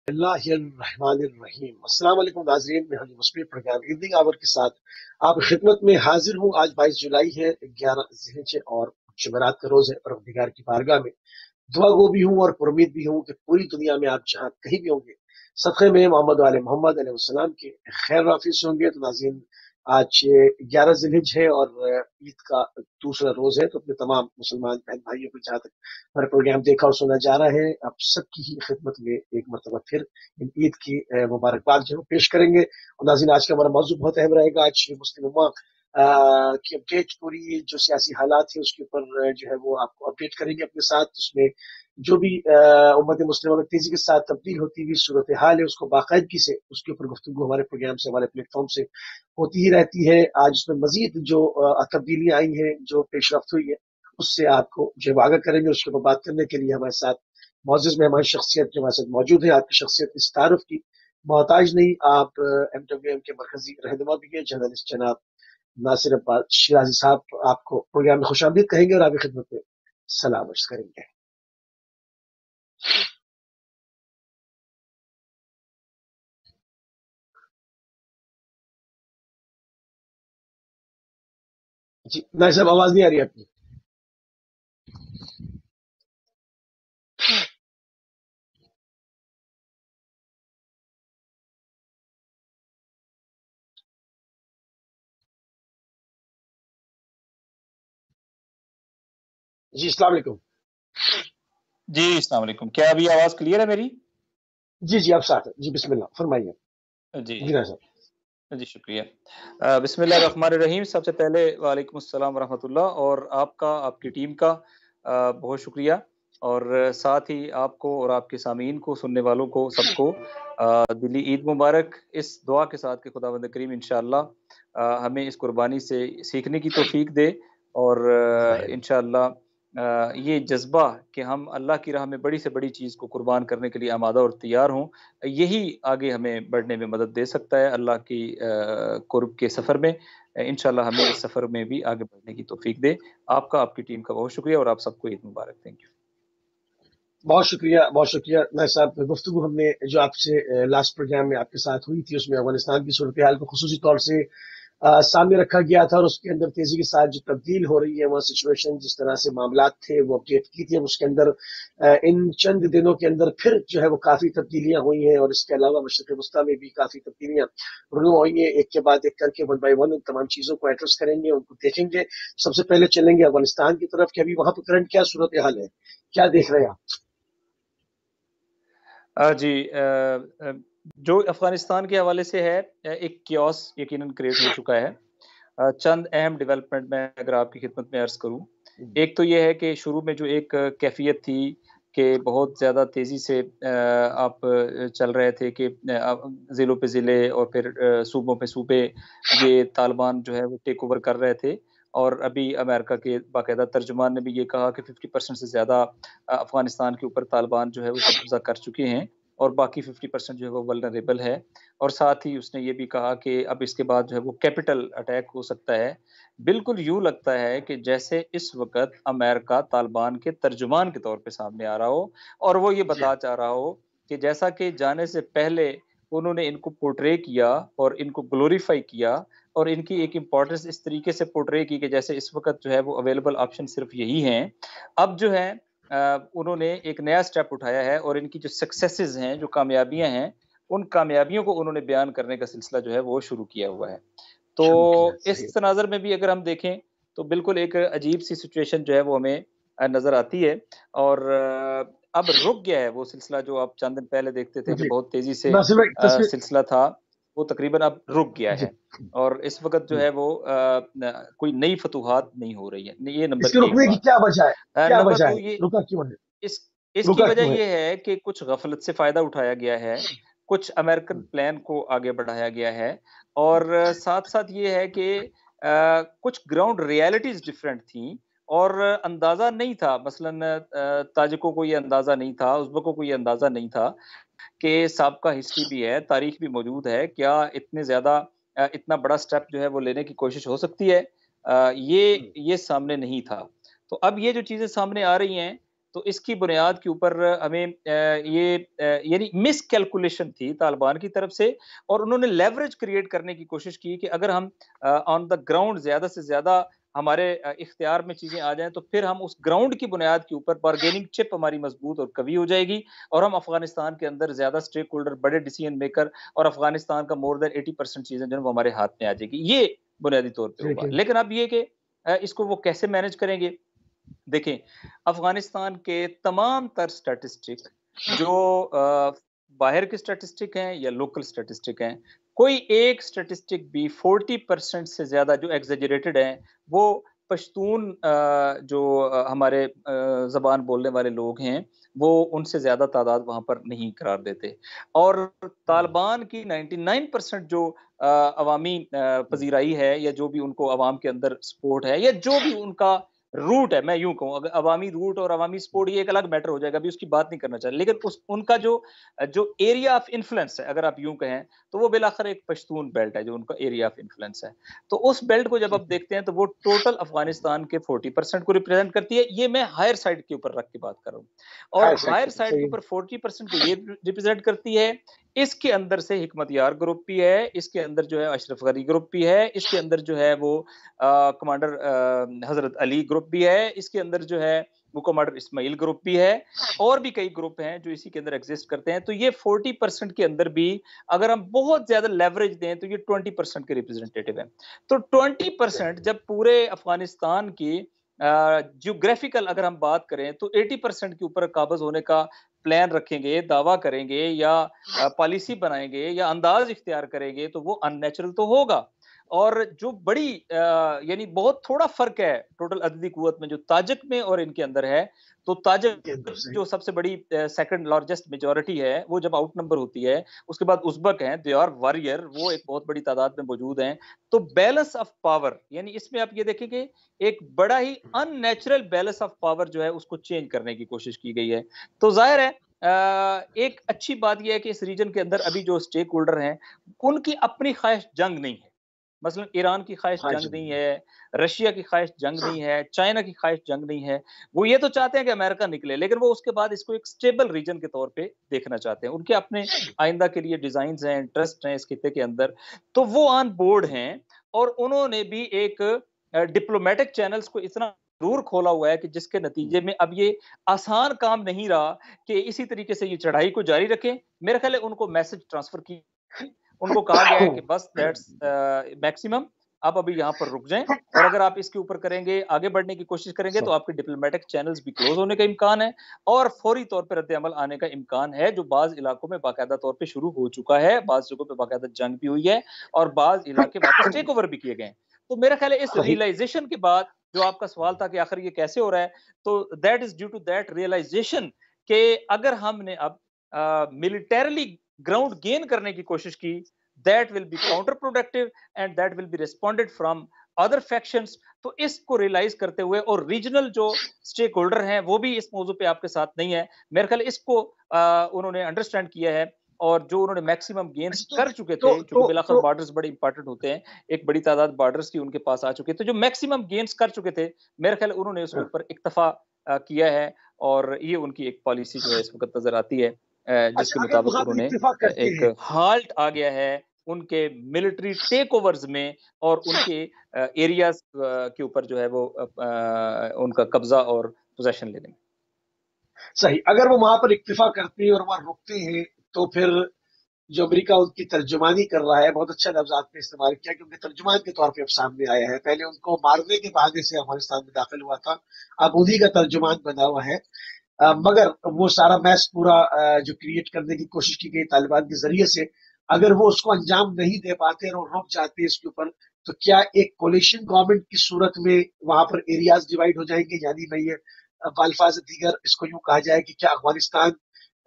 बिस्मिल्लाहिर्रहमानिर्रहीम। अस्सलाम वालेकुम नाज़रीन, मैं हनी मुस्लिम प्रोग्राम इवनिंग आवर के साथ आपकी खिदमत में हाजिर हूँ। आज 22 जुलाई है, 11 ज़िलहिज्जा और जुमेरात का रोज़ है। परवरदिगार की बारगाह में दुआ गो भी हूँ और पुरुमीद भी हूँ कि पूरी दुनिया में आप जहाँ कहीं भी होंगे सदक़े में मोहम्मद वाले मोहम्मद अलैहिस्सलाम के खैर वाफिस होंगे। तो नाज़रीन, आज 11 ज़िलहिज है और ईद का दूसरा रोज है। तो अपने तमाम मुसलमान बहन भाइयों को जहाँ तक हमारा प्रोग्राम देखा और सुना जा रहा है, आप सबकी ही खिदमत में एक मरतबा फिर इन ईद की मुबारकबाद जो है पेश करेंगे। और नाज़रीन, आज का हमारा मौजू बहुत अहम रहेगा। आज मुस्लिम उम्मा की अपडेट, पूरी जो सियासी हालात है उसके ऊपर जो है वो आपको अपडेट करेंगे अपने साथ। उसमें जो भी उम्मत मुस्लिमा में तेजी के साथ तब्दील होती हुई सूरत हाल है उसको बाकायदगी से उसके ऊपर गुफ्तगू हमारे प्रोग्राम से, हमारे प्लेटफॉर्म से होती ही रहती है। आज उसमें मजीद जो तब्दीलियां आई हैं, जो पेशरफ्त हुई है, उससे आपको जो है आगाह करेंगे। उसके ऊपर बात करने के लिए हमारे साथ मौजूद मेहमान शख्सियत जो हमारे साथ मौजूद है। आपकी शख्सियत इस तारुफ की मोहताज नहीं, आप MWM के मरकजी रहनुमा भी हैं, जर्नलिस्ट जनाब नासिर अब्बास शिराजी साहब आपको प्रोग्राम में खुशामदीद कहेंगे और आपकी खिदमत में सलाम अर्ज करेंगे। जी नासिर साहब, आवाज नहीं आ रही आपकी। जी अस्सलाम वालेकुम। जी अस्सलाम वालेकुम। क्या अभी आवाज क्लियर है मेरी? जी जी, आप साथ हैं जी, बिस्मिल्लाह फरमाइए। जी जी नासिर साहब। जी, शुक्रिया। बिस्मिल्लाहिर्रहमानिर्रहीम। सबसे पहले वालेकुम अस्सलाम व रहमतुल्लाह, और आपका, आपकी टीम का बहुत शुक्रिया, और साथ ही आपको और आपके सामीन को, सुनने वालों को, सबको दिली ईद मुबारक। इस दुआ के साथ कि खुदावंद करीम इंशाअल्लाह हमें इस कुर्बानी से सीखने की तौफीक दे, और इंशाअल्लाह ये जज्बा कि हम अल्लाह की राह में बड़ी से बड़ी चीज़ को कुर्बान करने के लिए आमादा और तैयार हों, यही आगे हमें बढ़ने में मदद दे सकता है अल्लाह की कुर्ब के सफ़र में। इंशाअल्लाह हमें इस सफ़र में भी आगे बढ़ने की तौफीक दे। आपका, आपकी टीम का बहुत शुक्रिया, और आप सबको ईद मुबारक। Thank you. बहुत शुक्रिया, बहुत शुक्रिया नासिर साहब। गुफ्तगू हमने जो आपसे लास्ट प्रोग्राम में आपके साथ हुई थी, उसमें अफगानिस्तान की सूरत हाल को खुसूसी तौर से सामने रखा गया था और उसके अंदर तेजी के साथ जो तब्दील हो रही है, वहाँ सिचुएशन जिस तरह से मामलात थे वो अपडेट की थी। अब उसके अंदर इन चंद दिनों के अंदर फिर जो है वो काफी तब्दीलियां हुई हैं और इसके अलावा मशरक़ वस्ता में भी काफी तब्दीलियां रूनुमा हुई हैं। एक के बाद एक करके वन बाई वन उन तमाम चीजों को एड्रेस करेंगे, उनको देखेंगे। सबसे पहले चलेंगे अफगानिस्तान की तरफ कि अभी वहां पर करंट क्या सूरत हाल है, क्या देख रहे हैं आप? जी, जो अफ़गानिस्तान के हवाले से है, एक कियोस यकीनन क्रिएट हो चुका है। चंद अहम डेवलपमेंट मैं अगर आपकी खिदमत में अर्ज़ करूँ। एक तो ये है कि शुरू में जो एक कैफ़ियत थी कि बहुत ज़्यादा तेज़ी से आप चल रहे थे कि ज़िलों पे ज़िले और फिर सूबों पे सूबे ये तालिबान जो है वो टेक ओवर कर रहे थे, और अभी अमेरिका के बाकायदा तर्जुमान ने भी ये कहा कि 50% से ज़्यादा अफ़गानिस्तान के ऊपर तालिबान जो है वो कब्ज़ा कर चुके हैं, और बाकी 50% जो है वो वल्नरेबल है। और साथ ही उसने ये भी कहा कि अब इसके बाद जो है वो कैपिटल अटैक हो सकता है। बिल्कुल यूँ लगता है कि जैसे इस वक़्त अमेरिका तालिबान के तर्जुमान के तौर पे सामने आ रहा हो, और वो ये जी बता चाह रहा हो कि जैसा कि जाने से पहले उन्होंने इनको पोर्ट्रे किया और इनको ग्लोरीफाई किया, और इनकी एक इम्पोर्टेंस इस तरीके से पोर्ट्रे की कि जैसे इस वक़्त जो है वो अवेलेबल ऑप्शन सिर्फ़ यही हैं। अब जो है उन्होंने एक नया स्टेप उठाया है, और इनकी जो सक्सेसेज़ हैं, जो कामयाबियाँ हैं, उन कामयाबियों को उन्होंने बयान करने का सिलसिला जो है वो शुरू किया हुआ है। शुरू किया, तो इस सही। तनाज़ुर में भी अगर हम देखें, तो बिल्कुल एक अजीब-सी सिचुएशन जो है वो हमें नज़र आती है, और अब रुक गया है वो सिलसिला जो आप चंद दिन पहले देखते थे कि जी बहुत तेज़ी से नासिर भाई, तस्वीर। सिलसिला था, वो तकरीबन अब रुक गया जी है, और इस वक़्त जो जी, है वो न कोई नई फ़तूहात नहीं हो रही है। ये नंबर इसके 1 रुकने की बात। क्या वजह है? क्या नंबर वजह 2 है, ये, रुका क्यों है? इस इसकी रुका वजह क्यों है? ये है कि कुछ गफ़लत से फ़ायदा उठाया गया है, कुछ अमेरिकन प्लान को आगे बढ़ाया गया है, और साथ-साथ ये है कि कुछ ग्राउंड रियलिटीज़ डिफरेंट थीं, और अंदाज़ा नहीं था, मसलन ताजिकों को ये अंदाज़ा नहीं था, उज़्बेकों को ये अंदाज़ा नहीं था कि साबका हिस्ट्री भी है, तारीख़ भी मौजूद है, क्या इतने ज़्यादा इतना बड़ा स्टेप जो है वो लेने की कोशिश हो सकती है? ये सामने नहीं था। तो अब ये जो चीज़ें सामने आ रही हैं, तो तो इसकी बुनियाद के ऊपर हमें यानी मिस कैलकुलेशन थी तालिबान की तरफ से, और उन्होंने लेवरेज क्रिएट करने की कोशिश की कि अगर हम ऑन द ग्राउंड ज़्यादा से ज़्यादा हमारे इख्तियार में चीज़ें आ जाएँ, तो फिर हम उस ग्राउंड की बुनियाद के ऊपर बार्गेनिंग चिप हमारी मजबूत और कवी हो जाएगी, और हम अफ़गानिस्तान के अंदर ज़्यादा स्टेक होल्डर, बड़े डिसीजन मेकर, और अफ़गानिस्तान का मोर देन 80% चीज़ें जो है वो हमारे हाथ में आ जाएगी। ये बुनियादी तौर पे ठीक होगा। है। लेकिन अब ये कि इसको वो कैसे मैनेज करेंगे? देखें, अफ़गानिस्तान के तमाम तर स्टैटिस्टिक जो बाहर के स्टैटिस्टिक हैं या लोकल स्टैटिस्टिक हैं, कोई एक स्टैटिस्टिक भी 40% से ज़्यादा जो एग्ज़ैजरेटेड हैं, वो पश्तून जो हमारे ज़बान बोलने वाले लोग हैं, वो उनसे ज़्यादा तादाद वहाँ पर नहीं करार देते। और तालिबान की 99% जो अवामी पज़ीराई है, या जो भी उनको अवाम के अंदर सपोर्ट है, या जो भी उनका रूट है, मैं यूँ कहूँ, अगर अवामी रूट और अवामी सपोर्ट ये एक अलग मैटर हो जाएगा, अभी उसकी बात नहीं करना चाहिए। लेकिन उस उनका जो एरिया ऑफ इन्फ्लुएंस है, अगर आप यूँ कहें, तो वो बिलाखिर एक पश्तून बेल्ट है, जो उनका एरिया ऑफ इन्फ्लुएंस है। तो उस बेल्ट को जब आप ठीक है। देखते हैं, तो वो टोटल अफ़गानिस्तान के 40% को रिप्रेज़ेंट करती है। ये मैं हायर साइड के ऊपर रख के बात कर रहा हूँ। और हायर साइड हायर के ऊपर साइड सही के है। ऊपर 40% को ये रिप्रेज़ेंट करती है। इसके अंदर से हिकमत यार ग्रुप भी है, इसके अंदर जो है अशरफ गनी ग्रुप भी है, इसके अंदर जो है वो कमांडर हज़रत अली ग्रुप भी है, इसके अंदर जो है वो कमांडर इस्माइल ग्रुप भी है, और भी कई ग्रुप हैं जो इसी के अंदर एग्ज़िस्ट करते हैं। तो ये 40% के अंदर भी अगर हम बहुत ज़्यादा लेवरेज दें, तो ये 20% के रिप्रेजेंटेटिव हैं। तो 20% जब पूरे अफ़गानिस्तान की ज्योग्राफिकल अगर हम बात करें, तो 80% के ऊपर काबिज़ होने का प्लान रखेंगे, दावा करेंगे, या पॉलिसी बनाएँगे, या अंदाज़ इख्तियार करेंगे, तो वो अननेचुरल तो होगा। और जो बड़ी यानी बहुत थोड़ा फ़र्क है टोटल अददी कुव्वत में जो ताजिक में और इनके अंदर है। तो ताजिक इनके अंदर से जो सबसे बड़ी सेकंड लार्जेस्ट मेजॉरिटी है, वो जब आउट नंबर होती है, उसके बाद उज़्बक हैं, दे आर वॉरियर, वो एक बहुत बड़ी तादाद में मौजूद हैं। तो बैलेंस ऑफ पावर, यानी इसमें आप ये देखें कि एक बड़ा ही अननेचुरल बैलेंस ऑफ पावर जो है, उसको चेंज करने की कोशिश की गई है। तो ज़ाहिर है एक अच्छी बात ये है कि इस रीजन के अंदर अभी जो स्टेक होल्डर हैं, उनकी अपनी ख्वाहिश जंग नहीं है। मसलन ईरान की ख्वाहिश हाँ जंग जी। नहीं है, रशिया की ख्वाहिश जंग नहीं है, चाइना की ख्वाहिश जंग नहीं है। वो ये तो चाहते हैं कि अमेरिका निकले, लेकिन वो उसके बाद इसको एक स्टेबल रीजन के तौर पे देखना चाहते हैं। उनके अपने आइंदा के लिए डिज़ाइन्स हैं, इंटरेस्ट हैं इस खित्ते के अंदर, तो वो ऑन बोर्ड हैं। और उन्होंने भी एक डिप्लोमैटिक चैनल्स को इतना ज़रूर खोला हुआ है कि जिसके नतीजे में अब ये आसान काम नहीं रहा कि इसी तरीके से ये चढ़ाई को जारी रखें। मेरा ख्याल है उनको मैसेज ट्रांसफर की, उनको कहा गया है कि बस दैट्स मैक्सिमम, आप अभी यहाँ पर रुक जाएँ, और अगर आप इसके ऊपर करेंगे, आगे बढ़ने की कोशिश करेंगे, तो आपके डिप्लोमैटिक चैनल्स भी क्लोज़ होने का इम्कान है, और फौरी तौर पे रद्द-ए-अमल आने का इम्कान है, जो बाज़ इलाकों में बाकायदा तौर पे शुरू हो चुका है, बाज़ जगहों पे बाकायदा जंग भी हुई है, और बाज़ इलाके वापस टेक ओवर भी किए गए हैं। तो मेरा ख्याल है इस सही। रियलाइज़ेशन के बाद, जो आपका सवाल था कि आखिर ये कैसे हो रहा है, तो that is due to that realisation कि अगर हमने अब मिलिटरीली ग्राउंड गेन करने की कोशिश की, that will be counterproductive and that will be responded from other factions। तो इसको रियलाइज करते हुए, और रीजनल जो स्टेक होल्डर हैं वो भी इस मौजू पे आपके साथ नहीं है, मेरे ख्याल इसको उन्होंने अंडरस्टैंड किया है। और जो उन्होंने मैक्सिमम गेन्स अच्छा, कर चुके तो थे, तो क्योंकि बिलाखिर तो बॉर्डर्स बड़े इंपॉर्टेंट होते हैं, एक बड़ी तादाद बॉर्डर्स की उनके पास आ चुके थे, जो मैक्सिमम गेन्स कर चुके थे, मेरे ख्याल उन्होंने उसके ऊपर इक्तफा किया है। और ये उनकी एक पॉलिसी जो है इस वक्त नजर आती है, जिसके अच्छा, अगर मुताबिक वहाँ पर उन्होंने इत्तेफाक करते एक हैं। हाल्ट आ गया है उनके मिलिट्री टेक ओवर्स में, और उनके एरियाज के ऊपर जो है वो उनका कब्जा और पोजेशन लेने में। सही, अगर वो वहाँ पर इत्तेफाक करते हैं और वहाँ रुकते हैं, तो फिर जो अमेरिका उनकी तर्जुमानी कर रहा है, बहुत अच्छा लफ्ज़ आपने इस्तेमाल किया, क्योंकि तर्जुमान के तौर पे अब सामने आया है। पहले उनको मारने के बहाने से अफ़गानिस्तान में दाखिल हुआ था, अब उन्हीं का तर्जुमान बना हुआ है। मगर वो सारा मैस पूरा जो क्रिएट करने की कोशिश की गई तालिबान के ज़रिए से, अगर वो उसको अंजाम नहीं दे पाते और रुक जाते हैं इसके ऊपर, तो क्या एक कोलिशन गवर्नमेंट की सूरत में वहाँ पर एरियाज़ डिवाइड हो जाएँगे? यानी मैं ये बाल्फाज़ दीगर इसको यूँ कहा जाए कि क्या अफ़गानिस्तान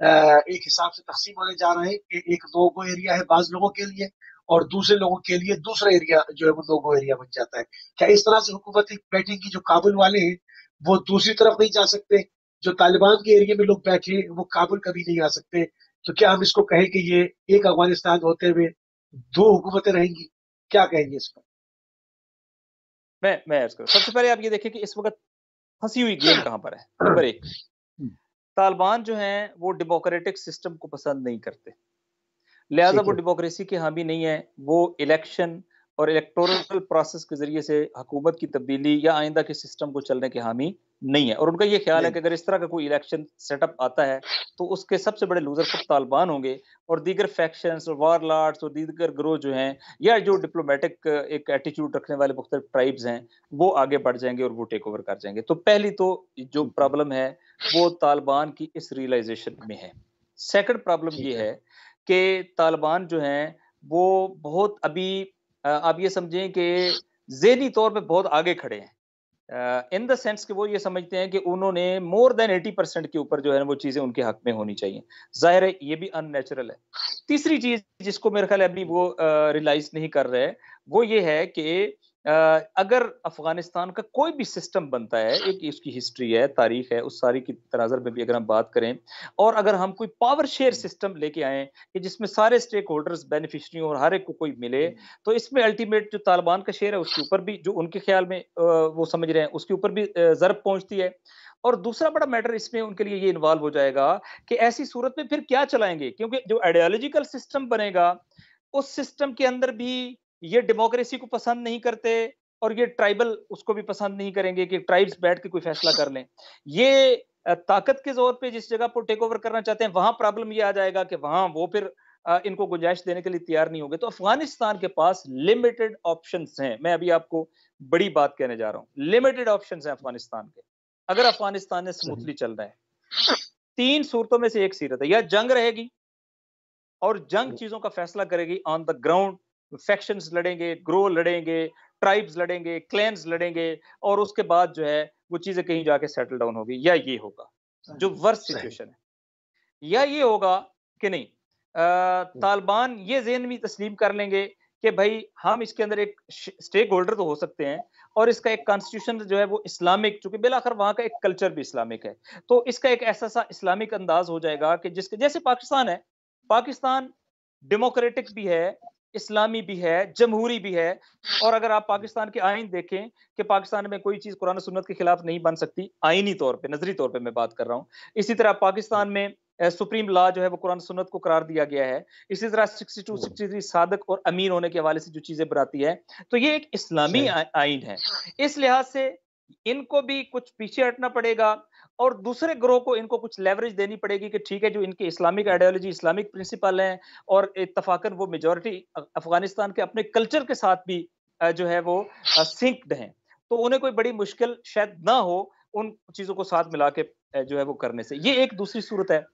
एक हिसाब से तक़सीम होने जा रहे हैं कि एक नो-गो एरिया है बाज़ लोगों के लिए, और दूसरे लोगों के लिए दूसरा एरिया जो है वो नो-गो एरिया बन जाता है। क्या इस तरह से हुकूमतें बैठेंगी, जो काबुल वाले हैं, वो दूसरी तरफ नहीं जा सकते? जो तालिबान के एरिया में लोग बैठे हैं, वो काबुल कभी नहीं आ सकते। तो क्या हम इसको कहें कि ये एक अफ़गानिस्तान होते हुए 2 हुकूमतें रहेंगी? क्या कहेंगे इस पर? मैं अर्ज करूँ, सबसे पहले आप ये देखिए कि इस वक्त फंसी हुई गेंद कहाँ पर है, नंबर एक। तालिबान जो हैं वो डेमोक्रेटिक सिस्टम को पसंद नहीं करते, लिहाजा ठीक वो है। डेमोक्रेसी के हामी नहीं है। वो इलेक्शन और इलेक्टोरल प्रोसेस के ज़रिए से हुकूमत की तब्दीली या आइंदा के सिस्टम को चलने के हामी नहीं है, और उनका ये ख्याल है नहीं। कि अगर इस तरह का कोई इलेक्शन सेटअप आता है, तो उसके सबसे बड़े लूज़र खुद तालिबान होंगे, और दीगर फैक्शंस और वारलॉर्ड्स और दीगर गिरोह जो हैं, या जो डिप्लोमैटिक एक एटीट्यूड रखने वाले मुख्तलिफ ट्राइब्स हैं, वो आगे बढ़ जाएँगे और वो टेक ओवर कर जाएँगे। तो पहली तो जो प्रॉब्लम है, वो तालिबान की इस रियलाइज़ेशन में है। सेकंड प्रॉब्लम ये ठीक है। है कि तालिबान जो हैं, वो बहुत अभी आप ये समझें कि ज़हनी तौर पे बहुत आगे खड़े हैं। इन द सेंस कि वो ये समझते हैं कि उन्होंने मोर देन 80% के ऊपर जो है ना वो चीज़ें उनके हक में होनी चाहिए। ज़ाहिर है ये भी अननेचुरल है। तीसरी चीज़ जिसको मेरे ख्याल है अभी वो रियलाइज़ नहीं कर रहे हैं, वो ये है कि अगर अफ़गानिस्तान का कोई भी सिस्टम बनता है, एक उसकी हिस्ट्री है, तारीख है, उस सारी की तनाज़ुर में भी अगर हम बात करें, और अगर हम कोई पावर शेयर सिस्टम लेके आएँ कि जिसमें सारे स्टेक होल्डर्स बेनिफिशियरी और हर एक को कोई मिले, तो इसमें अल्टीमेट जो तालिबान का शेयर है उसके ऊपर भी जो उनके ख्याल में वो समझ रहे हैं उसके ऊपर भी ज़रब पहुँचती है। और दूसरा बड़ा मैटर इसमें उनके लिए ये इन्वॉल्व हो जाएगा कि ऐसी सूरत में फिर क्या चलाएँगे? क्योंकि जो आइडियोलॉजिकल सिस्टम बनेगा, उस सिस्टम के अंदर भी ये डेमोक्रेसी को पसंद नहीं करते, और ये ट्राइबल उसको भी पसंद नहीं करेंगे कि ट्राइब्स बैठ के कोई फैसला कर लें। ये ताकत के ज़ोर पे जिस जगह पर टेक ओवर करना चाहते हैं, वहाँ प्रॉब्लम ये आ जाएगा कि वहाँ वो फिर इनको गुंजाइश देने के लिए तैयार नहीं होंगे। तो अफ़गानिस्तान के पास लिमिटेड ऑप्शंस हैं। मैं अभी आपको बड़ी बात कहने जा रहा हूँ। लिमिटेड ऑप्शंस हैं अफ़गानिस्तान के। अगर अफ़गानिस्तान ने सही। स्मूथली चलना है, 3 सूरतों में से एक सीरत है, या जंग रहेगी, और जंग चीज़ों का फैसला करेगी ऑन द ग्राउंड, फैक्शंस लड़ेंगे, ग्रोह लड़ेंगे, ट्राइब्स लड़ेंगे, क्लैन्स लड़ेंगे, और उसके बाद जो है वो चीज़ें कहीं जाके सेटल डाउन होगी, या ये होगा, जो वर्स्ट सही। सिचुएशन है। या ये होगा कि नहीं, तालिबान ये ज़हन में तस्लीम कर लेंगे कि भई हम इसके अंदर एक स्टेक होल्डर तो हो सकते हैं, और इसका एक कॉन्स्टिट्यूशन जो है वो इस्लामिक, चूँकि बिलाखिर वहाँ का एक कल्चर भी इस्लामिक है। तो इसका एक ऐसा-सा इस्लामिक अंदाज़ हो जाएगा कि जिसके जैसे पाकिस्तान है, पाकिस्तान डेमोक्रेटिक भी है, इस्लामी भी है, जमहूरी भी है, और अगर आप पाकिस्तान के आईन देखें कि पाकिस्तान में कोई चीज़ कुरान और सुन्नत के खिलाफ नहीं बन सकती, आईनी तौर पे, नज़री तौर पे मैं बात कर रहा हूँ। इसी तरह पाकिस्तान में सुप्रीम लॉ जो है वो कुरान सुन्नत को करार दिया गया है। इसी तरह 62, 63 सादक और अमीर होने के हवाले से जो चीज़ें बराती है, तो ये एक इस्लामी सही। आईन है। इस लिहाज से इनको भी कुछ पीछे हटना पड़ेगा, और दूसरे ग्रोह को इनको कुछ लेवरेज देनी पड़ेगी कि ठीक है, जो इनकी इस्लामिक आइडियोलॉजी, इस्लामिक प्रिंसिपल हैं, और इत्तफाकन वो मेजॉरिटी अफ़गानिस्तान के अपने कल्चर के साथ भी जो है वो सिंक्ड हैं। तो उन्हें कोई बड़ी मुश्किल शायद ना हो उन चीज़ों को साथ मिला के जो है वो करने से। ये एक दूसरी सूरत है।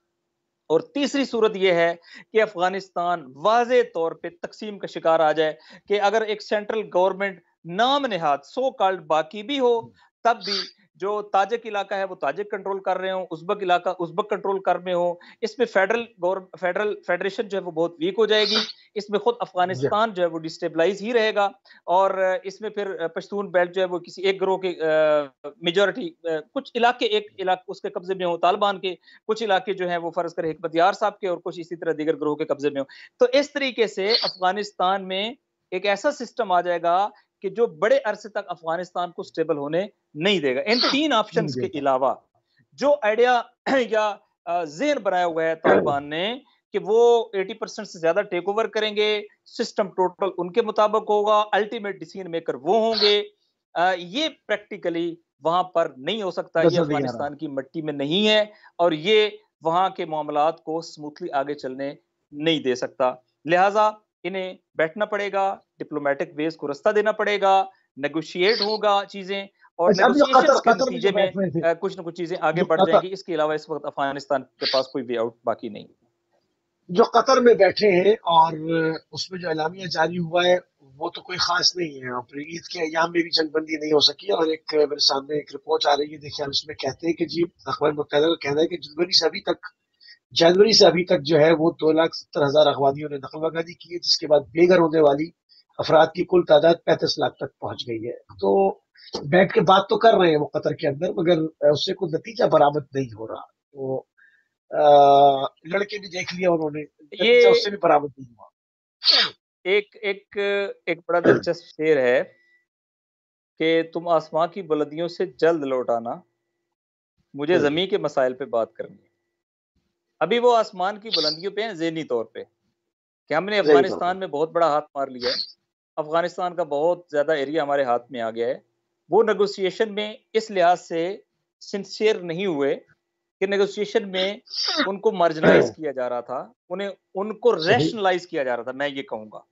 और तीसरी सूरत ये है कि अफ़गानिस्तान वाज़ेह तौर पे तक़सीम का शिकार आ जाए, कि अगर एक सेंट्रल गवर्नमेंट नाम नेहाद सो कॉल्ड बाकी भी हो, तब भी जो ताजिक इलाका है वो ताजिक कंट्रोल कर रहे हों, उज़्बक इलाका उज़्बक कंट्रोल कर में हो, इसमें फेडरल फेडरेशन जो है वो बहुत वीक हो जाएगी। इसमें खुद या। अफ़गानिस्तान जो है वो डिस्टेबलाइज़ ही रहेगा, और इसमें फिर पश्तून बेल्ट जो है वो किसी एक गिरोह के मेजॉरिटी कुछ इलाके एक इलाके उसके कब्ज़े में हो, तालिबान के कुछ इलाके जो हैं वो फ़र्ज़ करें हिकमत यार साहब के, और कुछ इसी तरह दीगर ग्रोह के कब्ज़े में हो। तो इस तरीके से अफ़गानिस्तान में एक ऐसा सिस्टम आ जाएगा कि जो बड़े अरसे तक अफ़गानिस्तान को स्टेबल होने नहीं देगा। इन 3 नहीं ऑप्शंस के देगा। अलावा जो आइडिया या ज़हन बनाया हुआ है तालिबान ने कि वो 80% से ज़्यादा टेक ओवर करेंगे, सिस्टम टोटल उनके मुताबिक होगा, अल्टीमेट डिसीजन मेकर वो होंगे। ये प्रैक्टिकली वहाँ पर नहीं हो सकता, ये नजर नहीं आ रहा। अफ़गानिस्तान की मिट्टी में नहीं है, और ये वहाँ के मामलात को स्मूथली आगे चलने नहीं दे सकता। लिहाज़ा इन्हें बैठना पड़ेगा, डिप्लोमैटिक वेज़ को रास्ता देना पड़ेगा, नेगोशिएट होगा चीज़ें, और अच्छा, अब जो नेगोशिएशंस के कतर में जो नतीजे में बैठ रहे थे, कुछ न कुछ चीज़ें आगे जो बढ़ कतर जाएँगी। इसके अलावा इस वक़्त अफ़गानिस्तान के पास कोई वे आउट बाकी नहीं। जो कतर में बैठे हैं, और उसमें जो एलामिया जारी हुआ है, वो तो कोई खास नहीं है। और ईद के अयाम में भी जंगबंदी नहीं हो सकी, और एक मेरे सामने एक रिपोर्ट आ रही है, देखिए हम इसमें कहते हैं कि जी अखबार मुत्तहिदा का कहना है कि जनवरी से अभी तक जो है वो 2,70,000 अगवादियों ने नकलवागानी की है, जिसके बाद बेघर होने वाली अफराद की कुल तादाद 35 लाख तक पहुंच गई है। तो बैठ के बात तो कर रहे हैं वो कतर के अंदर, मगर उससे कोई नतीजा बरामद नहीं हो रहा। तो लड़के भी देख लिया उन्होंने, नतीजा ये उससे भी बरामद नहीं हुआ। एक एक एक बड़ा दिलचस्प शेर है कि तुम आसमां की बुलंदियों से जल्द लौट आना, मुझे ज़मीं के मसाइल पे बात करनी है। अभी वो आसमान की बुलंदियों पे हैं ज़हनी तौर पे, कि हमने ज़हनी तौर पे। अफ़गानिस्तान में बहुत बड़ा हाथ मार लिया है। अफ़गानिस्तान का बहुत ज़्यादा एरिया हमारे हाथ में आ गया है। वो नेगोशिएशन में इस लिहाज से सिंसियर नहीं हुए कि नेगोशिएशन में उनको मार्जिनलाइज़ किया जा रहा था, उनको सही। रैशनलाइज़ किया जा रहा था, मैं ये कहूँगा।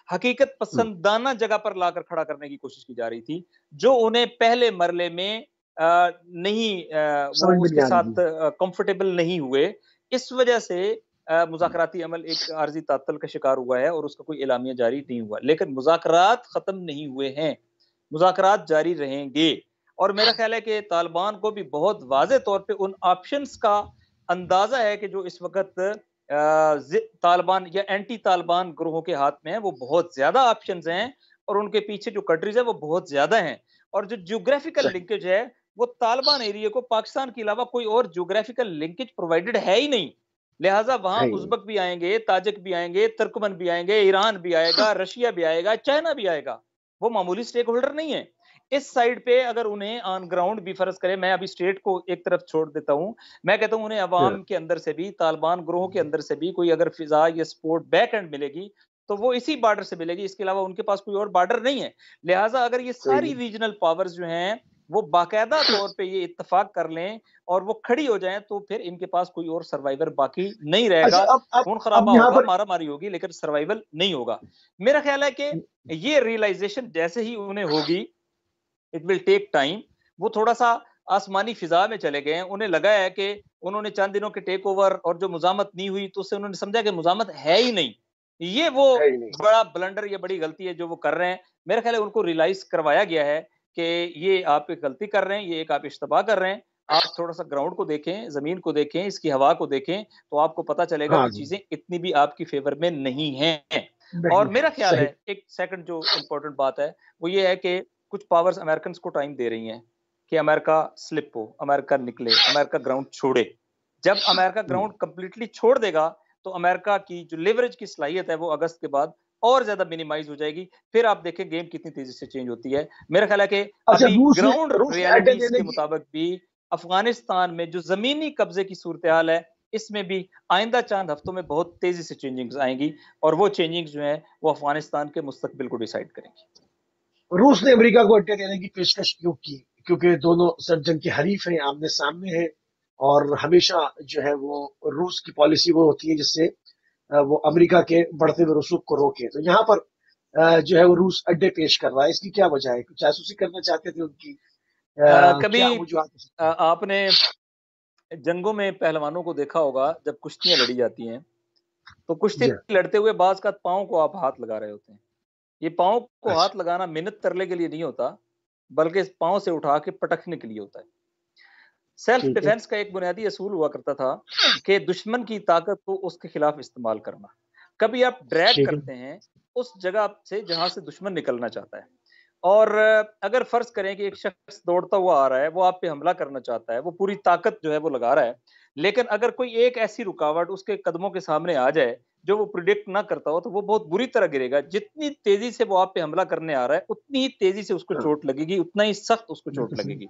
हकीकत हुँ, पसंदाना जगह पर लाकर खड़ा करने की कोशिश की जा रही थी, जो उन्हें पहले मरले में नहीं वो समझ में उसके नहीं आ रही साथ थी। कंफर्टेबल नहीं हुए। इस वजह से मुज़ाकराती अमल एक आर्ज़ी ताअत्तुल का शिकार हुआ है और उसका कोई एलामिया जारी नहीं हुआ। लेकिन मुज़ाकरात ख़त्म नहीं हुए हैं, मुज़ाकरात जारी रहेंगे और मेरा ख़्याल है कि तालिबान को भी बहुत वाज़ेह तौर पे उन ऑप्शंस का अंदाज़ा है कि जो इस वक़्त तालिबान या एंटी तालिबान ग्रोहों के हाथ में है, वो बहुत ज़्यादा ऑप्शंस हैं और उनके पीछे जो कंट्रीज़ हैं, वो बहुत ज़्यादा हैं और जो ज्योग्राफिकल सही, लिंकेज है, वो तालिबान एरिया को पाकिस्तान के अलावा कोई और ज्योग्राफिकल लिंकेज प्रोवाइडेड है ही नहीं। लिहाज़ा वहाँ है ही नहीं। उज़्बक भी आएँगे, ताजिक भी आएँगे, तुर्कमन भी आएँगे, ईरान भी आएगा, रशिया भी आएगा, चाइना भी आएगा। वो मामूली स्टेक होल्डर नहीं है। इस साइड पे अगर उन्हें ऑन ग्राउंड भी फ़र्ज़ करें, मैं अभी स्टेट को एक तरफ छोड़ देता हूँ। मैं कहता हूँ उन्हें हाँ, अवाम के अंदर से भी, तालिबान ग्रोह के अंदर से भी कोई अगर फ़िज़ा या सपोर्ट बैक एंड मिलेगी, तो वो इसी बॉर्डर से मिलेगी, इसके अलावा उनके पास कोई और बॉर्डर नहीं है। लिहाज़ा अगर ये सही सारी है। रीजनल पावर्स जो हैं, वो बाकायदा तौर पे ये इत्तेफ़ाक कर लें और वो खड़ी हो जाएँ, तो फिर इनके पास कोई और सर्वाइवर बाकी नहीं रहेगा। अच्छा, अब खून-खराबा यहाँ होगा, पर मारा-मारी होगी, लेकिन सर्वाइवल नहीं होगा। मेरा ख़्याल है कि ये रियलाइज़ेशन जैसे ही उन्हें होगी, इट विल टेक टाइम। वो थोड़ा-सा आसमानी फ़िज़ा में चले गए हैं। उन्हें लगा है कि उन्होंने चंद दिनों के टेक ओवर और जो मुज़ामत नहीं हुई, तो उससे उन्होंने समझा कि मुज़ामत है ही नहीं। ये वो है ही नहीं। बड़ा ब्लंडर या बड़ी गलती है जो वो कर रहे हैं। मेरा ख़्याल है उनको रियलाइज़ करवाया गया है कि ये आप एक गलती कर रहे हैं, ये एक आप इज्तबा कर रहे हैं। आप थोड़ा-सा ग्राउंड को देखें, ज़मीन को देखें, इसकी हवा को देखें, तो आपको पता चलेगा हाँ कि जी, चीज़ें इतनी भी आपकी फ़ेवर में नहीं हैं। नहीं और है, मेरा ख़्याल सही। है, एक सेकंड जो इम्पोर्टेंट बात है, वो ये है कि कुछ पावर्स अमेरिकन्स को टाइम दे रही हैं कि अमेरिका स्लिप हो, अमेरिका निकले, अमेरिका ग्राउंड छोड़े। जब अमेरिका हुँ, ग्राउंड कंप्लीटली छोड़ देगा, तो अमेरिका की जो लिवरेज की सलाहियत है, वो अगस्त के बाद और ज़्यादा मिनिमाइज़ हो जाएगी। फिर आप देखें गेम कितनी तेज़ी से चेंज होती है। मेरा ख़्याल है कि अच्छा, अभी रूस ने ग्राउंड रूस ने अड्डे रियलिटीज़ देने के की मुताबिक भी अफ़गानिस्तान में जो ज़मीनी कब्ज़े की सूरत-ए-हाल है, इसमें भी आइंदा चंद हफ्तों में बहुत तेज़ी से चेंजिंग्स आएँगी और वो चेंजिंग्स जो हैं, वो अफ़गानिस्तान के मुस्तकबिल को डिसाइड करेंगी। रूस ने अमेरिका को अड्डे देने की पेशकश क्यों की? क्योंकि दोनों सब जंग के हरीफ हैं, आमने-सामने हैं और हमेशा जो है वो रूस की पॉलिसी वो होती है जिससे वो अमेरिका के बढ़ते हुए रसूख को रोके। तो यहाँ पर जो है वो रूस अड्डे पेश कर रहा है। इसकी क्या वजह है? कुछ जासूसी करना चाहते थे उनकी? क्या कभी वजूहात हो सकती है? आपने जंगों में पहलवानों को देखा होगा जब कुश्तियाँ लड़ी जाती हैं, तो कुश्ती जी हाँ, लड़ते हुए बाज़ का पाँव को आप हाथ लगा रहे होते हैं। ये पाँव को अच्छा, हाथ लगाना मिन्नत तरले के लिए नहीं होता, बल्कि इस पाँव से उठा के पटकने के लिए होता है। सेल्फ ठीक है, डिफेंस का एक बुनियादी असूल हुआ करता था कि दुश्मन की ताकत को उसके खिलाफ इस्तेमाल करना। कभी आप ड्रैग ठीक है। करते हैं उस जगह से जहाँ से दुश्मन निकलना चाहता है। और अगर फ़र्ज़ करें कि एक शख़्स दौड़ता हुआ आ रहा है, वो आप पे हमला करना चाहता है, वो पूरी ताकत जो है वो लगा रहा है। लेकिन अगर कोई एक ऐसी रुकावट उसके कदमों के सामने आ जाए, जो वो प्रिडिक्ट ना करता हो, तो वो बहुत बुरी तरह गिरेगा। जितनी तेज़ी से वो आप पे हमला करने आ रहा है, उतनी ही तेज़ी से उसको हाँ, चोट लगेगी, उतना ही सख्त उसको चोट बिल्कुल सही। लगेगी।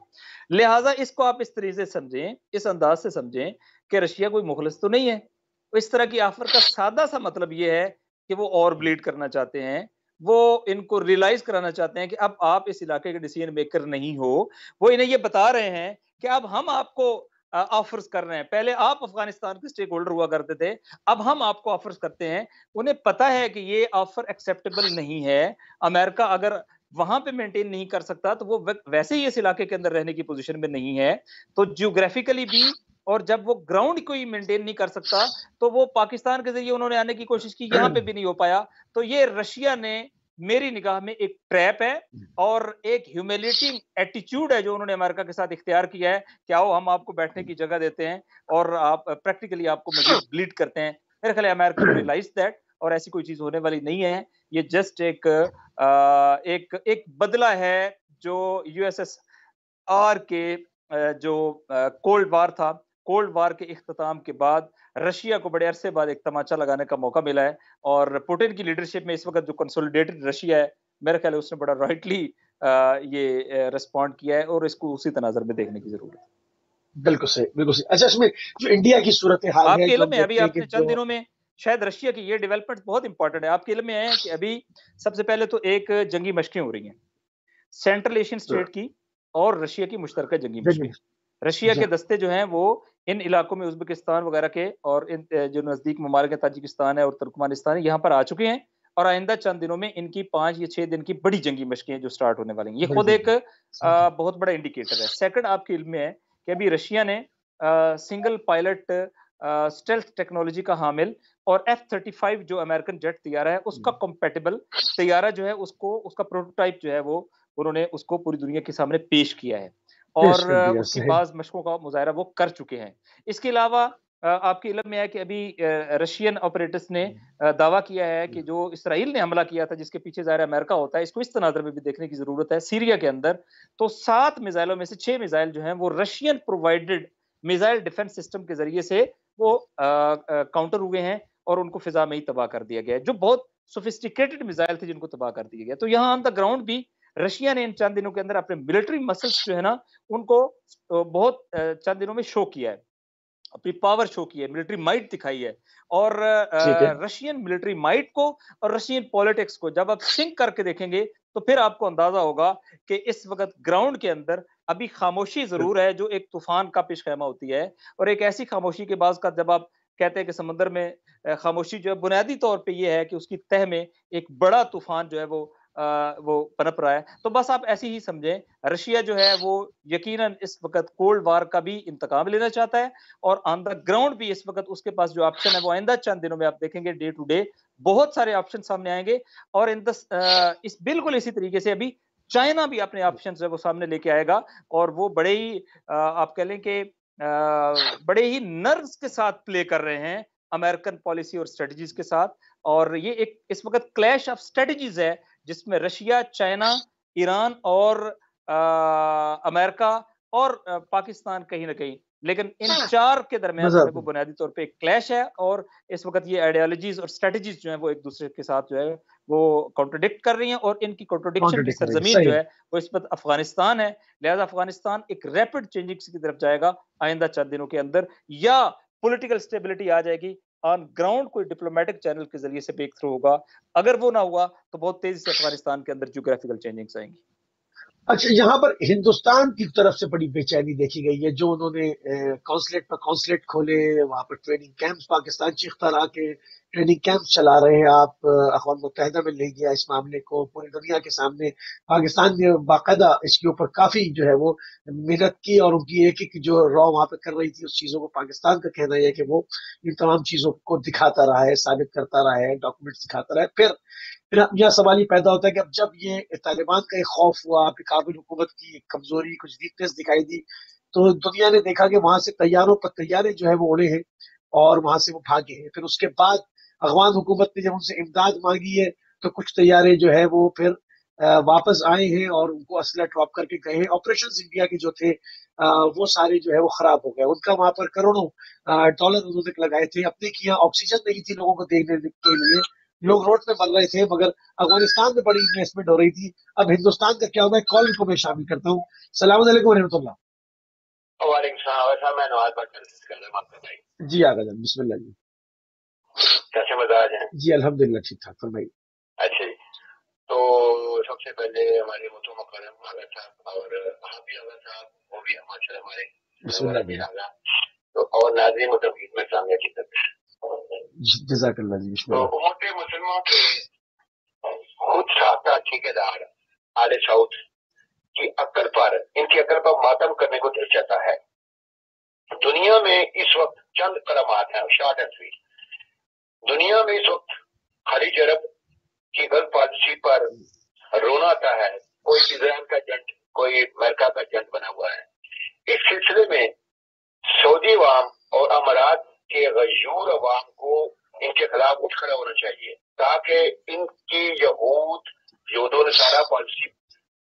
लिहाज़ा इसको आप इस तरीके से समझें, इस अंदाज़ से समझें कि रशिया कोई मुख़लिस तो नहीं है। तो इस तरह की ऑफ़र का सादा-सा मतलब ये है कि वो और ब्लीड करना चाहते हैं। वो इनको रियलाइज़ कराना चाहते हैं कि अब आप इस इलाके के डिसीजन मेकर नहीं हो। वो इन्हें ये बता रहे हैं कि अब हम आपको ऑफ़र्स कर रहे हैं। पहले आप अफ़गानिस्तान के स्टेक होल्डर हुआ करते थे, अब हम आपको ऑफ़र्स करते हैं। उन्हें पता है कि ये ऑफ़र एक्सेप्टेबल नहीं है। अमेरिका अगर वहाँ पे मेंटेन नहीं कर सकता, तो वो वैसे ही इस इलाके के अंदर रहने की पोज़ीशन में नहीं है। तो जियोग्राफिकली भी और जब वो ग्राउंड को ही मेंटेन नहीं कर सकता, तो वो पाकिस्तान के ज़रिए उन्होंने आने की कोशिश की, यहाँ पे भी नहीं हो पाया। तो ये रशिया ने मेरी निगाह में एक ट्रैप है और एक ह्यूमिलिएटिंग एटीट्यूड है जो उन्होंने अमेरिका के साथ इख्तियार किया है कि आओ हम आपको बैठने की जगह देते हैं और आप प्रैक्टिकली आपको मज़ीद ब्लीड करते हैं। मेरे ख्याल है अमेरिकन रियलाइज़ दैट और ऐसी कोई चीज़ होने वाली नहीं है। ये जस्ट एक एक बदला है जो यूएसएसआर के जो कोल्ड वार था, कोल्ड वार के इख्तिताम के बाद रशिया को बड़े अरसे बाद एक तमाचा लगाने का मौका मिला है और पुतिन की लीडरशिप में इस वक़्त जो कंसोलिडेटेड रशिया है, मेरा ख्याल है उसने बड़ा राइटली रिस्पॉन्ड किया है और इसको उसी तनाज़ुर में देखने की ज़रूरत है। बिल्कुल सही, बिल्कुल सही। अच्छा, इसमें जो इंडिया की सूरत हाल है, आपके जो इल्म हम में अभी देखते हैं कि आपने चंद जो दिनों में शायद रशिया की ये डेवलपमेंट बहुत इंपॉर्टेंट है। आपके इल्म में है कि अभी सबसे पहले तो एक जंगी मशकें हो रही हैं। सेंट्रल एशियन स्टेट की और रशिया की मुश्तरका जंगी जंग मशकें। रशिया जी के हाँ, दस्ते जो हैं वो इन इलाकों में उज़्बेकिस्तान वगैरह के और इन जो नज़दीक ममालिक है ताजिकिस्तान है और तुर्कमेनिस्तान है, यहाँ पर आ चुके हैं और आइंदा चंद दिनों में इनकी 5 या 6 दिन की बड़ी जंगी मशकें जो स्टार्ट होने वाली हैं। ये बड़ी खुद एक जंग बहुत बड़ा इंडिकेटर है। सेकंड आपके इल्म में है कि अभी रशिया ने सिंगल पायलट स्टेल्थ टेक्नोलॉजी का हामिल और F-35 जो अमेरिकन जेट तैयारा है, उसका कंपैटिबल तैयारा जो है उसको उसका प्रोटोटाइप जो है वो उन्होंने उसको पूरी दुनिया के सामने पेश किया है पेश और कर दिया, उसकी सही। बाज़ मशकों का मुज़ाहरा वो कर चुके हैं। इसके अलावा आपके इल्म में है कि अभी रशियन ऑपरेटर्स ने दावा किया है कि जो इसराइल ने हमला किया था, जिसके पीछे ज़ाहिर है अमेरिका होता है, इसको इस तनाज़र में भी देखने की ज़रूरत है। सीरिया के अंदर तो 7 मिसाइलों में से 6 मिसाइल जो हैं वो Russian provided missile defence system के ज़रिए से वो काउंटर हुए हैं और उनको फ़िज़ा में ही तबाह कर दिया गया है, जो बहुत सोफिस्टिकेटेड मिसाइल थे जिनको तबाह कर दिया गया। तो यहाँ ऑन द ग्राउंड भी रशिया ने इन चंद दिनों के अंदर अपने मिलिट्री मसल्स जो है ना, उनको बहुत चंद दिनों में शो किया है। अपनी पावर शो की है, मिलिट्री माइट दिखाई है और ठीक है। रशियन मिलिट्री माइट को और रशियन पॉलिटिक्स को जब आप सिंक करके देखेंगे, तो फिर आपको अंदाजा होगा कि इस वक़्त ग्राउंड के अंदर अभी खामोशी ज़रूर है, जो एक तूफ़ान का पेशख़ैमा होती है और एक ऐसी खामोशी के बाद का जब आप कहते हैं कि समुद्र में खामोशी जो है बुनियादी तौर पे ये है कि उसकी तह में एक बड़ा तूफ़ान जो है वो पनप रहा है। तो बस आप ऐसे ही समझें, रशिया जो है वो यकीनन इस वक़्त कोल्ड वार का भी इंतकाम लेना चाहता है और ऑन द ग्राउंड भी इस वक़्त उसके पास जो ऑप्शन है वो आइंदा चंद दिनों में आप देखेंगे डे टू डे बहुत सारे ऑप्शन सामने आएँगे और इस बिल्कुल इसी तरीके से अभी चाइना भी अपने ऑप्शंस है वो सामने लेके आएगा और वो बड़े ही आप कह लें कि बड़े ही नर्व्स के साथ प्ले कर रहे हैं अमेरिकन पॉलिसी और स्ट्रेटजीज़ के साथ और ये एक इस वक़्त क्लैश ऑफ स्ट्रेटजीज़ है जिसमें रशिया, चाइना, ईरान और अमेरिका और पाकिस्तान कहीं न कहीं लेकिन इन 4 के दरमियान जो है वो मज़ा बुनियादी तौर पे एक क्लैश है और इस वक़्त ये आइडियोलॉजीज़ और स्ट्रैटेजीज़ जो हैं वो एक-दूसरे के साथ जो है वो कॉन्ट्रडिक्ट कर रही हैं और इनकी कॉन्ट्रडिक्शन की कॉन्ट्रडिक्ट करेंगे, सरज़मीन जो सही। है वो इस वक़्त अफ़गानिस्तान है। लिहाज़ा अफ़गानिस्तान एक रैपिड चेंजिंग्स की तरफ जाएगा आइंदा चंद दिनों के अंदर या पॉलिटिकल स्टेबिलिटी आ जाएगी ऑन ग्राउंड कोई डिप्लोमैटिक चैनल के ज़रिए से ब्रेक थ्रू होगा। अगर वो ना हुआ तो बहुत तेज़ी से अफ़गानिस्तान के अंदर ज्योग्राफिकल चेंजिंग्स आएँगी। अच्छा, यहाँ पर हिंदुस्तान की तरफ से बड़ी बेचैनी देखी गई है, जो उन्होंने कॉन्सुलेट पर कॉन्सुलेट खोले, वहां पर ट्रेनिंग कैंप्स पाकिस्तान चीखता रहा के ट्रेनिंग कैंप्स चला रहे हैं आप। अक़वाम मुत्तहिदा में ले गया इस मामले को पूरी दुनिया के सामने। पाकिस्तान ने बाकायदा इसके ऊपर काफी जो है वो मेहनत की और उनकी एक एक जो रॉ वहां पर कर रही थी उस चीजों को पाकिस्तान का कहना है कि वो इन तमाम चीजों को दिखाता रहा है, साबित करता रहा है, डॉक्यूमेंट्स दिखाता रहा है। फिर अब यह सवाल ये पैदा होता है कि अब जब ये तालिबान का एक खौफ हुआ, फिर काबिल हुकूमत की एक कमजोरी, कुछ वीकनेस दिखाई दी, तो दुनिया ने देखा कि वहां से तैयारों पर तैयारे जो है वो उड़े हैं और वहां से वो भागे हैं। फिर उसके बाद अफगान हुकूमत ने जब उनसे इमदाद मांगी है, तो कुछ तैयारे जो है वो फिर वापस आए हैं और उनको असला ड्रॉप करके गए हैं। ऑपरेशन इंडिया के जो थे वो सारे जो है वो खराब हो गए। उनका वहां पर करोड़ों डॉलर उन्होंने लगाए थे अपने की, यहाँ ऑक्सीजन नहीं थी लोगों को देखने के लिए, लोग रोड पे मर रहे थे, मगर अफगानिस्तान में बड़ी इन्वेस्टमेंट हो रही थी। अब हिंदुस्तान का क्या हुआ है, कॉल को मैं शामिल करता हूँ। सलाम अलैकुम रहमतुल्लाह। वालेकुम सलाम। वैसा मैं नवाज बात कर रहा हूँ, आपका भाई। जी आगा जान, बिस्मिल्लाह जी। कैसे मजाज हैं? जी अल्हम्दुलिल्लाह ठीक ठाक, फरमाइए। अच्छा जी। तो सबसे पहले हमारे मुतो मुकर्रम आगा साहब और आप भी आगा साहब, वो भी माशाल्लाह हमारे बिस्मिल्लाह भी जी। आगा, तो और नाज़रीन मुतक़ीद में सामने की तरफ। जज़ाकल्लाह जी, तो बिस्मिल्लाह। उम्मत मुसलमान के खुद साख्ता ठेकेदार आले सऊद की अक्ल पर, इनकी अक्ल पर मातम करने को दिल चाहता है। दुनिया में इस वक्त चंद कलमात हैं, शॉर्ट एंड स्वीट। दुनिया में इस वक्त खालिज अरब की गल्फ पॉलिसी पर रोना आता है। कोई इजराइल का जंट, कोई अमेरिका का जंट बना हुआ है। इस सिलसिले में सऊदी अवाम और अमारात के गयूर अवाम को इनके खिलाफ उठ खड़ा होना चाहिए, ताकि इनकी यहूद यहूदो नसारा पॉलिसी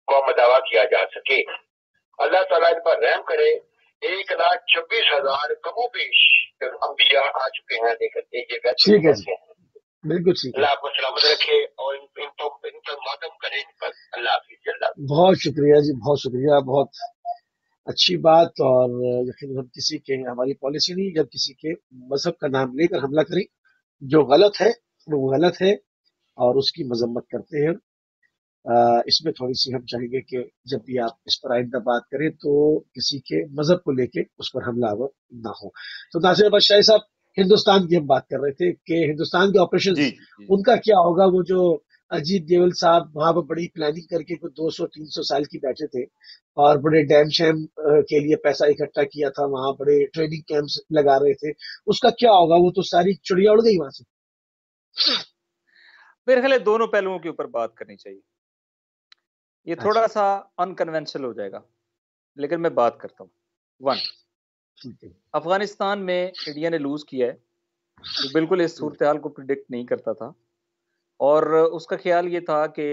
को मदावा किया जा सके। अल्लाह ताला इन पर रहम करे। 1,26,000 कमो बेश अंबिया आ चुके हैं, लेकिन एक जगह ठीक है जी, बिल्कुल ठीक है। अल्लाह आपको सलामत रखे और इन पर मातम करे। अल्लाह हाफिज़। बहुत शुक्रिया जी, बहुत शुक्रिया। बहुत अच्छी बात। और यकीन हम किसी के, हमारी पॉलिसी नहीं जब किसी के मजहब का नाम लेकर हमला करें। जो गलत है वो गलत है और उसकी मजम्मत करते हैं। इसमें थोड़ी सी हम चाहेंगे कि जब भी आप इस पर आइंदा बात करें तो किसी के मजहब को लेके उस पर हमलावर ना हो। तो नासिर अहमद शाही साहब, हिंदुस्तान की हम बात कर रहे थे कि हिंदुस्तान के ऑपरेशंस, जी जी। उनका क्या होगा। वो जो अजीत देवल साहब वहां पर बड़ी प्लानिंग करके कुछ 200-300 साल की बैठे थे और बड़े डैम शैम के लिए पैसा इकट्ठा किया था, वहां बड़े ट्रेनिंग कैंप्स लगा रहे थे। उसका क्या होगा? वो तो सारी चिड़िया उड़ गई वहां से। मेरे ख्याल है दोनों पहलुओं के ऊपर बात करनी चाहिए। ये अच्छा, थोड़ा सा अनकन्वेंशनल हो जाएगा, लेकिन मैं बात करता हूँ। वन, ठीक है। अफगानिस्तान में इंडिया ने लूज किया है। वो बिल्कुल इस सूरत हाल को प्रिडिक्ट नहीं करता था और उसका ख्याल ये था कि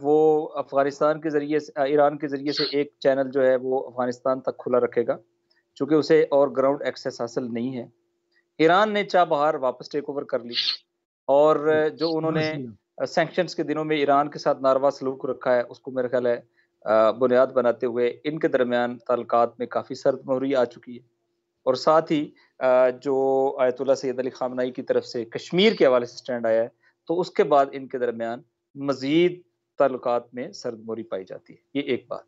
वो अफगानिस्तान के जरिए से, ईरान के जरिए से एक चैनल जो है वो अफगानिस्तान तक खुला रखेगा, चूंकि उसे और ग्राउंड एक्सेस हासिल नहीं है। ईरान ने चाबहार वापस टेक ओवर कर ली और जो उन्होंने समझ लिया। सैंक्शंस के दिनों में ईरान के साथ नारवा सलूक रखा है, उसको मेरे ख्याल है बुनियाद बनाते हुए इनके दरमियान ताल्लुकात में काफ़ी सर्द आ चुकी है। और साथ ही जो आयतुल्ला सैयद अली खामनाई की तरफ से कश्मीर के हवाले से स्टैंड आया है, तो उसके बाद इनके दरमियान मजीद ताल्लुकात में सर्दमोरी पाई जाती है। ये एक बात।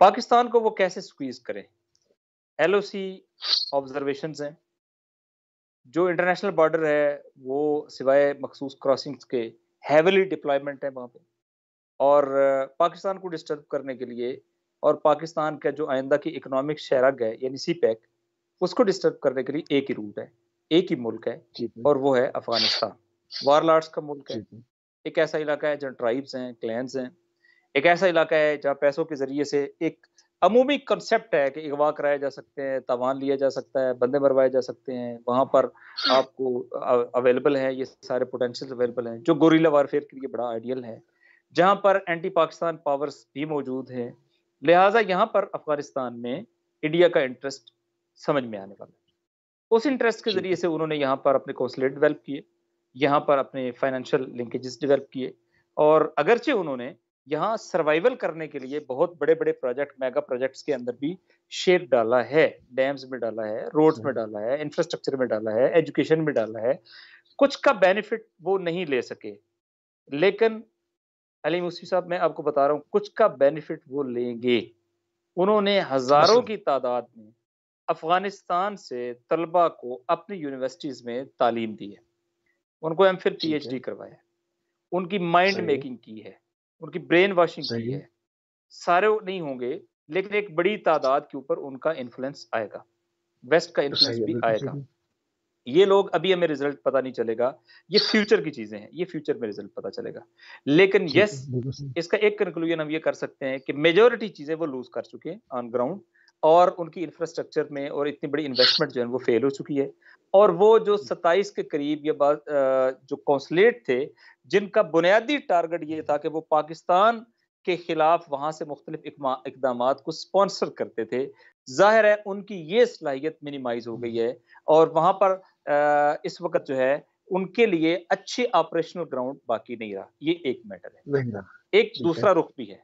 पाकिस्तान को वो कैसे स्क्वीज करें? एलओसी ऑब्जर्वेशंस हैं, जो इंटरनेशनल बॉर्डर है वो सिवाय मखसूस क्रॉसिंग्स के हैविली डिप्लॉयमेंट है वहाँ पे। और पाकिस्तान को डिस्टर्ब करने के लिए और पाकिस्तान का जो आइंदा की इकोनॉमिक शहरग है यानी सी पैक, उसको डिस्टर्ब करने के लिए एक ही रूट है, एक ही मुल्क है, ठीक है। और वो है अफगानिस्तान। वारलॉर्ड्स का मुल्क है। ठीक है। एक ऐसा इलाका है जहाँ ट्राइब्स हैं, क्लैंस हैं। एक ऐसा इलाका है जहाँ पैसों के जरिए से एक अमूमी कंसेप्ट है कि अगवा कराए जा सकते हैं, तावान लिया जा सकता है, बंदे मरवाए जा सकते हैं। वहाँ पर आपको अवेलेबल है, ये सारे पोटेंशियल अवेलेबल हैं, जो गोरिल्ला वारफेयर के लिए बड़ा आइडियल है, जहाँ पर एंटी पाकिस्तान पावर्स भी मौजूद हैं। लिहाजा यहाँ पर अफगानिस्तान में इंडिया का इंटरेस्ट समझ में आने वाला है। उस इंटरेस्ट के ठीक जरिए है। से उन्होंने यहाँ पर अपने कौंसलेट डेवलप किए, यहाँ पर अपने फाइनेंशियल लिंकेजेस डेवलप किए, और अगरचे उन्होंने यहाँ सर्वाइवल करने के लिए बहुत बड़े बड़े प्रोजेक्ट, मेगा प्रोजेक्ट्स के अंदर भी शेप डाला है, डैम्स में डाला है, रोड्स में सही। डाला है, इंफ्रास्ट्रक्चर में डाला है, एजुकेशन में डाला है। कुछ का बेनिफिट वो नहीं ले सके, लेकिन अली मुस्वी साहब, मैं आपको बता रहा हूँ, कुछ का बेनिफिट वो लेंगे। उन्होंने हजारों मसलन। की तादाद में अफगानिस्तान से तलबा को अपनी यूनिवर्सिटीज में तालीम दी है, उनको एमफिल ठीक है। पीएचडी करवाया है, उनकी माइंड सही है। मेकिंग की है, उनकी ब्रेन वॉशिंग की सही है। है। सारे नहीं होंगे, लेकिन एक बड़ी तादाद के ऊपर उनका इन्फ्लुएंस आएगा, वेस्ट का इन्फ्लुएंस सही है, भी बिल्कुल आएगा। सही है। ये लोग अभी हमें रिजल्ट पता नहीं चलेगा, ये फ्यूचर की चीजें हैं, ये फ्यूचर में रिजल्ट पता चलेगा। लेकिन ठीक है, यस, बिल्कुल सही। इसका एक कंक्लूजन हम ये कर सकते हैं कि मेजॉरिटी चीजें वो लूज कर चुके हैं ऑन ग्राउंड, और उनकी इंफ्रास्ट्रक्चर में और इतनी बड़ी इन्वेस्टमेंट जो है वो फेल हो चुकी है। और वो जो 27 के करीब या जो कौंसलेट थे, जिनका बुनियादी टारगेट ये था कि वो पाकिस्तान के खिलाफ वहां से मुख्तलिफ इकदाम को स्पॉन्सर करते थे, जाहिर है उनकी ये सलाहियत मिनिमाइज हो गई है। और वहां पर इस वक्त जो है उनके लिए अच्छी ऑपरेशनल ग्राउंड बाकी नहीं रहा। ये एक मैटर है। नहीं रहा। एक ठीक है। दूसरा रुख भी है,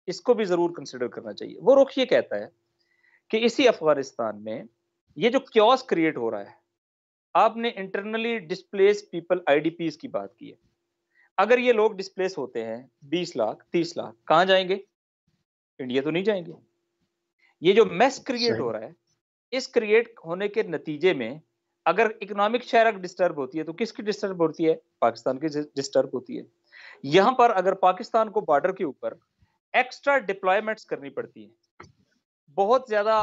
इसको भी जरूर कंसिडर करना चाहिए। वो रुख ये कहता है कि इसी अफगानिस्तान में ये जो क्योस क्रिएट हो रहा है, आपने इंटरनली डिस्प्लेस पीपल, आईडीपीज की बात की है। अगर ये लोग डिस्प्लेस होते हैं 20 लाख 30 लाख, कहां जाएंगे? इंडिया तो नहीं जाएंगे। ये जो मेस क्रिएट हो सही। रहा है, इस क्रिएट होने के नतीजे में अगर इकोनॉमिक शेयरिंग डिस्टर्ब होती है तो किसकी डिस्टर्ब होती है? पाकिस्तान की डिस्टर्ब होती है। यहां पर अगर पाकिस्तान को बॉर्डर के ऊपर एक्स्ट्रा डिप्लॉयमेंट्स करनी पड़ती है, बहुत ज्यादा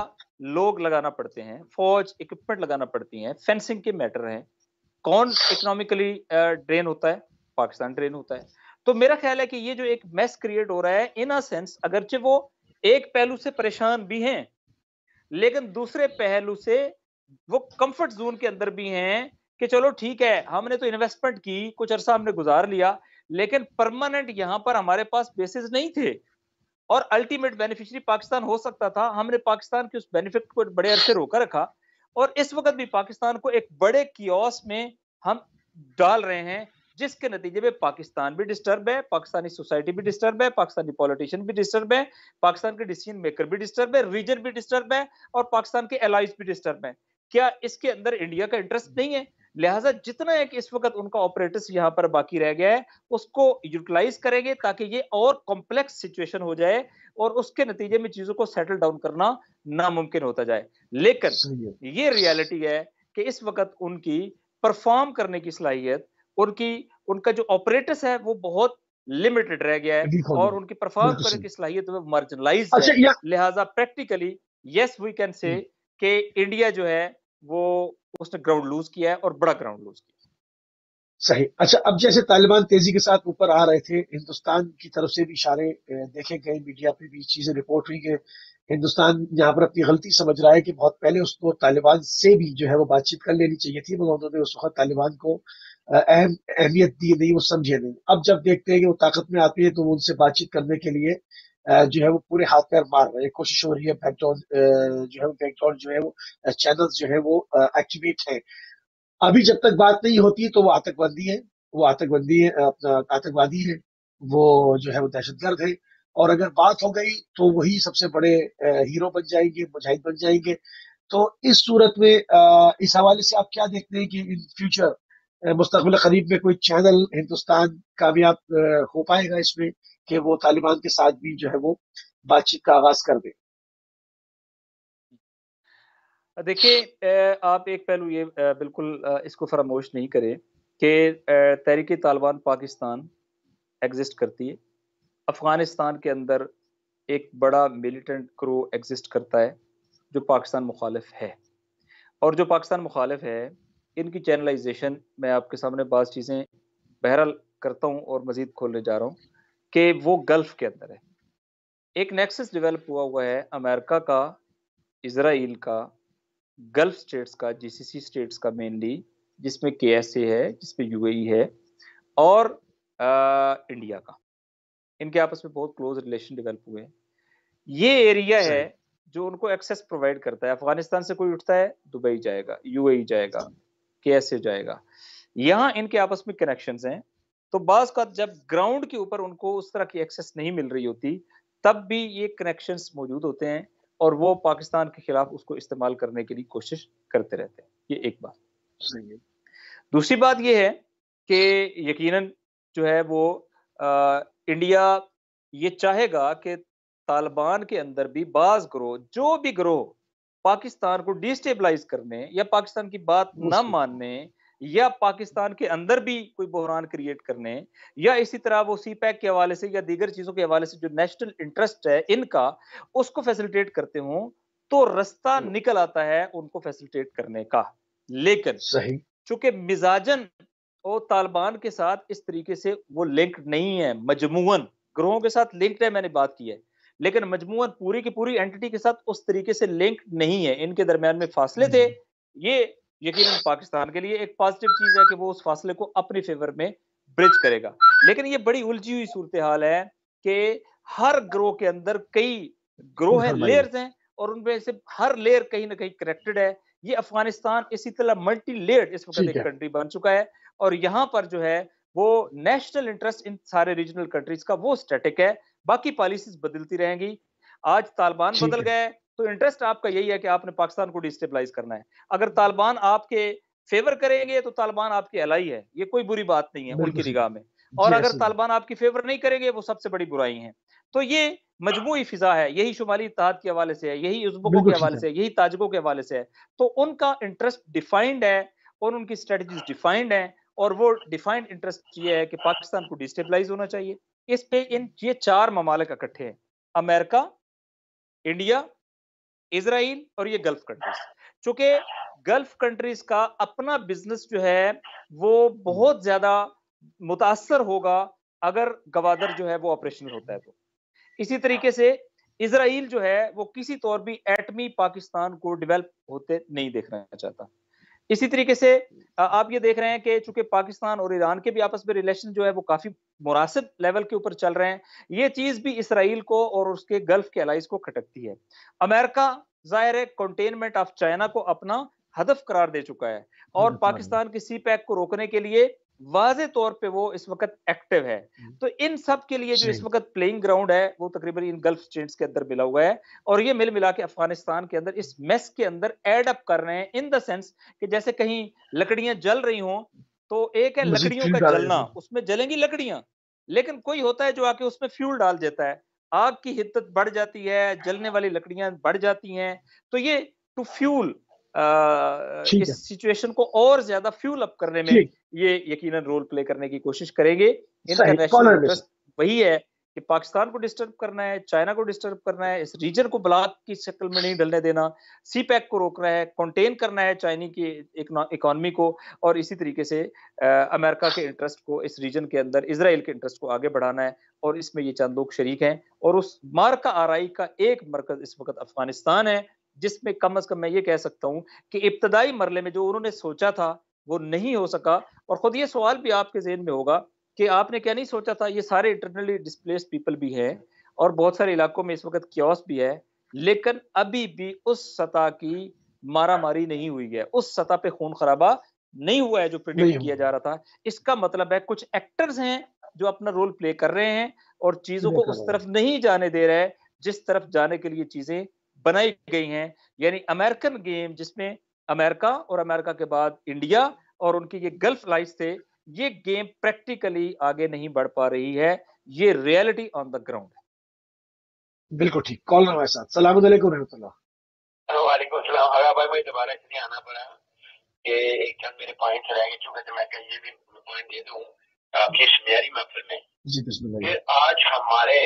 लोग लगाना पड़ते हैं, फौज इक्विपमेंट लगाना पड़ती हैं, फेंसिंग के मैटर हैं, कौन इकोनॉमिकली ड्रेन होता है? पाकिस्तान ड्रेन होता है। तो मेरा ख्याल है कि ये जो एक मेस क्रिएट हो रहा है, इन अ सेंस अगरचे वो एक पहलू से परेशान भी हैं, लेकिन दूसरे पहलू से वो कंफर्ट जोन के अंदर भी हैं कि चलो ठीक है, हमने तो इन्वेस्टमेंट की, कुछ अरसा हमने गुजार लिया, लेकिन परमानेंट यहां पर हमारे पास बेसिस नहीं थे, और अल्टीमेट बेनिफिशियरी पाकिस्तान हो सकता था। हमने पाकिस्तान के उस बेनिफिट को बड़े अरसे रोका रखा, और इस वक्त भी पाकिस्तान को एक बड़े कियोस में हम डाल रहे हैं, जिसके नतीजे में पाकिस्तान भी डिस्टर्ब है, पाकिस्तानी सोसाइटी भी डिस्टर्ब है, पाकिस्तानी पॉलिटिशियन भी डिस्टर्ब है, पाकिस्तान के डिसीजन मेकर भी डिस्टर्ब है, रीजन भी डिस्टर्ब है और पाकिस्तान के एलाइज भी डिस्टर्ब है। क्या इसके अंदर इंडिया का इंटरेस्ट नहीं है? लिहाजा जितना एक इस वक्त उनका ऑपरेटर्स यहाँ पर बाकी रह गया है, उसको यूटिलाइज करेंगे ताकि ये और कॉम्प्लेक्स सिचुएशन हो जाए और उसके नतीजे में चीजों को सेटल डाउन करना नामुमकिन होता जाए। लेकिन सही है। ये रियलिटी है कि इस वक्त उनकी परफॉर्म करने की सलाहियत, उनकी उनका जो ऑपरेटर्स है वो बहुत लिमिटेड रह गया है वीक हो और गया। उनकी परफॉर्म बिल्कुल करने सही। की सलाहियत वो मार्जिनलाइज्ड अच्छा है। या लिहाजा practically yes we can say कि इंडिया जो है वो उसने ग्राउंड लूज किया है और बड़ा ग्राउंड लूज किया। सही। अच्छा, अब जैसे तालिबान तेजी के साथ ऊपर आ रहे थे, हिंदुस्तान की तरफ से भी इशारे देखे गए, मीडिया पे भी चीजें रिपोर्ट हुई कि हिंदुस्तान यहाँ पर अपनी गलती समझ रहा है कि बहुत पहले उसको तालिबान से भी जो है वो बातचीत कर लेनी चाहिए थी, मगर उन्होंने उस वक्त तालिबान को अहमियत दी नहीं, वो समझे नहीं। अब जब देखते हैं कि वो ताकत में आती है तो वो उनसे बातचीत करने के लिए जो है वो पूरे हाथ पैर मार रहे हैं, कोशिश हो रही है बैकडोर जो है वो बैकडोर जो है वो चैनल्स जो है वो एक्टिवेट है। अभी जब तक बात नहीं होती तो वो आतंकवादी है, वो आतंकवादी है, अपना आतंकवादी है, वो जो है वो दहशतगर्द है। और अगर बात हो गई तो वही सबसे बड़े हीरो बन जाएंगे, मुजाहिद बन जाएंगे। तो इस सूरत में इस हवाले से आप क्या देखते हैं कि इन फ्यूचर मुस्तकबिल करीब में कोई चैनल हिंदुस्तान कामयाब हो पाएगा इसमें कि वो तालिबान के साथ भी जो है वो बातचीत का आगाज कर दे? देखिए आप एक पहलू ये बिल्कुल इसको फरामोश नहीं करें कि तहरीक तालिबान पाकिस्तान एग्जिस्ट करती है। अफगानिस्तान के अंदर एक बड़ा मिलिटेंट ग्रो एग्जिस्ट करता है जो पाकिस्तान मुखालिफ है, और जो पाकिस्तान मुखालिफ है इनकी चैनलाइजेशन मैं आपके सामने बाज़ चीज़ें बहरहाल करता हूँ और मज़ीद खोलने जा रहा हूँ कि वो गल्फ़ के अंदर है। एक नेक्सस डेवलप हुआ है अमेरिका का, इज़राइल का, गल्फ़ स्टेट्स का, जीसीसी स्टेट्स का मेनली, जिसमें केएसए है, जिसमें यूएई है और इंडिया का। इनके आपस में बहुत क्लोज़ रिलेशन डेवलप हुए हैं। ये एरिया है सही। जो उनको एक्सेस प्रोवाइड करता है। अफ़गानिस्तान से कोई उठता है, दुबई जाएगा, यूएई जाएगा, केएसए जाएगा। यहाँ इनके आपस में कनेक्शंस हैं। तो बाज़ का जब ग्राउंड के ऊपर उनको उस तरह की एक्सेस नहीं मिल रही होती, तब भी ये कनेक्शंस मौजूद होते हैं और वो पाकिस्तान के खिलाफ उसको इस्तेमाल करने के लिए कोशिश करते रहते हैं। ये एक बात। सही है। दूसरी बात ये है कि यकीनन जो है वो इंडिया ये चाहेगा कि तालिबान के अंदर भी बाज़ ग्रोह, जो भी ग्रोह पाकिस्तान को डिस्टेबलाइज़ करने या पाकिस्तान की बात ना मुश्किल। मानने या पाकिस्तान के अंदर भी कोई बहरान क्रिएट करने या इसी तरह वो सीपैक के हवाले से या दीगर चीज़ों के हवाले से जो नेशनल इंटरेस्ट है इनका, उसको फैसिलिटेट करते हों, तो रास्ता निकल आता है उनको फैसिलिटेट करने का। लेकिन सही। चूंकि मिजाजन और तालिबान के साथ इस तरीके से वो लिंक्ड नहीं है, मजमूअन ग्रोहों के साथ लिंक्ड है, मैंने बात की है, लेकिन मजमूअन पूरी की पूरी एंटिटी के साथ उस तरीके से लिंक्ड नहीं है। इनके दरमियान में फासले थे। ये यकीनन पाकिस्तान के लिए एक पॉजिटिव चीज है कि वो उस फासले को अपने फेवर में ब्रिज करेगा। लेकिन ये बड़ी उलझी हुई सूरत हाल है कि हर ग्रोह के अंदर कई ग्रोह हैं, फरमाइए। लेयर्स हैं और उनमें से हर लेयर कहीं ना कहीं कनेक्टेड है। ये अफगानिस्तान इसी तरह मल्टी लेयर्ड इस वक्त ठीक एक है। कंट्री बन चुका है और यहाँ पर जो है वो नेशनल इंटरेस्ट इन सारे रीजनल कंट्रीज का वो स्टैटिक है, बाकी पॉलिसीज बदलती रहेंगी। आज तालिबान ठीक बदल है। गए तो इंटरेस्ट आपका यही है कि आपने पाकिस्तान को डिस्टेबलाइज करना है। अगर तालिबान आपके फेवर करेंगे तो तालिबान आपके अलाई है, ये कोई बुरी बात नहीं है बिल्कुल उनकी सही। निगाह में। और जी अगर ऐसे ही। तालिबान आपकी फेवर नहीं करेंगे वो सबसे बड़ी बुराई है। तो ये मजमूई फिजा है, यही शुमाली इत्तेहाद के हवाले से है, यही उज़्बकों के बिल्कुल ठीक हवाले है। से है, यही ताजिकों के हवाले से है। तो उनका इंटरेस्ट डिफाइंड है और उनकी स्ट्रेटजीज डिफाइंड है और वो डिफाइंड इंटरेस्ट ये है कि पाकिस्तान को डिस्टेबलाइज होना चाहिए। इस पे इन ये चार ममालिक इकट्ठे हैं, अमेरिका, इंडिया, इजराइल और ये गल्फ कंट्रीज। चूंकि गल्फ कंट्रीज का अपना बिजनेस जो है वो बहुत ज्यादा मुतासर होगा अगर गवादर जो है वो ऑपरेशनल होता है। तो इसी तरीके से इजराइल जो है वो किसी तौर भी एटमी पाकिस्तान को डेवलप होते नहीं देखना चाहता। इसी तरीके से आप ये देख रहे हैं कि चूंकि पाकिस्तान और ईरान के भी आपस में रिलेशन जो है वो काफी मुनासिब लेवल के ऊपर चल रहे हैं, ये चीज भी इसराइल को और उसके गल्फ के अलाइज को खटकती है। अमेरिका जाहिर है कंटेनमेंट ऑफ चाइना को अपना हदफ करार दे चुका है और मदद कर रहे हैं। पाकिस्तान की सी पैक को रोकने के लिए वाज़े तौर पे वो इस वक्त एक्टिव है। तो इन सब के लिए जो इस वक्त प्लेइंग ग्राउंड है वो तकरीबन इन गल्फ स्टेट्स के अंदर मिला हुआ है, और ये मिल मिला के अफगानिस्तान के अंदर इस मेस के अंदर एड अप कर रहे हैं, इन द सेंस कि जैसे कहीं लकड़ियां जल रही हों, तो एक है मजीद लकड़ियों फ्यूल का डाल रहे जलना, हैं। उसमें जलेंगी लकड़ियां, लेकिन कोई होता है जो आके उसमें फ्यूल डाल देता है, आग की हिद्दत बढ़ जाती है, जलने वाली लकड़ियां बढ़ जाती हैं। तो ये टू फ्यूल ठीक इस है, सिचुएशन को और ज्यादा फ्यूल अप करने में ठीक, ये यकीनन रोल प्ले करने की कोशिश करेंगे। इनका सही। नेशनल कॉलर में से इंटरेस्ट वही है कि पाकिस्तान को डिस्टर्ब करना है, चाइना को डिस्टर्ब करना है, इस रीजन को ब्लॉक की शक्ल में नहीं ढलने देना, सीपैक को रोकना है, कंटेन करना है चाइनी की इकोनॉमी को, और इसी तरीके से अमेरिका के इंटरेस्ट को इस रीजन के अंदर इसराइल के इंटरेस्ट को आगे बढ़ाना है। और इसमें ये चंद लोग शरीक हैं, और उस मार्का आरई का एक मरकज इस वक्त अफगानिस्तान है, जिसमें कम से कम मैं ये कह सकता हूं कि इब्तदाई मरले में जो उन्होंने सोचा था वो नहीं हो सका। और खुद ये सवाल भी आपके जहन में होगा कि आपने क्या नहीं सोचा था, ये सारे इंटरनली डिस्प्लेस्ड पीपल भी हैं और बहुत सारे इलाकों में इस वक्त क्योस भी है, लेकिन अभी भी उस सतह की मारामारी नहीं हुई है, उस सतह पे खून खराबा नहीं हुआ है जो नहीं प्रिडिक्ट किया हुआ। जा रहा था। इसका मतलब है कुछ एक्टर्स हैं जो अपना रोल प्ले कर रहे हैं और चीजों को देखा उस रहा तरफ नहीं जाने दे रहे हैं जिस तरफ जाने के लिए चीजें बनाई गई हैं। यानी अमेरिकन गेम जिसमें अमेरिका और अमेरिका के बाद इंडिया और उनके ये गल्फ लाइट्स थे, ये गेम प्रैक्टिकली आगे नहीं बढ़ पा रही है। ये रियलिटी ऑन द ग्राउंड है। बिल्कुल ठीक। कॉलर हमारे साथ। सलाम अलैकुम रहमतुल्लाह। वालेकुम सलाम। अगर भाई मैं दोबारा इसलिए आना पड़ा कि एक चंद मेरे पॉइंट रह गए, चूंकि तो मैं कहीं ये भी पॉइंट दे दूं आपकी इस मेरी महफिल में। जी बिस्मिल्लाह। फिर आज हमारे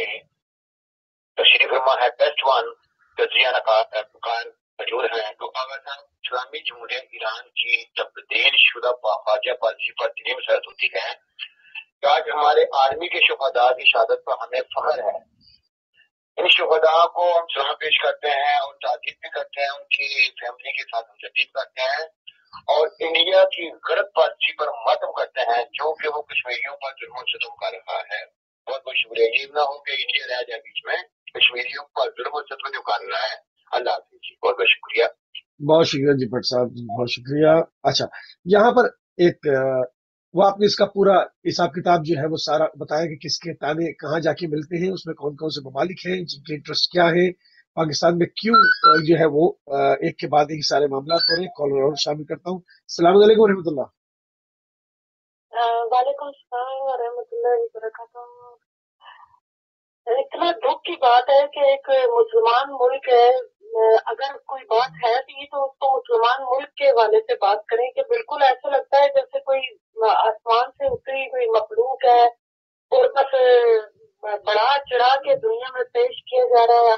तशरीफ फरमा है बेस्ट वन तजिया नकार मौजूद हैं, तो अगर हम इस्लामी जमहूरियत ईरान की तब्दील शुदा ख्वाजा पॉलिसी पर दिली मसरत होती है, तो आज हमारे आर्मी के शुहदा की शहादत पर हमें फख्र है। इन शुहदा को हम सलाम पेश करते हैं और ताकीद भी करते हैं, उनकी फैमिली के साथ हम जदीद करते हैं और इंडिया की गलत पॉलिसी पर मातम करते हैं जो कि वो कश्मीरियों पर जुल्म सितम कर रहा है। बहुत बहुत शुक्रिया। ये ना हो कि इंडिया रह जाए बीच में, कश्मीरियों पर जुल्म सितम जो कर रहा है। अल्लाह हाफिज जी, बहुत बहुत शुक्रिया। बहुत शुक्रिया जी भट्ट साहब, बहुत शुक्रिया। अच्छा, यहाँ पर एक वो आपने इसका पूरा हिसाब किताब जो है वो सारा बताया कि किसके ताने कहाँ जाके मिलते हैं, उसमें कौन कौन से ममालिक हैं, जिनके इंटरेस्ट क्या है, पाकिस्तान में क्यों जो है वो एक के बाद एक सारे मामला हो रहे हैं। कॉलर और शामिल करता हूँ। सलाम अलैकुम रहमतुल्लाह। वालेकुम सलाम व रहमतुल्लाहि व बरकातहू। इतना दुख की बात है कि एक मुसलमान मुल्क है, अगर कोई बात है भी तो उसको मुसलमान मुल्क के हवाले से बात करें कि बिल्कुल ऐसा लगता है जैसे कोई आसमान से उतरी कोई मखलूक है और बस बढ़ा चढ़ा के दुनिया में पेश किया जा रहा है।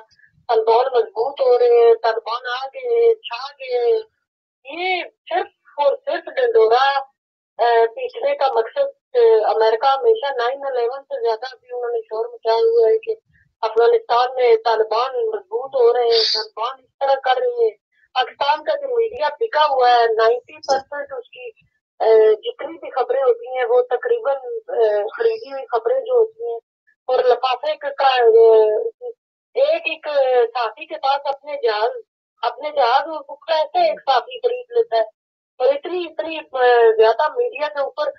तालिबान मजबूत हो रहे हैं, तालिबान आ गए, छा गए। ये सिर्फ और सिर्फ डंडोरा पीटने का मकसद। अमेरिका हमेशा 9/11 से ज्यादा अभी उन्होंने शोर मचाया हुआ है कि अफगानिस्तान में तालिबान मजबूत हो रहे हैं, तालिबान इस तरह कर रहे हैं। पाकिस्तान का जो मीडिया बिका हुआ है, 90% उसकी जितनी भी खबरें होती हैं वो तकरीबन खरीदी हुई खबरें जो होती हैं, और लफाफे का एक एक साथी के पास अपने जहाज और उसका ऐसे एक साथी खरीद लेता है। और इतनी इतनी ज्यादा मीडिया के ऊपर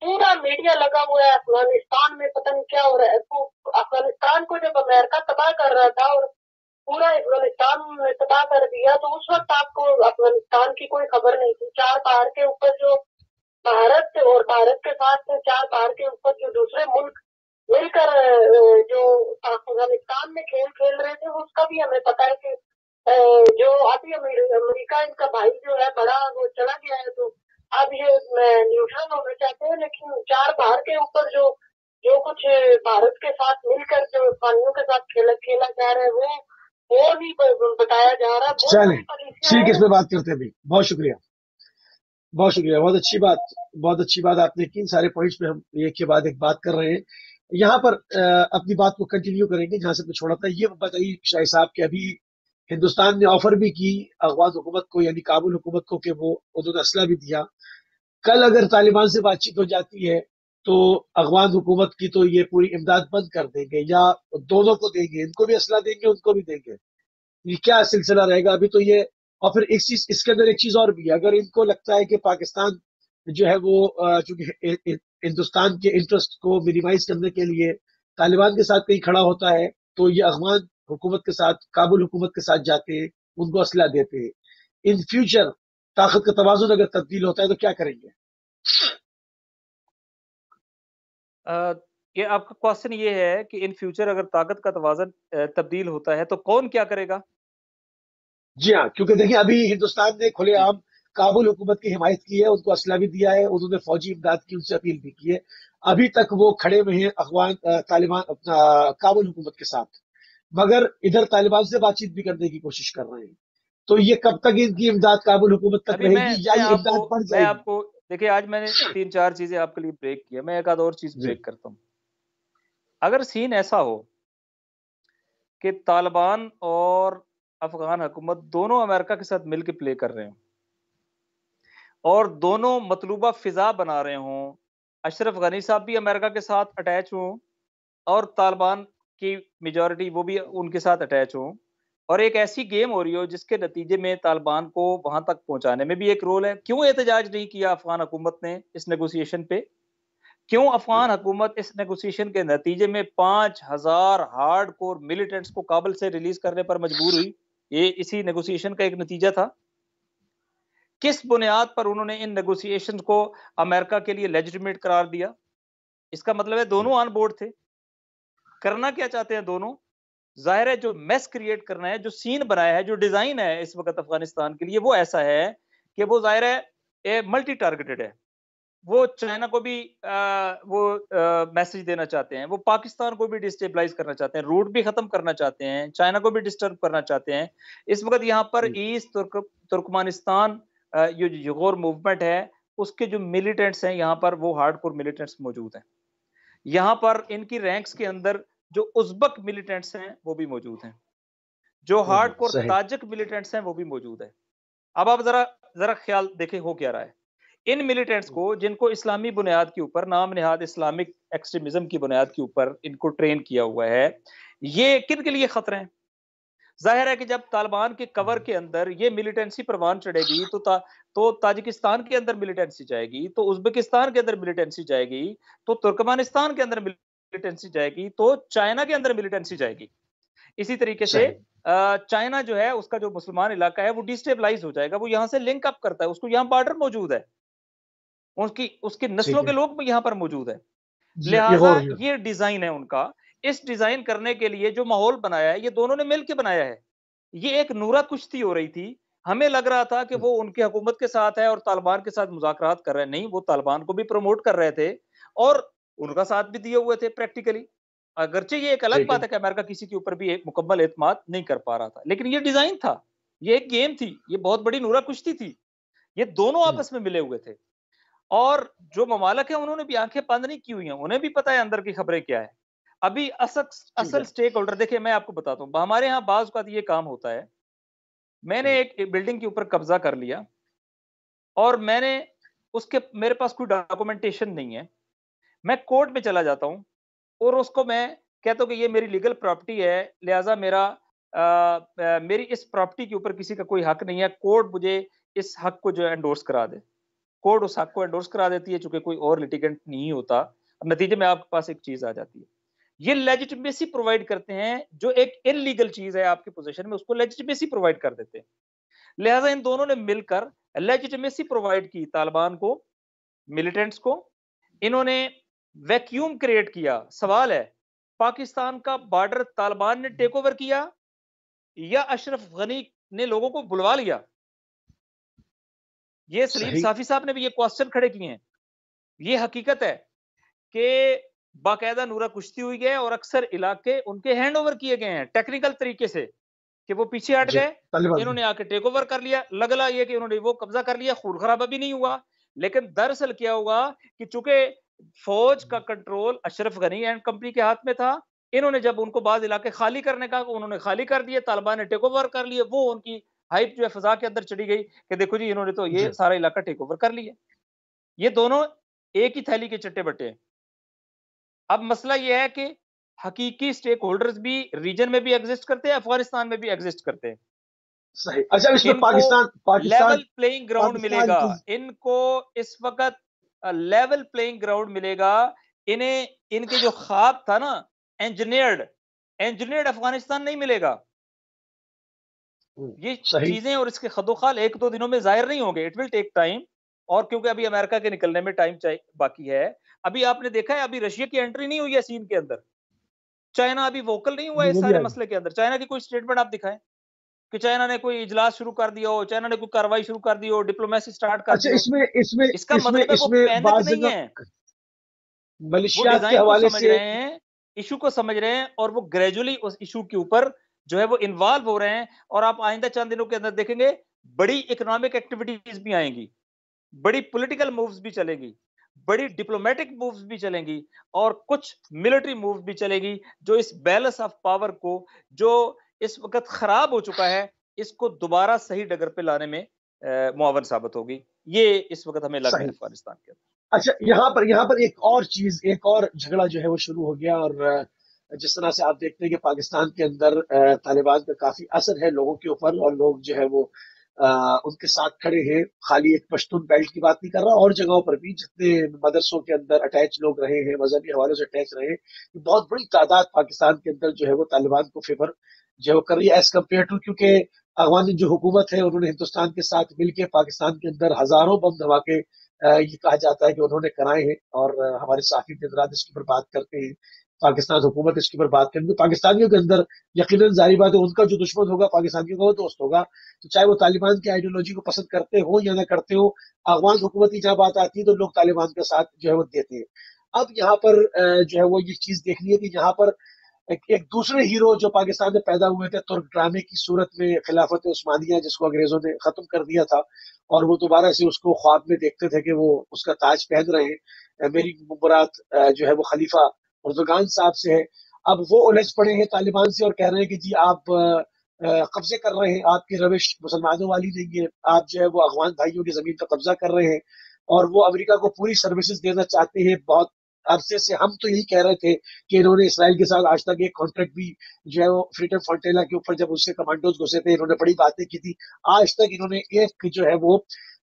पूरा मीडिया लगा हुआ है। अफगानिस्तान में पता नहीं क्या हो रहा है। तो अफगानिस्तान को जब अमेरिका तबाह कर रहा था और पूरा अफगानिस्तान ने तबाह कर दिया, तो उस वक्त आपको अफगानिस्तान की कोई खबर नहीं थी। चार पहाड़ के ऊपर जो भारत और भारत के साथ चार पहाड़ के ऊपर जो दूसरे मुल्क मिलकर जो अफगानिस्तान में खेल खेल रहे थे, उसका भी हमें पता है कि जो अभी अमेरिका इनका भाई जो है बड़ा, वो चला गया है। तो अब ये न्यूट्रल होना चाहते हैं, लेकिन चार पहाड़ के ऊपर जो जो कुछ भारत के साथ मिलकर जो अफगानियों के साथ खेला जा रहा है वो नहीं बताया जा रहा। चलें, ठीक, इसमें बात करते हैं अभी। बहुत शुक्रिया, बहुत शुक्रिया। बहुत अच्छी बात, बहुत अच्छी बात आपने की। इन सारे पॉइंट्स पे हम एक के बाद एक बात कर रहे हैं। यहाँ पर अपनी बात को कंटिन्यू करेंगे जहां से मैं छोड़ा था। ये बताइए शाह साहब कि अभी हिंदुस्तान ने ऑफर भी की अफगान हुकूमत को, यानी काबुल हुकूमत को, कि वो उन्होंने असला भी दिया। कल अगर तालिबान से बातचीत हो जाती है तो अफगान हुकूमत की तो ये पूरी इमदाद बंद कर देंगे, या दोनों को देंगे, इनको भी असला देंगे, उनको भी देंगे। ये क्या सिलसिला रहेगा अभी तो ये। और फिर एक चीज इसके अंदर, एक चीज और भी है, अगर इनको लगता है कि पाकिस्तान जो है वो चूंकि हिंदुस्तान के इंटरेस्ट को मिनिमाइज करने के लिए तालिबान के साथ कहीं खड़ा होता है, तो ये अफगान हुकूमत के साथ, काबुल हुकूमत के साथ जाते हैं, उनको असला देते हैं। इन फ्यूचर ताकत का तवाजुन अगर तब्दील होता है तो क्या करेंगे? ये आपका क्वेश्चन ये है कि इन फ्यूचर अगर ताकत का तवाज़ुन तब्दील होता है तो कौन क्या करेगा? जी हाँ, क्योंकि देखिए अभी हिंदुस्तान ने जी। खुलेआम काबुल हुकूमत की हिमायत की है, उनको असला भी दिया है, उन्होंने फौजी इमदाद की उनसे अपील भी की है। अभी तक वो खड़े हुए हैं तालिबान काबुल हुकूमत के साथ, मगर इधर तालिबान से बातचीत भी करने की कोशिश कर रहे हैं। तो ये कब तक इनकी इमदाद काबुल हुकूमत तक अभी रहेगी या ये आपको इमदाद बढ़ मैं जाएगी? आपको देखिए, आज मैंने 3-4 चीज़ें आपके लिए ब्रेक की है, मैं एक आध और चीज़ जी ब्रेक करता हूँ। अगर सीन ऐसा हो कि तालिबान और अफ़गान हुकूमत दोनों अमेरिका के साथ मिल के प्ले कर रहे हों और दोनों मतलूबा फ़िज़ा बना रहे हों, अशरफ गनी साहब भी अमेरिका के साथ अटैच हों और तालिबान की मेजॉरिटी वो भी उनके साथ अटैच हों और एक ऐसी गेम हो रही हो जिसके नतीजे में तालिबान को वहां तक पहुंचाने में भी एक रोल है। क्यों एहतजाज नहीं किया अफगान हुकूमत ने इस नेगोशिएशन पे? क्यों अफगान हुकूमत इस नेगोशिएशन के नतीजे में 5,000 हार्ड कोर मिलिटेंट्स को काबुल से रिलीज करने पर मजबूर हुई? ये इसी नेगोशिएशन का एक नतीजा था। किस बुनियाद पर उन्होंने इन नेगोशिएशन को अमेरिका के लिए लेजिटिमेट करार दिया? इसका मतलब है दोनों ऑन बोर्ड थे। करना क्या चाहते हैं दोनों? ज़ाहिर है जो मेस क्रिएट करना है, जो सीन बनाया है, जो डिज़ाइन है इस वक़्त अफ़गानिस्तान के लिए, वो ऐसा है कि वो ज़ाहिर है मल्टी टारगेटेड है। वो चाइना को भी मैसेज देना चाहते हैं, वो पाकिस्तान को भी डिस्टेबलाइज़ करना चाहते हैं, रूट भी ख़त्म करना चाहते हैं, चाइना को भी डिस्टर्ब करना चाहते हैं। इस वक़्त यहाँ पर ईस्ट तुर्कमानिस्तान जो युगोर मूवमेंट है, उसके जो मिलिटेंट्स हैं यहाँ पर, वो हार्डकोर मिलिटेंट्स मौजूद हैं। यहाँ पर इनकी रैंक्स के अंदर जो उज़्बक मिलिटेंट्स हैं, वो भी मौजूद हैं। जो हार्डकोर सही। ताजिक मिलिटेंट्स हैं वो भी मौजूद है। अब आप जरा जरा ख्याल देखें हो क्या रहा है। इन मिलिटेंट्स को जिनको इस्लामी बुनियाद के ऊपर, नाम नेहाद इस्लामिक एक्सट्रीमिज्म की बुनियाद के ऊपर इनको ट्रेन किया हुआ है, ये किन के लिए खतरे हैं? जाहिर है कि जब तालिबान के कवर के अंदर ये मिलिटेंसी परवान चढ़ेगी तो ताजिकिस्तान के अंदर मिलिटेंसी जाएगी, तो उज्बेकिस्तान के अंदर मिलिटेंसी जाएगी, तो तुर्कमेनिस्तान के अंदर मिलिटेंसी जाएगी, तो चाइना के अंदर मिलिटेंसी जाएगी। इसी तरीके से सही। चाइना जो है उसका जो मुसलमान इलाका है वो डिस्टेबलाइज हो जाएगा, वो यहाँ से लिंक अप करता है, उसको यहाँ बॉर्डर मौजूद है, उसकी उसकी ठीक नस्लों के है। लोग भी यहाँ पर मौजूद है। जी ये लिहाजा हो रही है। ये डिजाइन है उनका। इस डिजाइन करने के लिए जो माहौल बनाया है ये दोनों ने मिलकर बनाया है। ये एक नूरा कुश्ती हो रही थी। हमें लग रहा था कि वो उनकी हुकूमत के साथ है और तालिबान के साथ मुज़ाकरात कर रहे हैं। नहीं, वो तालिबान को भी प्रमोट कर रहे थे और उनका साथ भी दिए हुए थे प्रैक्टिकली। अगरचे ये एक अलग ठीक है। बात है कि अमेरिका किसी के ऊपर भी एक मुकम्मल एतमाद नहीं कर पा रहा था, लेकिन ये डिजाइन था, ये एक गेम थी, ये बहुत बड़ी नूरा कुश्ती थी। ये दोनों आपस में मिले हुए थे और जो ममालिक है उन्होंने भी आंखें बंद नहीं की हुई हैं, उन्हें भी पता है अंदर की खबरें क्या है। अभी ठीक असल है। स्टेक होल्डर देखिए, मैं आपको बताता हूँ, हमारे यहाँ बाज़ औक़ात ये काम होता है। मैंने एक बिल्डिंग के ऊपर कब्जा कर लिया और मैंने उसके मेरे पास कोई डॉक्यूमेंटेशन नहीं है। मैं कोर्ट में चला जाता हूँ और उसको मैं कहता हूँ कि ये मेरी लीगल प्रॉपर्टी है, लिहाजा मेरी इस प्रॉपर्टी के ऊपर किसी का कोई हक नहीं है। कोर्ट मुझे इस हक को जो है एंडोर्स करा दे। कोर्ट उस हक को एंडोर्स करा देती है, चूँकि कोई और लिटिगेंट नहीं होता। अब नतीजे में आपके पास एक चीज़ आ जाती है। ये लेजिटिमेसी प्रोवाइड करते हैं, जो एक इल्लीगल चीज़ है आपकी पोज़ीशन में, उसको लेजिटिमेसी प्रोवाइड कर देते हैं। लिहाजा इन दोनों ने मिलकर लेजिटिमेसी प्रोवाइड की तालिबान को, मिलिटेंट्स को। इन्होंने वैक्यूम क्रिएट किया। सवाल है, पाकिस्तान का बॉर्डर तालिबान ने टेक ओवर किया या अशरफ गनी ने लोगों को बुलवा लिया? ये सलीम सही। साफी साहब ने भी ये क्वेश्चन खड़े किए हैं। ये हकीकत है कि बाकायदा नूरा कुश्ती हुई है और अक्सर इलाके उनके हैंड ओवर किए गए हैं टेक्निकल तरीके से, कि वो पीछे हट जी गए, तालिबान में। इन्होंने आके टेक ओवर कर लिया। लगला ये कि उन्होंने वो कब्जा कर लिया, खून खराबा भी नहीं हुआ। लेकिन दरअसल क्या हुआ कि चूंकि फौज का control Ashraf Ghani and company के हाथ में था, इन्होंने जब उनको बाद इलाके खाली करने का, उन्होंने खाली कर दिए, तालिबान ने टेक ओवर कर लिए। वो उनकी हाइप जो है फिजा के अंदर चढ़ी गई कि देखो जी, इन्होंने तो ये जी सारा इलाका टेक ओवर कर लिया। ये दोनों एक ही थैली के चट्टे बट्टे हैं। अब मसला ये है कि हकीकी स्टेक होल्डर्स भी रीजन में भी एग्जिस्ट करते हैं, अफगानिस्तान में भी एग्जिस्ट करते हैं। सही। अच्छा, इसमें इनको Pakistan Pakistan level playing ground Pakistan मिलेगा, की इनको इस वक्त लेवल प्लेइंग ग्राउंड मिलेगा। इन्हें इनके जो ख्वाब था ना, इंजीनियर्ड इंजीनियर्ड अफगानिस्तान नहीं मिलेगा। ये सही। चीजें और इसके खदोखाल एक दो दिनों में जाहिर नहीं होंगे, इट विल टेक टाइम। और क्योंकि अभी अमेरिका के निकलने में टाइम चाहिए बाकी है। अभी आपने देखा है, अभी रशिया की एंट्री नहीं हुई है सीन के अंदर। चाइना अभी वोकल नहीं हुआ है जी, इस वो भी सारे आ गया। मसले के अंदर। चाइना की कोई स्टेटमेंट आप दिखाएं कि चाइना ने कोई इजलास शुरू कर दिया हो, चाइना ने कोई कार्रवाई शुरू कर दी हो, डिप्लोमेसी स्टार्ट कर दी अच्छा, हो। इसमें इसमें इसका इसमें मतलब है वो इसमें पैनिक बाज़ नहीं जगह है, वो मलेशियात के डिजाइन को हवाले समझ से। रहे हैं, इशू को समझ रहे हैं, और वो ग्रेजुअली उस इशू के ऊपर जो है वो इन्वॉल्व हो रहे हैं। और आप आइंदा चंद दिनों के अंदर देखेंगे बड़ी इकोनॉमिक एक्टिविटीज भी आएंगी, बड़ी पॉलिटिकल मूव्स भी चलेंगी, बड़ी डिप्लोमेटिक मूव्स भी चलेंगी, और कुछ मिलिट्री मूव भी चलेगी, जो इस बैलेंस ऑफ पावर को, जो इस वक्त खराब हो चुका है, इसको दोबारा सही डगर पे लाने में मुआवन साबित होगी। ये इस वक्त हमें लग रहा है सही। अफगानिस्तान के अंदर। अच्छा, यहाँ पर एक और चीज, एक और झगड़ा जो है वो शुरू हो गया। और जिस तरह से आप देखते हैं कि पाकिस्तान के अंदर तालिबान का काफी असर है लोगों के ऊपर, और लोग जो है वो उनके साथ खड़े हैं। खाली एक पश्तून बेल्ट की बात नहीं कर रहा, और जगहों पर भी जितने मदरसों के अंदर अटैच लोग रहे हैं, मजहबी हवालों से अटैच रहे हैं, बहुत बड़ी तादाद पाकिस्तान के अंदर जो है वो तालिबान को फेवर जो है वो कर रही है एज कम्पेयर टू। क्योंकि अफगानी जो हुकूमत है, उन्होंने हिंदुस्तान के साथ मिलकर पाकिस्तान के अंदर हजारों बम धमाके ये कहा जाता है कि उन्होंने कराए हैं। और हमारे साथी दिन रात इसके ऊपर बात करते हैं, पाकिस्तान हुकूमत इसके ऊपर बात करेंगे। पाकिस्तानियों के अंदर यकीनन जारी बात है, उनका जो दुश्मन होगा पाकिस्तानियों का वो दोस्त होगा। तो चाहे वो तालिबान की आइडियोलॉजी को पसंद करते हो या ना करते हो, अफगान हुकूमत की जहाँ बात आती है तो लोग तालिबान का साथ जो है वो देते हैं। अब यहाँ पर जो है वो ये चीज देखनी है कि यहाँ पर एक दूसरे हीरो जो पाकिस्तान में पैदा हुए थे तुर्क ड्रामे की सूरत में, खिलाफत उस्मानिया, जिसको अंग्रेजों ने खत्म कर दिया था, और वो दोबारा से उसको ख्वाब में देखते थे कि वो उसका ताज पहन रहे हैं। मेरी मुराद जो है वो खलीफा उर्दुगान साहब से है। अब वो उलझ पड़े हैं तालिबान से और कह रहे हैं कि जी आप कब्जे कर रहे हैं, आपकी रविश मुसलमानों वाली नहीं है, आप जो है वो अफगान भाइयों की जमीन पर कब्जा कर रहे हैं। और वो अमेरिका को पूरी सर्विसेज देना चाहते हैं। बहुत अरसे से हम तो यही कह रहे थे कि इन्होंने इसराइल के साथ आज तक एक कॉन्ट्रैक्ट भी जो है वो फ्रीडम फ्रंटियरा के ऊपर, जब उससे कमांडोज घुसे थे, इन्होंने बड़ी बातें की थी। आज तक इन्होंने एक जो है वो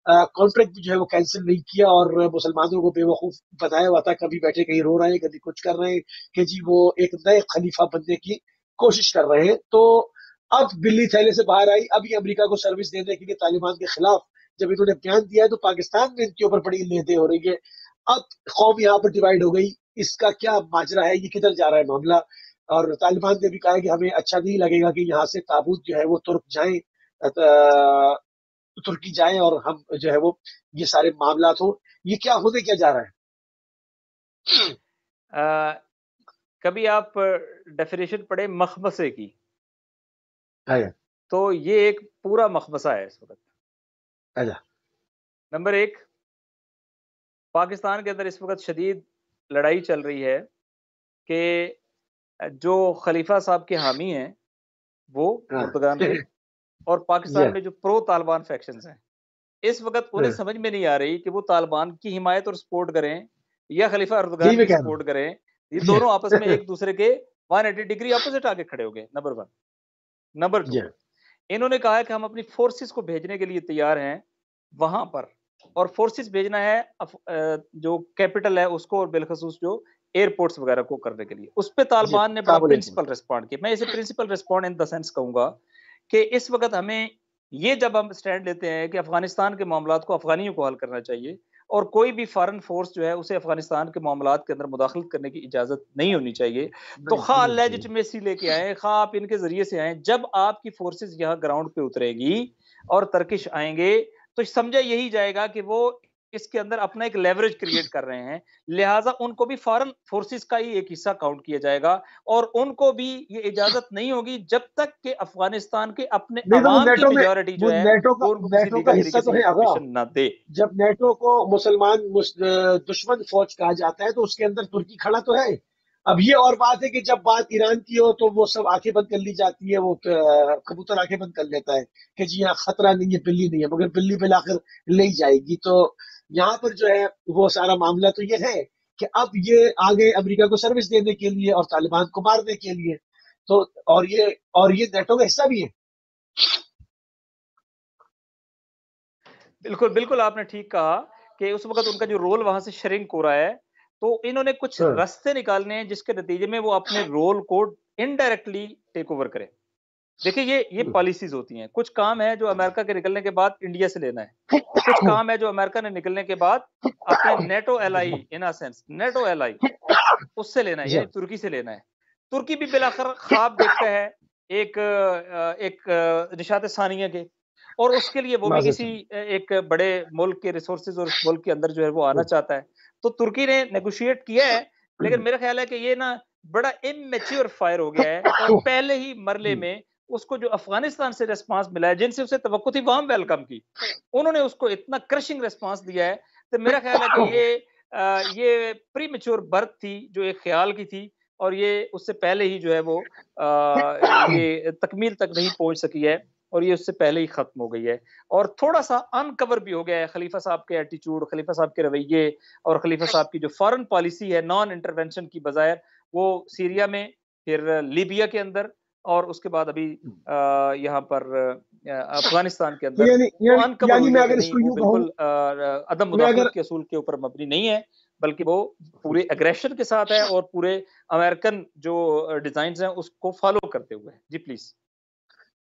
कॉन्ट्रैक्ट जो है वो कैंसिल नहीं किया, और मुसलमानों को बेवकूफ बताया हुआ था। कभी बैठे कहीं रो रहे हैं, कभी कुछ कर रहे हैं कि जी वो एक नए खलीफा बनने की कोशिश कर रहे हैं। तो अब बिल्ली थैले से बाहर आई। अब ये अमेरिका को सर्विस देने के लिए तालिबान के खिलाफ जब इन्होंने बयान दिया है, तो पाकिस्तान में इनके ऊपर बड़ी लेदे हो रही है। अब कौम यहाँ पर डिवाइड हो गई। इसका क्या माजरा है, ये किधर जा रहा है मामला? और तालिबान ने भी कहा कि हमें अच्छा नहीं लगेगा कि यहाँ से ताबूत जो है वो तुर्क जाएं, तुर्की जाएं, और हम जो है वो ये सारे मामला हो। ये क्या होने क्या जा रहा है? अ, कभी आप डेफिनेशन पढ़े मखमसे की, आया तो ये एक पूरा मखमसा है इस वक्त। आया नंबर एक, पाकिस्तान के अंदर इस वक्त शदीद लड़ाई चल रही है कि जो खलीफा साहब के हामी हैं वो हाँ। पुर्तगाल के, और पाकिस्तान ये में जो प्रो तालिबान फैक्शंस हैं, इस वक्त उन्हें समझ में नहीं आ रही कि वो तालिबान की हिमायत और सपोर्ट करें या खलीफा यही अर्दगान मैं की कह रहा सपोर्ट करें। ये हूँ। दोनों आपस में एक दूसरे के 180 डिग्री अपोजिट आके खड़े हो गए। Number one. नंबर टू, ये इन्होंने कहा है कि हम अपनी फोर्सेस को भेजने के लिए तैयार हैं वहां पर, और फोर्सेस भेजना है जो कैपिटल है उसको, और बिलखसूस जो एयरपोर्ट्स वगैरह को करने के लिए। उस पे ये तालिबान ने बड़ा काबुल एयरपोर्ट। प्रिंसिपल रिस्पॉन्ड किया। मैं इसे principle respond in the sense कहूंगा कि इस वक्त हमें ये, जब हम स्टैंड लेते हैं कि अफगानिस्तान के मामलात को अफगानियों को हल करना चाहिए, और कोई भी फॉरेन फोर्स जो है उसे अफगानिस्तान के मामलात के अंदर मुदाखलत करने की इजाजत नहीं होनी चाहिए। तो नहीं खा नहीं चाहिए। लेजिटिमेसी लेके आए, खा आप इनके जरिए से आए, जब आपकी फोर्सेस यहाँ ग्राउंड पे उतरेगी और तर्किश आएंगे, तो समझा यही जाएगा कि वो इसके अंदर अपना एक लेवरेज क्रिएट कर रहे हैं। लिहाजा उनको भी फॉरेन फोर्सेस का ही एक हिस्सा काउंट किया जाएगा, और उनको भी ये इजाजत नहीं होगी जब तक कि अफगानिस्तान के अपने नहीं तो अवाम की मेजॉरिटी जो है वो उनको किसी नेटो का दीगर हिस्सा तरीके तो से है ये आगा। परमिशन ना दे। जब नेटो को दुश्मन फौज कहा जाता है, तो उसके अंदर तुर्की खड़ा तो है। अब ये और बात है कि जब बात ईरान की हो तो वो सब आंखें बंद कर ली जाती है, वो कबूतर आंखें बंद कर लेता है कि जी यहाँ खतरा नहीं है, बिल्ली नहीं है, मगर बिल्ली बिल आखिर ले जाएगी। तो यहाँ पर जो है वो सारा मामला तो ये है कि अब ये आगे अमेरिका को सर्विस देने के लिए और तालिबान को मारने के लिए। तो और ये नेटो का हिस्सा भी है। बिल्कुल, बिल्कुल आपने ठीक कहा कि उस वक़्त उनका जो रोल वहाँ से श्रिंक हो रहा है, तो इन्होंने कुछ हाँ, रास्ते निकालने हैं जिसके नतीजे में वो अपने रोल को इनडायरेक्टली टेक ओवर करें। देखिए ये पॉलिसीज़ होती हैं। कुछ काम है जो अमेरिका के निकलने के बाद इंडिया से लेना है। कुछ काम है जो अमेरिका ने निकलने के बाद अपने NATO ally in a sense NATO ally उससे लेना है, जी यानी हाँ, तुर्की से लेना है। तुर्की भी बिलाखिर ख्वाब देखता है एक निशात सानिया के, और उसके लिए वो भी किसी माज़रतन। एक बड़े मुल्क के रिसोर्सेज़ और उस मुल्क के अंदर जो है वो आना हुँ, चाहता है। तो तुर्की ने नेगोशिएट किया है, लेकिन मेरा ख़्याल है कि ये ना बड़ा इमैच्योर फायर हो गया है, और पहले ही मरले हुँ, में उसको जो अफ़गानिस्तान से रिस्पॉन्स मिला है, जिनसे उसे तवक्को थी वार्म वेलकम की, उन्होंने उसको इतना क्रशिंग रिस्पॉन्स दिया है, तो मेरा ख़्याल है कि ये प्रीमैच्योर बर्थ थी, जो एक ख़्याल की थी, और ये उससे पहले ही जो है वो ये तकमील तक नहीं पहुँच सकी है, और ये उससे पहले ही ख़त्म हो गई है। और थोड़ा-सा अनकवर भी हो गया है खलीफा साहब के एटीट्यूड, खलीफा साहब के रवैये, और खलीफा साहब की जो फ़ॉरेन पॉलिसी है नॉन इंटरवेंशन की बजाय, वो सीरिया में, फिर लीबिया के अंदर, और उसके बाद अभी यहाँ पर अफ़गानिस्तान के तो अंदर, वो अनकवर यानी हुई मैं है कि अगर नहीं, इसको वो यूँ कहूँ, बिल्कुल अदम मैं अगर मुदाखलत के असूल के ऊपर मबनी नहीं है, बल्कि वो पूरे एग्रेशन के साथ है, और पूरे अमेरिकन जो डिज़ाइन्स हैं उसको फ़ॉलो करते हुए है। जी, प्लीज़।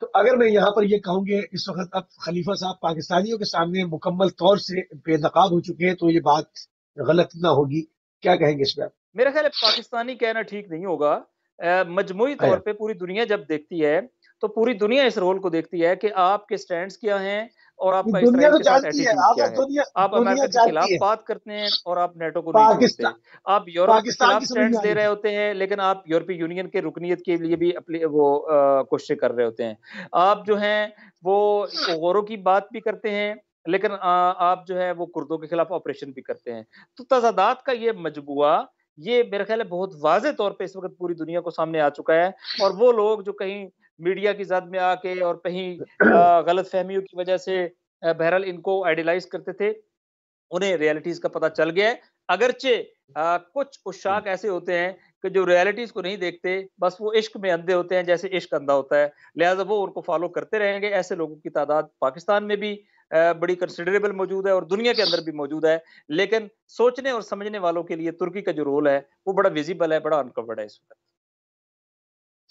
तो अगर मैं यहाँ पर ये कहूँ कि इस वक़्त अब खलीफा साहब पाकिस्तानियों के सामने मुकम्मल तौर से बेनकाब हो चुके हैं, तो ये बात गलत ना होगी। क्या कहेंगे इस पे आप? मेरा ख़्याल है पाकिस्तानी कहना ठीक नहीं होगा। मजमूई तौर आया, पे पूरी दुनिया जब देखती है, तो पूरी दुनिया इस रोल को देखती है कि आपके स्टैंड्स क्या हैं, और ये आपका दुनिया इज़राइल तो के साथ जानती है, एटीट्यूड क्या आगा है। दुनिया आप दुनिया अमेरिका के जानती खिलाफ है। बात करते हैं, और आप नाटो को नहीं छोड़ते। पाकिस्तान आप यूरोप के पाकिस्तान खिलाफ की समझ में स्टैंड्स आ ले रही रहे है। होते हैं, लेकिन आप यूरोपीय यूनियन के रुकनियत के लिए भी वो कोशिशें कर रहे होते हैं। आप जो हैं, वो गौरों की बात भी करते हैं, लेकिन आप जो है वो कुर्दों के खिलाफ ऑपरेशन भी करते हैं। तो तज़ादात का ये मजबूआ, ये मेरा ख़्याल है बहुत वाज़ेह तौर पे इस वक़्त पूरी दुनिया को सामने आ चुका है, और वो लोग जो कहीं मीडिया की ज़द में आके, और कहीं गलतफ़हमियों की वजह से बहरहाल इनको आइडियलाइज़ करते थे, उन्हें रियलिटीज़ का पता चल गया है। अगरचे कुछ उशाक ऐसे होते हैं कि जो रियलिटीज़ को नहीं देखते, बस वो इश्क में अंधे होते हैं, जैसे इश्क अंधा होता है। लिहाज़ा वो उनको फ़ॉलो करते रहेंगे। ऐसे लोगों की तादाद पाकिस्तान में भी बड़ी कंसिडरेबल मौजूद है, और दुनिया के अंदर भी मौजूद है। लेकिन सोचने और समझने वालों के लिए तुर्की का जो रोल है, वो बड़ा विज़िबल है, बड़ा अनकवर्ड है इस वक़्त।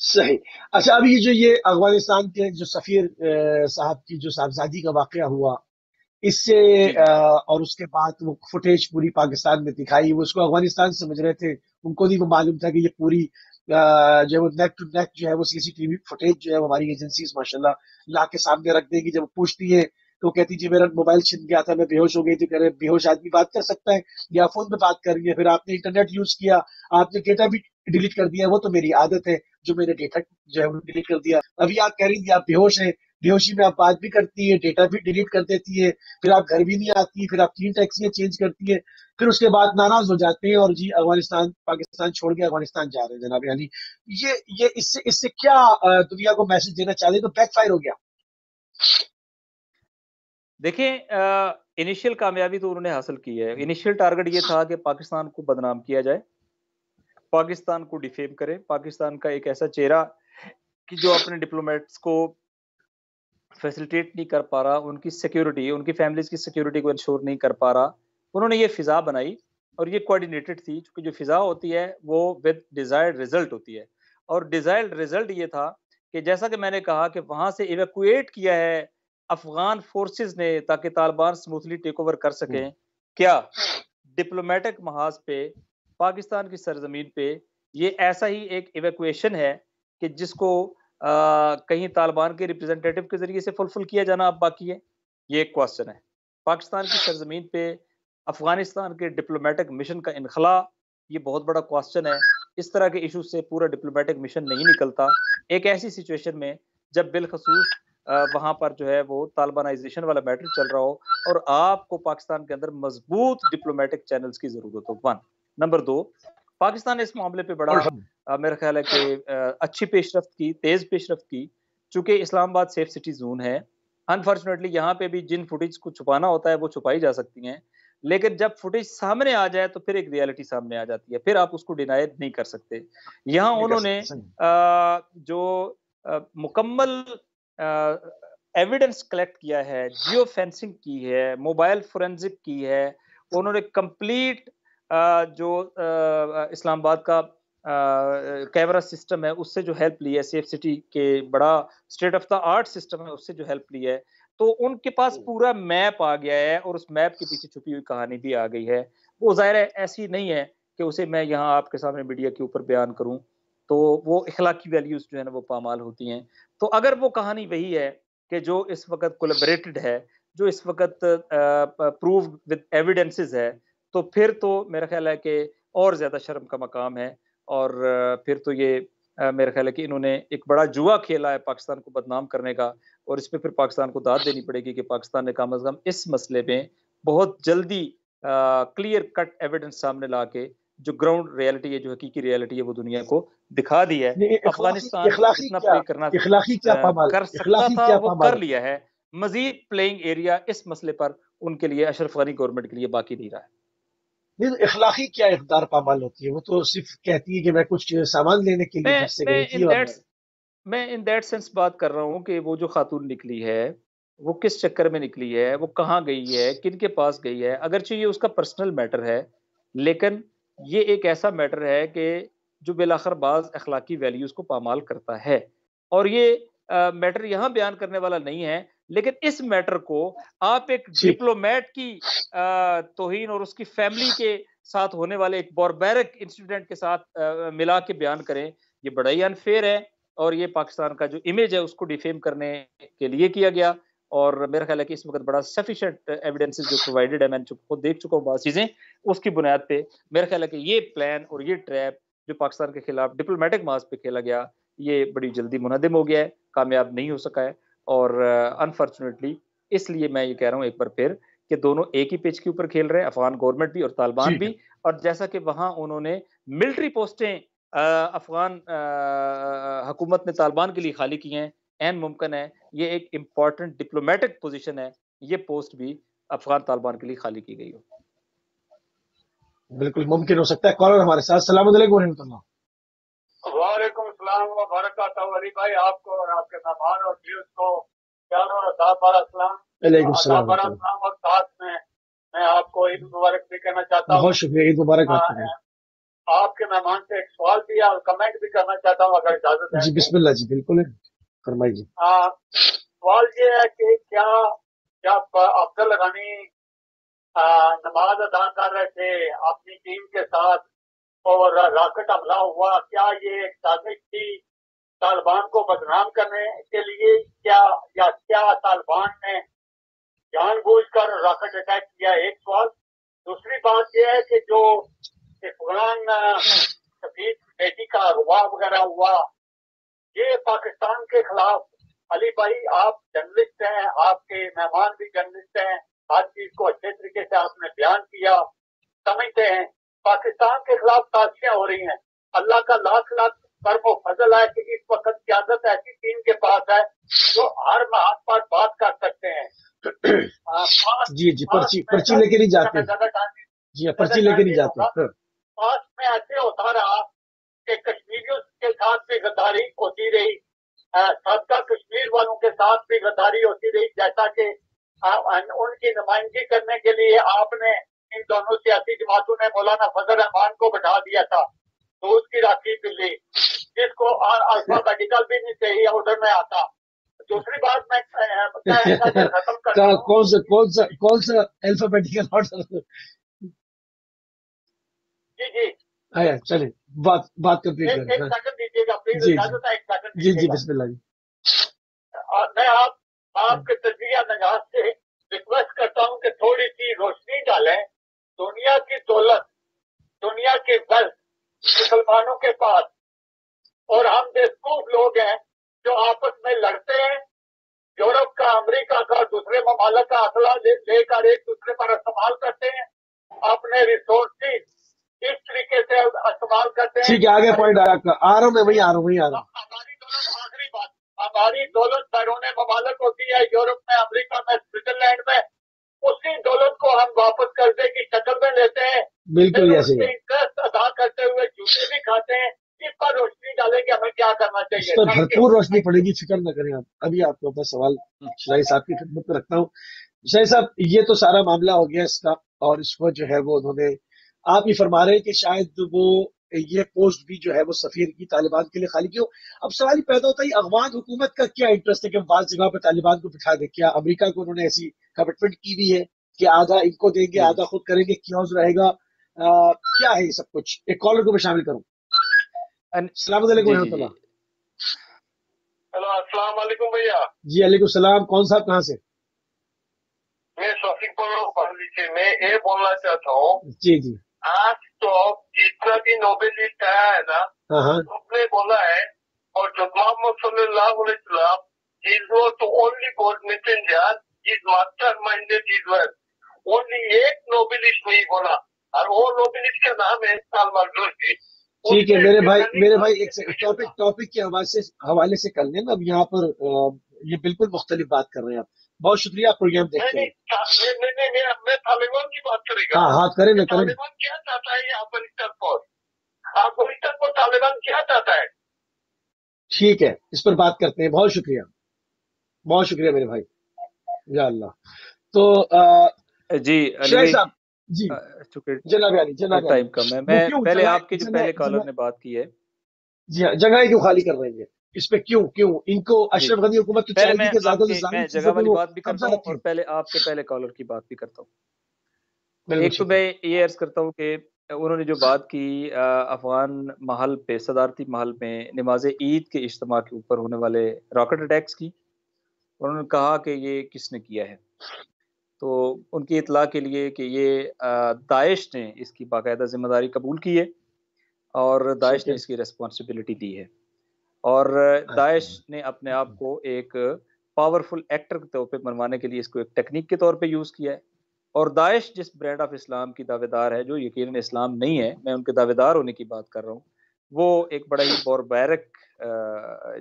सही। अच्छा, अभी ये अफ़गानिस्तान के जो सफ़ीर साहब की जो साहबजादी का वाक़या हुआ, इससे जी, जी। और उसके बाद वो फुटेज पूरी पाकिस्तान में दिखाई, वो उसको अफ़गानिस्तान समझ रहे थे। उनको नहीं वो मालूम था कि ये पूरी जो है वो नेक टू नेक जो है वो सीसीटीवी फुटेज जो है वो हमारी एजेंसीज़ माशाल्लाह ला के सामने रख देंगी। जब वो पूछती है, तो वो कहती जी मेरा मोबाइल छिन गया था, मैं बेहोश हो गई थी। कह रहे बेहोश आदमी बात कर सकता है या फ़ोन पे बात कर रही है? फिर आपने इंटरनेट यूज़ किया, आपने डेटा भी डिलीट कर दिया, वो तो मेरी आदत है, जो मैंने डेटा जो है वो डिलीट कर दिया। अभी आप कह रही थी आप बेहोश हैं, बेहोशी में आप बात भी करती है, डेटा भी डिलीट कर देती है, फिर आप घर भी नहीं आती, फिर आप 3 टैक्सियाँ चेंज करती है, फिर उसके बाद नाराज़ हो जाते हैं और जी अफ़गानिस्तान पाकिस्तान छोड़ के अफ़गानिस्तान जा रहे हैं जनाब। यानी ये इससे इससे क्या दुनिया को मैसेज देना चाहते हैं? तो बैकफ़ायर हो गया। देखिए इनिशियल कामयाबी तो उन्होंने हासिल की है। इनिशियल टारगेट ये था कि पाकिस्तान को बदनाम किया जाए, पाकिस्तान को डिफेम करें, पाकिस्तान का एक ऐसा चेहरा कि जो अपने डिप्लोमेट्स को फैसिलिटेट नहीं कर पा रहा, उनकी सिक्योरिटी, उनकी फैमिलीज़ की सिक्योरिटी को इंश्योर नहीं कर पा रहा। उन्होंने ये फ़िज़ा बनाई, और ये कोऑर्डिनेटेड थी, क्योंकि जो फ़िज़ा होती है वो विद डिज़ायर्ड रिज़ल्ट होती है। और डिज़ायर्ड रिज़ल्ट ये था कि जैसा कि मैंने कहा कि वहाँ से इवैक्यूएट किया है अफ़गान फ़ोर्सेस ने, ताकि तालिबान स्मूथली टेक ओवर कर हुँ, सकें। क्या डिप्लोमैटिक महाज़ पे, पाकिस्तान की सरज़मीन पे, ये ऐसा ही एक इवैक्यूएशन है कि जिसको कहीं तालिबान के रिप्रेजेंटेटिव के ज़रिए से फुलफ़िल किया जाना अब बाकी है? ये एक क्वेश्चन है। पाकिस्तान की सरज़मीन पे अफ़गानिस्तान के डिप्लोमैटिक मिशन का इनख़ला, ये बहुत बड़ा क्वेश्चन है। इस तरह के इश्यूज़ से पूरा डिप्लोमैटिक मिशन नहीं निकलता। एक ऐसी सिचुएशन में जब बिलख़ुसूस वहाँ पर जो है वो तालिबानाइज़ेशन वाला मैटर चल रहा हो, और आपको पाकिस्तान के अंदर मज़बूत डिप्लोमैटिक चैनल्स की ज़रूरत हो, 1। नंबर 2, पाकिस्तान ने इस मामले पे बड़ा और मेरा ख़्याल है कि अच्छी पेशरफ़्त की, तेज़ पेशरफ़्त की। चूँकि इस्लामाबाद सेफ सिटी ज़ोन है, अनफॉर्चुनेटली यहाँ पे भी जिन फुटेज को छुपाना होता है, वो छुपाई जा सकती हैं। लेकिन जब फुटेज सामने आ जाए, तो फिर एक रियलिटी सामने आ जाती है, फिर आप उसको डिनाय नहीं कर सकते। यहाँ नहीं कर उन्होंने सकते, सही। जो मुकम्मल एविडेंस कलेक्ट किया है, जियो फेंसिंग की है, मोबाइल फोरेंसिक की है, उन्होंने कंप्लीट जो इस्लामाबाद का कैमरा सिस्टम है उससे जो हेल्प ली है, सेफ सिटी के बड़ा state of the art system है उससे जो हेल्प ली है, तो उनके पास पूरा मैप आ गया है और उस मैप के पीछे छुपी हुई कहानी भी आ गई है। वो ज़ाहिर है ऐसी नहीं है कि उसे मैं यहाँ आपके सामने मीडिया के ऊपर बयान करूँ, तो वो इखलाकी वैल्यूज़ जो है ना वो पामाल होती हैं। तो अगर वो कहानी वही है कि जो इस वक़्त कोलैबोरेटेड है, जो इस वक़्त प्रूव्ड विद एविडेंसेस है, तो फिर तो मेरा ख़्याल है कि और ज़्यादा शर्म का मकाम है और फिर तो ये मेरा ख़्याल है कि इन्होंने एक बड़ा जुआ खेला है पाकिस्तान को बदनाम करने का और इसपे फिर पाकिस्तान को दाद देनी पड़ेगी कि पाकिस्तान ने कम अज़ कम इस मसले में बहुत जल्दी क्लियर कट एविडेंस सामने लाके जो ग्राउंड रियलिटी है, जो हकीकी रियलिटी है, वो दुनिया को दिखा दी है। अफगानिस्तान जितना प्ले करना कर सकता था वो कर लिया है। मजीद प्लेइंग एरिया इस मसले पर उनके लिए, अशरफ गनी गवर्नमेंट के लिए बाकी नहीं रहा है। नहीं तो इखलाकी क्या इक़दार पामाल होती है? वो तो सिर्फ कहती है कि मैं कुछ सामान लेने के लिए घर से गई थी और मैं इन दैट सेंस बात कर रहा हूँ कि वो जो खातून निकली है, वो किस चक्कर में निकली है, वो कहाँ गई है, किनके पास गई है। अगरचे ये उसका पर्सनल मैटर है, लेकिन ये एक ऐसा मैटर है कि जो बिलाखिर बाज़ अखलाकी वैल्यूज़ को पामाल करता है और ये मैटर यहाँ बयान करने वाला नहीं है, लेकिन इस मैटर को आप एक डिप्लोमेट की तौहीन और उसकी फैमिली के साथ होने वाले एक बारबैरिक इंसिडेंट के साथ मिला के बयान करें, ये बड़ा ही अनफेयर है और ये पाकिस्तान का जो इमेज है उसको डिफेम करने के लिए किया गया। और मेरा ख्याल है कि इस वक्त बड़ा सफिशिएंट एविडेंसेस जो प्रोवाइडेड है, मैंने खुद देख चुका हूँ बहुत चीजें, उसकी बुनियाद पे मेरा ख्याल है कि ये प्लान और ये ट्रैप जो पाकिस्तान के खिलाफ डिप्लोमेटिक मार्च पे खेला गया, ये बड़ी जल्दी मुनहदिम हो गया है, कामयाब नहीं हो सका है। और अनफॉर्चुनेटली इसलिए मैं ये कह रहा हूँ एक बार फिर कि दोनों एक ही पिच के ऊपर खेल रहे हैं, अफगान गवर्नमेंट भी और तालिबान भी। और जैसा कि वहां उन्होंने मिलिट्री पोस्टें अफगान हुकूमत ने तालिबान के लिए खाली की हैं, एन मुमकिन है ये एक इम्पॉर्टेंट डिप्लोमेटिक पोजीशन है, ये पोस्ट भी अफगान तालिबान के लिए खाली की गई हो। बिल्कुल मुमकिन हो सकता है। कॉलर हमारे साथ। अस्सलाम वालेकुम रहमतुल्लाह। वालेकुम सलाम व बरकातहू। अली भाई, आपको और आपके मेहमान और व्यूअर्स को प्यार और अदाब सलाम। वालेकुम सलाम और साथ में मैं आपको ईद मुबारक भी कहना चाहता हूँ। बहुत शुक्रिया, ईद मुबारक आपको। आपके मेहमान से एक सवाल भी और कमेंट भी करना चाहता हूँ, अगर इजाजत है। जी बिस्मिल्लाह जी, बिल्कुल फरमाइए। सवाल ये है कि क्या जब अफजल गनी नमाज अदा कर रहे थे अपनी टीम के साथ और रॉकेट हमला हुआ, क्या ये एक साजिश थी तालिबान को बदनाम करने के लिए, क्या तालिबान ने जानबूझकर रॉकेट अटैक किया? एक सवाल। दूसरी बात यह है कि जो अफगान शहीद बेटी का अगवा वगैरह हुआ, ये पाकिस्तान के खिलाफ, अली भाई आप जर्नलिस्ट हैं, आपके मेहमान भी जर्नलिस्ट हैं, हर चीज को अच्छे तरीके से आपने बयान किया, समझते हैं पाकिस्तान के खिलाफ साजिशें हो रही हैं। अल्लाह का लाख लाख कर्म और फजल है कि इस वक्त क्यादत ऐसी टीम के पास है जो हर बात पर बात कर सकते हैं। जी पर्ची लेके नहीं जाते। जी पर्ची लेके नहीं जाते। पास में ऐसे होता रहा कि कश्मीरियों के साथ भी गद्दारी होती रही, सबका कश्मीर वालों के साथ भी गद्दारी होती रही, जैसा कि उनकी नुमाइंदगी करने के लिए आपने इन दोनों सियासी जमातों ने मौलाना फजल रहमान को बैठा दिया था, तो उसकी राखी बिल्ली जिसको अल्फाबेटिकल भी नहीं सही ऑर्डर में आता। दूसरी बात मैं खत्म कर कौन सा अल्फाबेटिकल ऑर्डर? जी आया, चले बात कंप्लीट करें। एक सेकंड दीजिएगा प्लीज, इजाजत है, एक सेकंड। जी बिस्मिल्लाह जी। मैं आपके तजिया नगाह से रिक्वेस्ट करता हूं कि थोड़ी सी रोशनी डालें। दुनिया की दौलत, दुनिया के वेल्थ मुसलमानों के पास, और हम बेवकूफ लोग हैं जो आपस में लड़ते हैं। यूरोप का, अमेरिका का, दूसरे ममालिक का असला लेकर एक दूसरे पर इस्तेमाल करते हैं, अपने रिसोर्सेज इस तरीके से इस्तेमाल करते हैं। ठीक है, आगे पॉइंट आ रहा हूँ मैं, वही आ रहा हूँ। हमारी दौलत, आखिरी बात, हमारी दौलत बैरून ममालिक होती है, यूरोप में, अमेरिका में, स्विट्जरलैंड में। उसी दौलत को हम वापस कर्जे की शक्ल में लेते हैं, बिल्कुल ऐसे इंटरेस्ट अदा करते हुए जूते भी खाते हैं, किस पर रोशनी डालें कि हमें क्या करना इस चाहिए? पर Thank you. भरपूर रोशनी पड़ेगी, फिक्र न करें आप। अभी आपको अपना सवाल शाही साहब की खिदमत में रखता हूँ। शाही साहब, ये तो सारा मामला हो गया इसका, और इसको जो है वो उन्होंने, आप ये फरमा रहे हैं कि शायद वो ये पोस्ट भी जो है वो सफीर की तालिबान के लिए खाली क्यों। अब सवाल ही पैदा होता है, अफगान हुकूमत का क्या इंटरेस्ट है कि बात जगह पे तालिबान को बिठा दे? क्या अमेरिका को उन्होंने ऐसी कमिटमेंट की भी है कि आधा इनको देंगे आधा खुद करेंगे, क्यों रहेगा? क्या है ये सब कुछ? एक कॉलर को मैं शामिल करूं। अस्सलाम वालेकुम रहमतुल्लाह। हेलो, अस्सलाम वालेकुम भैया। जी अलैकुम सलाम। कौन साहब, कहाँ से? मैं शफीक बोल रहा हूँ पहली से। मैं ये बोलना चाहता हूँ, जी जी। आज तो जितना भी नोबेलिस्ट है ना, हाँ उसने बोला है, और जो मोहम्मद सल्लल्लाहु अलैहि वसल्लम is not only God messenger, is master minded is well. Only एक नोबेलिस्ट नहीं बोला, और वो नोबेलिस्ट का नाम है सलमान रुश्दी। ठीक है मेरे भाई एक टॉपिक के हवाले से कर लें। अब यहाँ पर ये बिल्कुल मुख्तलिफ बात कर रहे हैं आप। बहुत शुक्रिया, आप प्रोग्राम देखते हैं। मैं तालिबान की बात करेगा। हाँ हाँ, करें ना, करें। तालिबान क्या चाहता है ये अफगानिस्तान को तालिबान क्या चाहता है? ठीक है, इस पर बात करते हैं। बहुत शुक्रिया मेरे भाई, या अल्लाह। तो जी शाह साहब जी, जनाब टाइम कम है। मैं पहले आपके जो पहले कॉलर ने बात की है, जी हाँ, जगह क्यों खाली कर रहे हैं इस पे? क्यों इनको अशरफ गनी हुकूमत तो चाहिए कि ज्यादा से ज्यादा जगह वाली बात भी करता हूँ और पहले आपके पहले कॉलर की बात भी करता हूँ। एक तो मैं ये अर्ज करता हूँ कि उन्होंने जो बात की अफगान महल पे, सदारती महल में नमाज ईद के इज्तिमा के ऊपर होने वाले रॉकेट अटैक्स की, उन्होंने कहा कि ये किसने किया है। तो उनकी इतला के लिए कि ये दाइश ने इसकी बाकायदा जिम्मेदारी कबूल की है और दाइश ने इसकी रिस्पॉन्सिबिलिटी दी है, और दाइश ने अपने आप को एक पावरफुल एक्टर के तौर पे मनवाने के लिए इसको एक टेक्निक के तौर पे यूज़ किया है। और दाइश जिस ब्रांड ऑफ इस्लाम की दावेदार है, जो यकीनन इस्लाम नहीं है, मैं उनके दावेदार होने की बात कर रहा हूँ, वो एक बड़ा ही बारबैरिक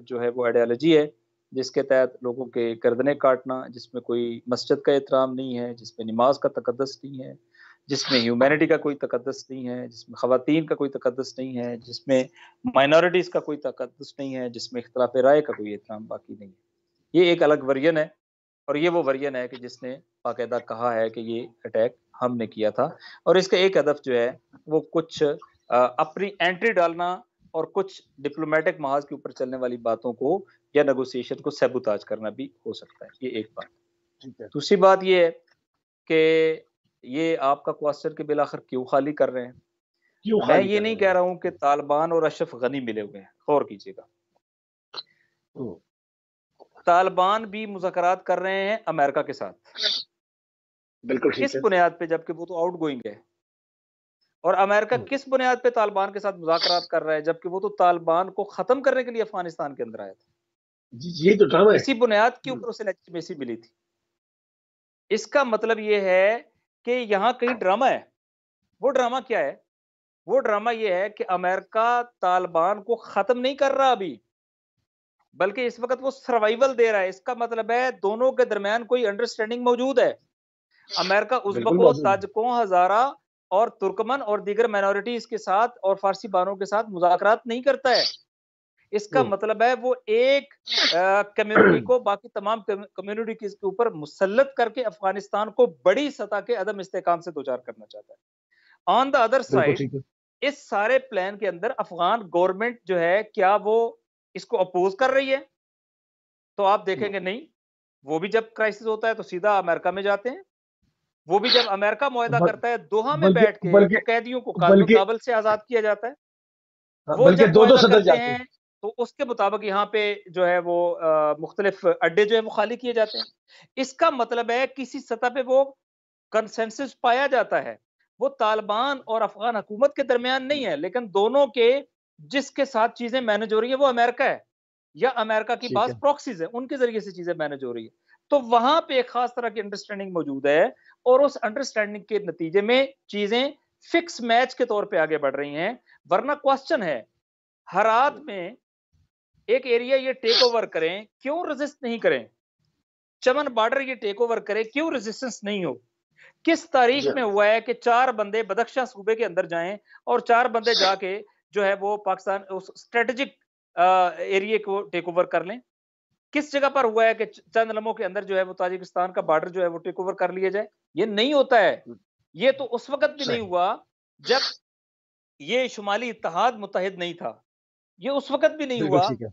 जो है वो आइडियोलॉजी है, जिसके तहत लोगों के गर्दनें काटना, जिसमें कोई मस्जिद का एहतराम नहीं है, जिसमें नमाज का तकद्दस नहीं है, जिसमें ह्यूमैनिटी का कोई तकद्दस नहीं है, जिसमें ख़वातीन का कोई तकद्दस नहीं है, जिसमें माइनॉरिटीज़ का कोई तकद्दस नहीं है, जिसमें इख्तिलाफ राय का कोई एहतराम बाकी नहीं है। ये एक अलग वर्जन है, और ये वो वर्जन है कि जिसने बाकायदा कहा है कि ये अटैक हमने किया था, और इसका एक हदफ जो है वो कुछ अपनी एंट्री डालना और कुछ डिप्लोमेटिक महाज के ऊपर चलने वाली बातों को या नेगोशिएशन को सैबोताज करना भी हो सकता है। ये एक बात। दूसरी बात ये है कि ये आपका क्वेश्चन के बिल आखिर क्यों खाली कर रहे हैं। मैं ये नहीं कह रहा हूं कि तालिबान और अशरफ गनी मिले हुए हैं, गौर कीजिएगा। तालिबान भी मुज़ाकरात कर रहे हैं अमेरिका के साथ, बिल्कुल ठीक है। किस बुनियाद पे? जबकि वो तो आउट गोइंग है। और अमेरिका किस बुनियाद पे तालिबान के साथ मुज़ाकरात कर रहा है, जबकि वो तो तालिबान को खत्म करने के लिए अफगानिस्तान के अंदर आया था। ये तो ड्रामा है। इसी बुनियाद के ऊपर उसे लेजिटिमेसी मिली थी। इसका मतलब ये है कि यहाँ कहीं ड्रामा है। वो ड्रामा क्या है? वो ड्रामा ये है कि अमेरिका तालिबान को खत्म नहीं कर रहा अभी, बल्कि इस वक्त वो सर्वाइवल दे रहा है। इसका मतलब है दोनों के दरमियान कोई अंडरस्टैंडिंग मौजूद है। अमेरिका उज़्बेकों, ताजिकों, हजारा और तुर्कमन और दीगर माइनॉरिटीज के साथ और फारसी बानों के साथ मुज़ाकरात नहीं करता है। इसका मतलब है वो एक कम्युनिटी को बाकी तमाम कम्युनिटी के ऊपर मुसल्लत करके अफगानिस्तान को बड़ी सतह के अदम इस्तेकाम से दोचार करना चाहता है। ऑन द अदर साइड, इस सारे प्लान के अंदर अफगान गवर्नमेंट जो है, क्या वो इसको अपोज कर रही है? तो आप देखेंगे नहीं। वो भी जब क्राइसिस होता है तो सीधा अमेरिका में जाते हैं। वो भी जब अमेरिका मुआहदा करता है दोहा में बैठ के तो कैदियों को काबुल से आजाद किया जाता है। वो जब मुआहदा करते हैं तो उसके मुताबिक यहाँ पे जो है वो मुख्तलिफ अड्डे जो है वो खाली किए जाते हैं। इसका मतलब है किसी सतह पे वो कंसेंसस पाया जाता है। वो तालिबान और अफगान हुकूमत के दरमियान नहीं है, लेकिन दोनों के जिसके साथ चीजें मैनेज हो रही है वो अमेरिका है, या अमेरिका की पास प्रॉक्सीज है, उनके जरिए से चीजें मैनेज हो रही है। तो वहां पे एक खास तरह की अंडरस्टैंडिंग मौजूद है, और उस अंडरस्टैंडिंग के नतीजे में चीजें फिक्स मैच के तौर पे आगे बढ़ रही हैं। वरना क्वेश्चन है, हरात में एक एरिया ये टेक ओवर करें, क्यों रेजिस्ट नहीं करें? चमन बॉर्डर ये टेक ओवर करे, क्यों रेजिस्टेंस नहीं हो? किस तारीख में हुआ है कि 4 बंदे बदख्शां सूबे के अंदर जाएं और 4 बंदे जाके जो है वो पाकिस्तान उस स्ट्रेटेजिक एरिया को टेक ओवर कर लें? किस जगह पर हुआ है कि चंद लम्हों के अंदर जो है वो ताजिकिस्तान का बॉर्डर जो है वो टेक ओवर कर लिया जाए? ये नहीं होता है। ये तो उस वक़्त भी नहीं सही। हुआ जब ये शुमाली इत्तेहाद मुत्तहिद नहीं था। ये उस वक़्त भी नहीं बिल्कुल हुआ। ठीक है।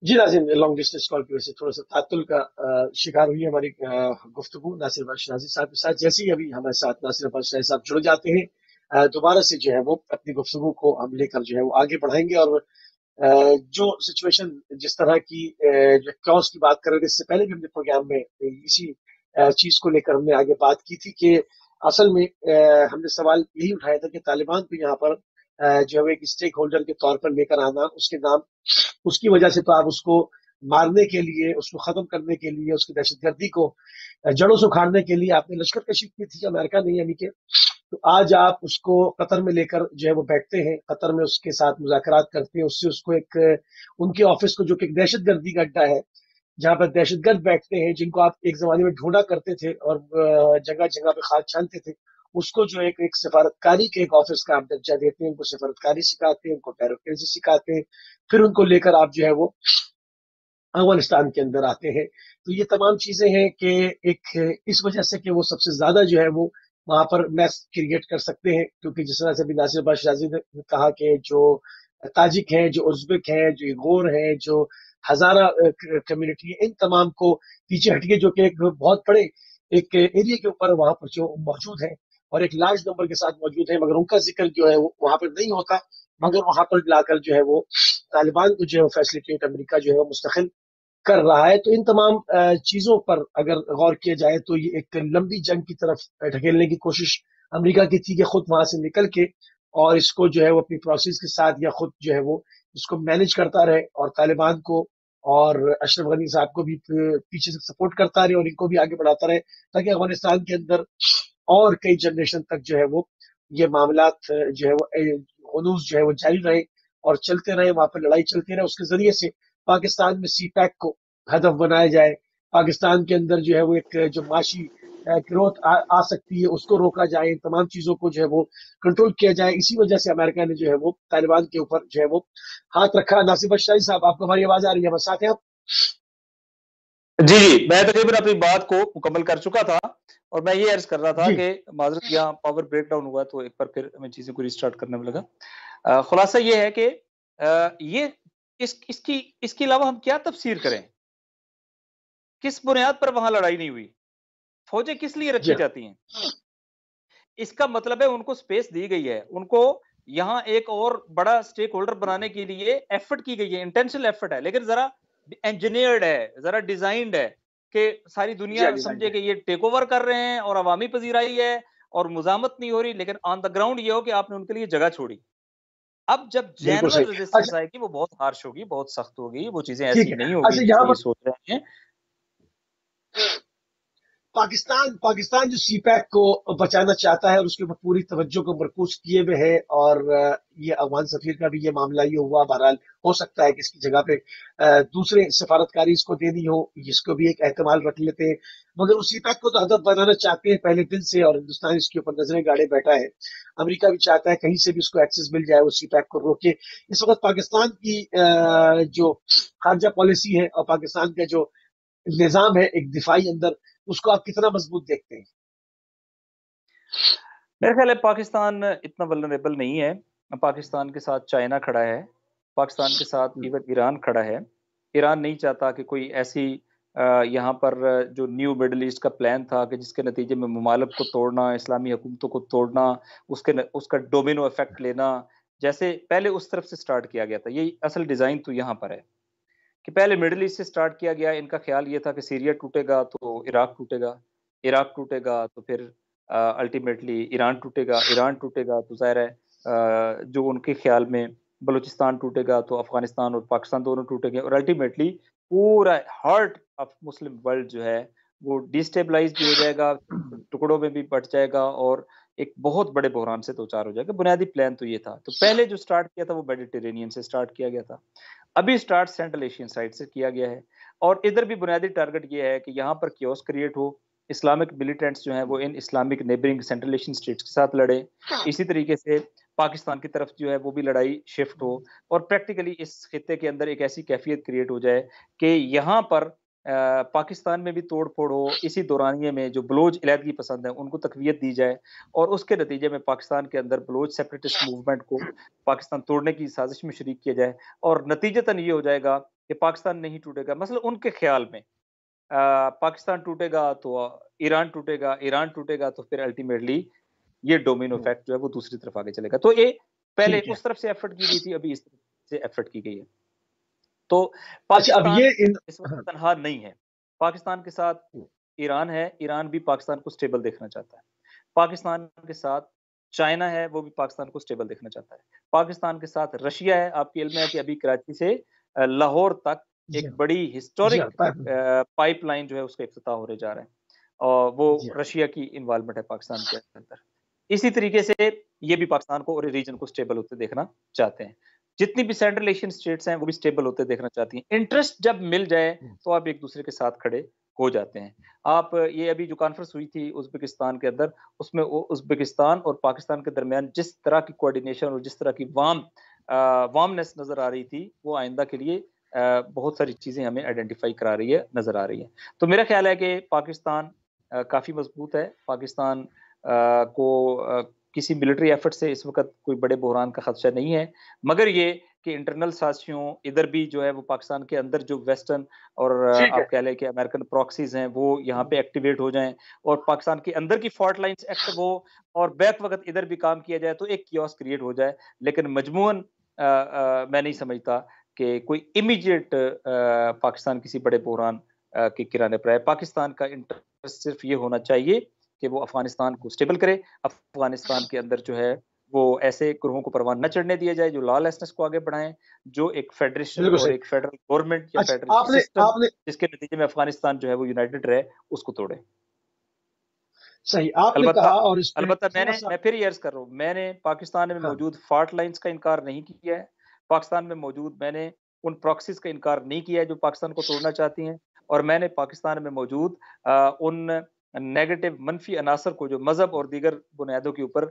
जी नाज़रीन, लॉन्ग डिस्टेंस कॉल की वजह से थोड़ा-सा तात्तुल का शिकार हुई हमारी गुफ्तगू नासिर अब्बास शराज़ी साहब के साथ। जैसे ही अभी हमारे साथ नासिर अब्बास शराज़ी साहब जुड़ जाते हैं, दोबारा से जो है वो अपनी गुफ्तगू को हम लेकर जो है वो आगे बढ़ाएँगे और जो सिचुएशन जिस तरह की जो कॉज की बात कर रहे थे, इससे पहले भी हमने प्रोग्राम में इसी चीज़ को लेकर हमने आगे बात की थी कि असल में हमने सवाल यही उठाया था कि तालिबान को यहाँ पर जो है एक स्टेक होल्डर के तौर पर लेकर आना, उसके नाम उसकी वजह से तो आप उसको मारने के लिए, उसको खत्म करने के लिए, उसकी दहशतगर्दी को जड़ों से उखाड़ने के लिए आपने लश्कर कशी की थी अमेरिका ने, यानी कि तो आज आप उसको कतर में लेकर जो है वो बैठते हैं, कतर में उसके साथ मुज़ाकरात करते हैं, उससे उसको एक उनके ऑफिस को जो कि एक दहशतगर्दी का अड्डा है, जहाँ पर दहशतगर्द बैठते हैं, जिनको आप एक ज़माने में ढूँढा करते थे और जगह-जगह पे खाक छानते थे, उसको जो एक सफारतकारी के एक ऑफिस का आप दर्जा देते हैं, उनको सफारतकारी सिखाते हैं, उनको टेररिज्म सिखाते हैं, फिर उनको लेकर आप जो है वो अफगानिस्तान के अंदर आते हैं। तो ये तमाम चीज़ें हैं कि एक इस वजह से कि वो सबसे ज़्यादा जो है वो वहाँ पर मैस क्रिएट कर सकते हैं, क्योंकि जिस तरह से अभी नासिर अब्बास शराज़ी ने कहा कि जो ताजिक हैं, जो उज़्बेक हैं, जो इगोर हैं, जो हज़ारा कम्युनिटी है, इन तमाम को पीछे हटिए, जो कि एक बहुत बड़े एक एरिया के ऊपर वहाँ पर जो मौजूद है और एक लार्ज नंबर के साथ मौजूद है, मगर उनका जिक्र जो है वो वहाँ पर नहीं होता, मगर वहाँ पर लाकर जो है वो तालिबान को जो है फैसिलिटेट अमेरिका जो है वो मुस्तकिल कर रहा है। तो इन तमाम चीज़ों पर अगर गौर किया जाए तो ये एक लंबी जंग की तरफ ढकेलने की कोशिश अमेरिका की थी कि खुद वहां से निकल के और इसको जो है वो अपनी प्रोसेस के साथ या खुद जो है वो इसको मैनेज करता रहे और तालिबान को और अशरफ गनी साहब को भी पीछे से सपोर्ट करता रहे और इनको भी आगे बढ़ाता रहे, ताकि अफगानिस्तान के अंदर और कई जनरेशन तक जो है वो ये मामलात जो है वो हुनूस जो है वो जारी रहे और चलते रहे, वहां पर लड़ाई चलती रहे, उसके जरिए से पाकिस्तान में सी पैक को हदफ बनाया जाए, पाकिस्तान के अंदर जो है वो एक जो माशी ग्रोथ आ सकती है उसको रोका जाए, इन तमाम चीजों को जो है वो कंट्रोल किया जाए। इसी वजह से अमेरिका ने जो है वो तालिबान के ऊपर जो है वो हाथ रखा। नासिर बख्शाई साहब, आपको हमारी आवाज आ रही है? साथ हैं आप? जी, जी, मैं तकरीबन अपनी बात को मुकम्मल कर चुका था और मैं ये अर्ज़ कर रहा था जी कि माज़रत यहाँ पावर ब्रेकडाउन हुआ तो एक बार फिर मैं चीज़ें को रिस्टार्ट करने में लगा। खुलासा ये है कि ये इसके अलावा हम क्या तफ़सीर करें? किस बुनियाद पर वहाँ लड़ाई नहीं हुई? फ़ौजें किस लिए जी रखी जाती हैं? इसका मतलब है उनको स्पेस दी गई है। उनको यहाँ एक और बड़ा स्टेक होल्डर बनाने के लिए एफर्ट की गई है, इंटेंशनल एफर्ट है, लेकिन ज़रा इंजीनियर्ड है, ज़रा डिज़ाइन्ड है कि सारी जी दुनिया डिजाइन समझे है। कि ये टेक ओवर कर रहे हैं और अवामी पज़ीराई है और मुज़ामत नहीं हो रही, लेकिन ऑन द ग्राउंड ये हो कि आपने उनके लिए जगह छोड़ी। अब जब बिल्कुल जेन्युइन सही। रेजिस्टेंस अच्छा आएगी, वो बहुत हार्श होगी, बहुत सख्त होगी, वो चीज़ें ठीक ऐसी है। नहीं होगी अच्छा यहाँ जैसे ये पर सोच रहे हैं। पाकिस्तान जो सीपैक को बचाना चाहता है और उसके ऊपर पूरी तवज्जो को मरकूज किए हुए है और ये अफगान सफीर का भी ये मामला ये हुआ। बहरहाल हो सकता है कि इसकी जगह पे दूसरे सफारतकारी इसको देनी हो, जिसको भी एक एहतमाल रख लेते हैं, मगर उस सीपैक को तो हदफ बनाना चाहते हैं पहले दिन से और हिंदुस्तान इसके ऊपर नजरें गाड़े बैठा है। अमेरिका भी चाहता है कहीं से भी उसको एक्सेस मिल जाए, उस सीपैक को रोके। इस वक्त पाकिस्तान की जो खारजा पॉलिसी है और पाकिस्तान का जो निजाम है एक दिफाई अंदर, उसको आप कितना मजबूत देखते हैं? मेरे ख्याल है पाकिस्तान इतना वल्नरेबल नहीं है। पाकिस्तान के साथ चाइना खड़ा है, पाकिस्तान के साथ हम्म, इवन ईरान खड़ा है। ईरान नहीं चाहता कि कोई ऐसी यहाँ पर जो न्यू मिडल ईस्ट का प्लान था कि जिसके नतीजे में ममालिक को तोड़ना, इस्लामी हुकूमतों को तोड़ना, उसका डोमिनो इफेक्ट लेना, जैसे पहले उस तरफ से स्टार्ट किया गया था। यही असल डिज़ाइन तो यहाँ पर है कि पहले मिडल ईस्ट से स्टार्ट किया गया। इनका ख्याल ये था कि सीरिया टूटेगा तो इराक टूटेगा, इराक टूटेगा तो फिर अल्टीमेटली ईरान टूटेगा तो ज़ाहिर है जो उनके ख्याल में बलूचिस्तान टूटेगा तो अफ़गानिस्तान और पाकिस्तान दोनों टूटेंगे और अल्टीमेटली पूरा हार्ट ऑफ मुस्लिम वर्ल्ड जो है वो डिस्टेबलाइज़ भी हो जाएगा, टुकड़ों में भी बँट जाएगा और एक बहुत बड़े बहरान से दो-चार हो जाएगा। बुनियादी प्लान तो ये था। तो पहले जो स्टार्ट किया था वो मेडिटेरेनियन से स्टार्ट किया गया था। अभी स्टार्ट सेंट्रल एशियन साइड से किया गया है। और इधर भी बुनियादी टारगेट ये है कि यहाँ पर क्योस क्रिएट हो, इस्लामिक मिलिटेंट्स जो हैं वो इन Islamic neighbouring central Asian states के साथ लड़े, इसी तरीके से पाकिस्तान की तरफ जो है वो भी लड़ाई शिफ्ट हो और प्रैक्टिकली इस खित्ते के अंदर एक ऐसी कैफियत क्रिएट हो जाए कि यहाँ पर पाकिस्तान में भी तोड़ फोड़ हो, इसी दौरानिए में जो बलोच इलादगी पसंद है उनको तकवीत दी जाए और उसके नतीजे में पाकिस्तान के अंदर बलोच सेपरेटिस्ट मूवमेंट को पाकिस्तान तोड़ने की साजिश में शरीक किया जाए और नतीजतन ये हो जाएगा कि पाकिस्तान नहीं टूटेगा। मतलब उनके ख्याल में पाकिस्तान टूटेगा तो ईरान टूटेगा तो फिर अल्टीमेटली ये डोमिनो इफेक्ट जो है वो दूसरी तरफ आगे चलेगा। तो ये पहले उस तरफ से एफर्ट की गई थी, अभी इस तरफ से एफर्ट की गई है। तो अच्छा, अब पाकिस्तान ये इस वक्त तनहा नहीं है, पाकिस्तान के साथ ईरान है, ईरान भी पाकिस्तान को स्टेबल देखना चाहता है। पाकिस्तान के साथ चाइना है, वो भी पाकिस्तान को स्टेबल देखना चाहता है। पाकिस्तान के साथ रशिया है, आपके इल्म है कि अभी कराची से लाहौर तक एक बड़ी हिस्टोरिक पाइपलाइन जो है उसका इफ्तिताह होने जा रहा है और वो रशिया की इन्वॉल्वमेंट है पाकिस्तान के अंदर। इसी तरीके से ये भी पाकिस्तान को और रीजन को स्टेबल होते देखना चाहते हैं। जितनी भी सेंट्रल एशियन स्टेट्स हैं वो भी स्टेबल होते देखना चाहती हैं। इंटरेस्ट जब मिल जाए तो आप एक दूसरे के साथ खड़े हो जाते हैं। आप ये अभी जो कॉन्फ्रेंस हुई थी उज़्बेकिस्तान के अंदर, उसमें उज़्बेकिस्तान और पाकिस्तान के दरमियान जिस तरह की कोऑर्डिनेशन और जिस तरह की वार्मनेस नजर आ रही थी, वो आइंदा के लिए बहुत सारी चीजें हमें आइडेंटिफाई करा रही है, नजर आ रही है। तो मेरा ख्याल है कि पाकिस्तान काफी मजबूत है। पाकिस्तान को किसी मिलिट्री एफर्ट से इस वक्त कोई बड़े बहरान का खदशा नहीं है, मगर ये कि इंटरनल साजिशों इधर भी जो है वो पाकिस्तान के अंदर जो वेस्टर्न और आप कह लें कि अमेरिकन प्रॉक्सीज हैं वो यहाँ पे एक्टिवेट हो जाएं और पाकिस्तान के अंदर की फॉल्ट लाइंस एक्टिव हो और बैक वक्त इधर भी काम किया जाए तो एक कियोस क्रिएट हो जाए। लेकिन मजमूअन मैं नहीं समझता कि कोई इमीडिएट पाकिस्तान किसी बड़े बहरान के किराने पर है। पाकिस्तान का इंटरेस्ट सिर्फ ये होना चाहिए कि वो अफगानिस्तान को स्टेबल करे, अफगानिस्तान के अंदर जो है वो ऐसे ग्रोहों को परवान न चढ़ने दिया जाए जो लॉलेसनेस को आगे बढ़ाएं, जो एक फेडरेशन और एक फेडरल गवर्नमेंट या फेडरल सिस्टम जिसके नतीजे में अफगानिस्तान जो है वो यूनाइटेड रहे, उसको तोड़े। सही आपने कहा। और अलबत्ता मैं फिर ये अर्ज कर रहा हूँ, मैंने पाकिस्तान में मौजूद फॉल्ट लाइंस का इनकार नहीं किया है। पाकिस्तान में मौजूद मैंने उन प्रॉक्सीज का इनकार नहीं किया है जो पाकिस्तान को तोड़ना चाहती हैं, और मैंने पाकिस्तान में मौजूद उन नेगेटिव मनफी अनासर को जो मजहब और दीगर बुनियादों के ऊपर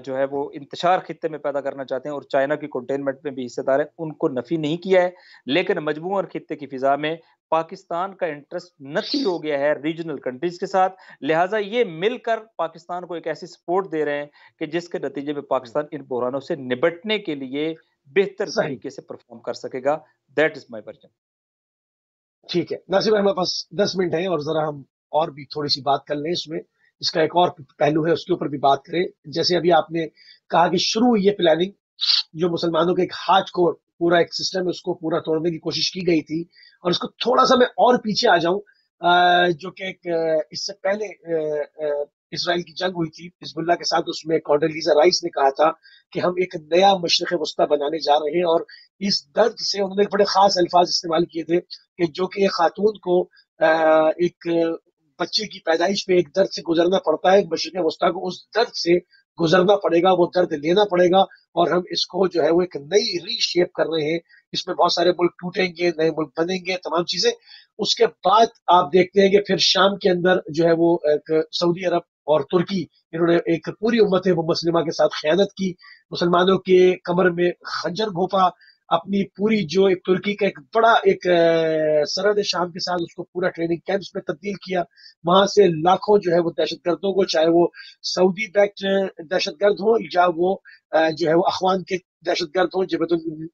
जो है वो इंतशार खित्ते में पैदा करना चाहते हैं और चाइना की कंटेनमेंट में भी हिस्सेदार है, उनको नफी नहीं किया है। लेकिन मजमूअन खित्ते की फिजा में पाकिस्तान का इंटरेस्ट नफी हो गया है रीजनल कंट्रीज के साथ, लिहाजा ये मिलकर पाकिस्तान को एक ऐसी सपोर्ट दे रहे हैं कि जिसके नतीजे में पाकिस्तान इन बहरानों से निपटने के लिए बेहतर तरीके से परफॉर्म कर सकेगा। That is my version. ठीक है नासिर भाई, हमारे पास 10 मिनट है और जरा हम और भी थोड़ी सी बात कर लें इसमें। इसका एक और पहलू है, उसके ऊपर भी बात करें। जैसे अभी आपने कहा कि शुरू ये प्लानिंग जो मुसलमानों के एक हाथ को पूरा एक सिस्टम है उसको पूरा तोड़ने की कोशिश की गई थी, और उसको थोड़ा सा मैं और पीछे आ जाऊं, जो कि इससे पहले इसराइल की जंग हुई थी हिजबुल्लाह के साथ, उसमें कॉन्डोलीजा राइस ने कहा था कि हम एक नया मशरिक वस्ता बनाने जा रहे हैं, और इस दर्द से उन्होंने बड़े खास अल्फाज इस्तेमाल किए थे कि जो कि एक खातून को एक बच्चे की पैदाइश पे एक दर्द से गुजरना पड़ता है, मशरिक वस्ता को उस दर्द से गुजरना पड़ेगा, वो दर्द लेना पड़ेगा, और हम इसको जो है वो एक नई रीशेप कर रहे हैं। इसमें बहुत सारे मुल्क टूटेंगे, नए मुल्क बनेंगे, तमाम चीजें। उसके बाद आप देखते हैं कि फिर शाम के अंदर जो है वो एक सऊदी अरब और तुर्की, इन्होंने एक पूरी उम्मत वो मुस्लिमा के साथ खयानत की, मुसलमानों के कमर में खंजर घोंपा, अपनी पूरी जो एक तुर्की का एक बड़ा एक सरहद शाम के साथ उसको पूरा ट्रेनिंग कैंप्स में तब्दील किया। वहां से लाखों जो है वो दहशतगर्दों को, चाहे वो सऊदी बैक्ड दहशतगर्द हो या वो जो है वो अखवान के दहशतगर्द हो, जबहतुल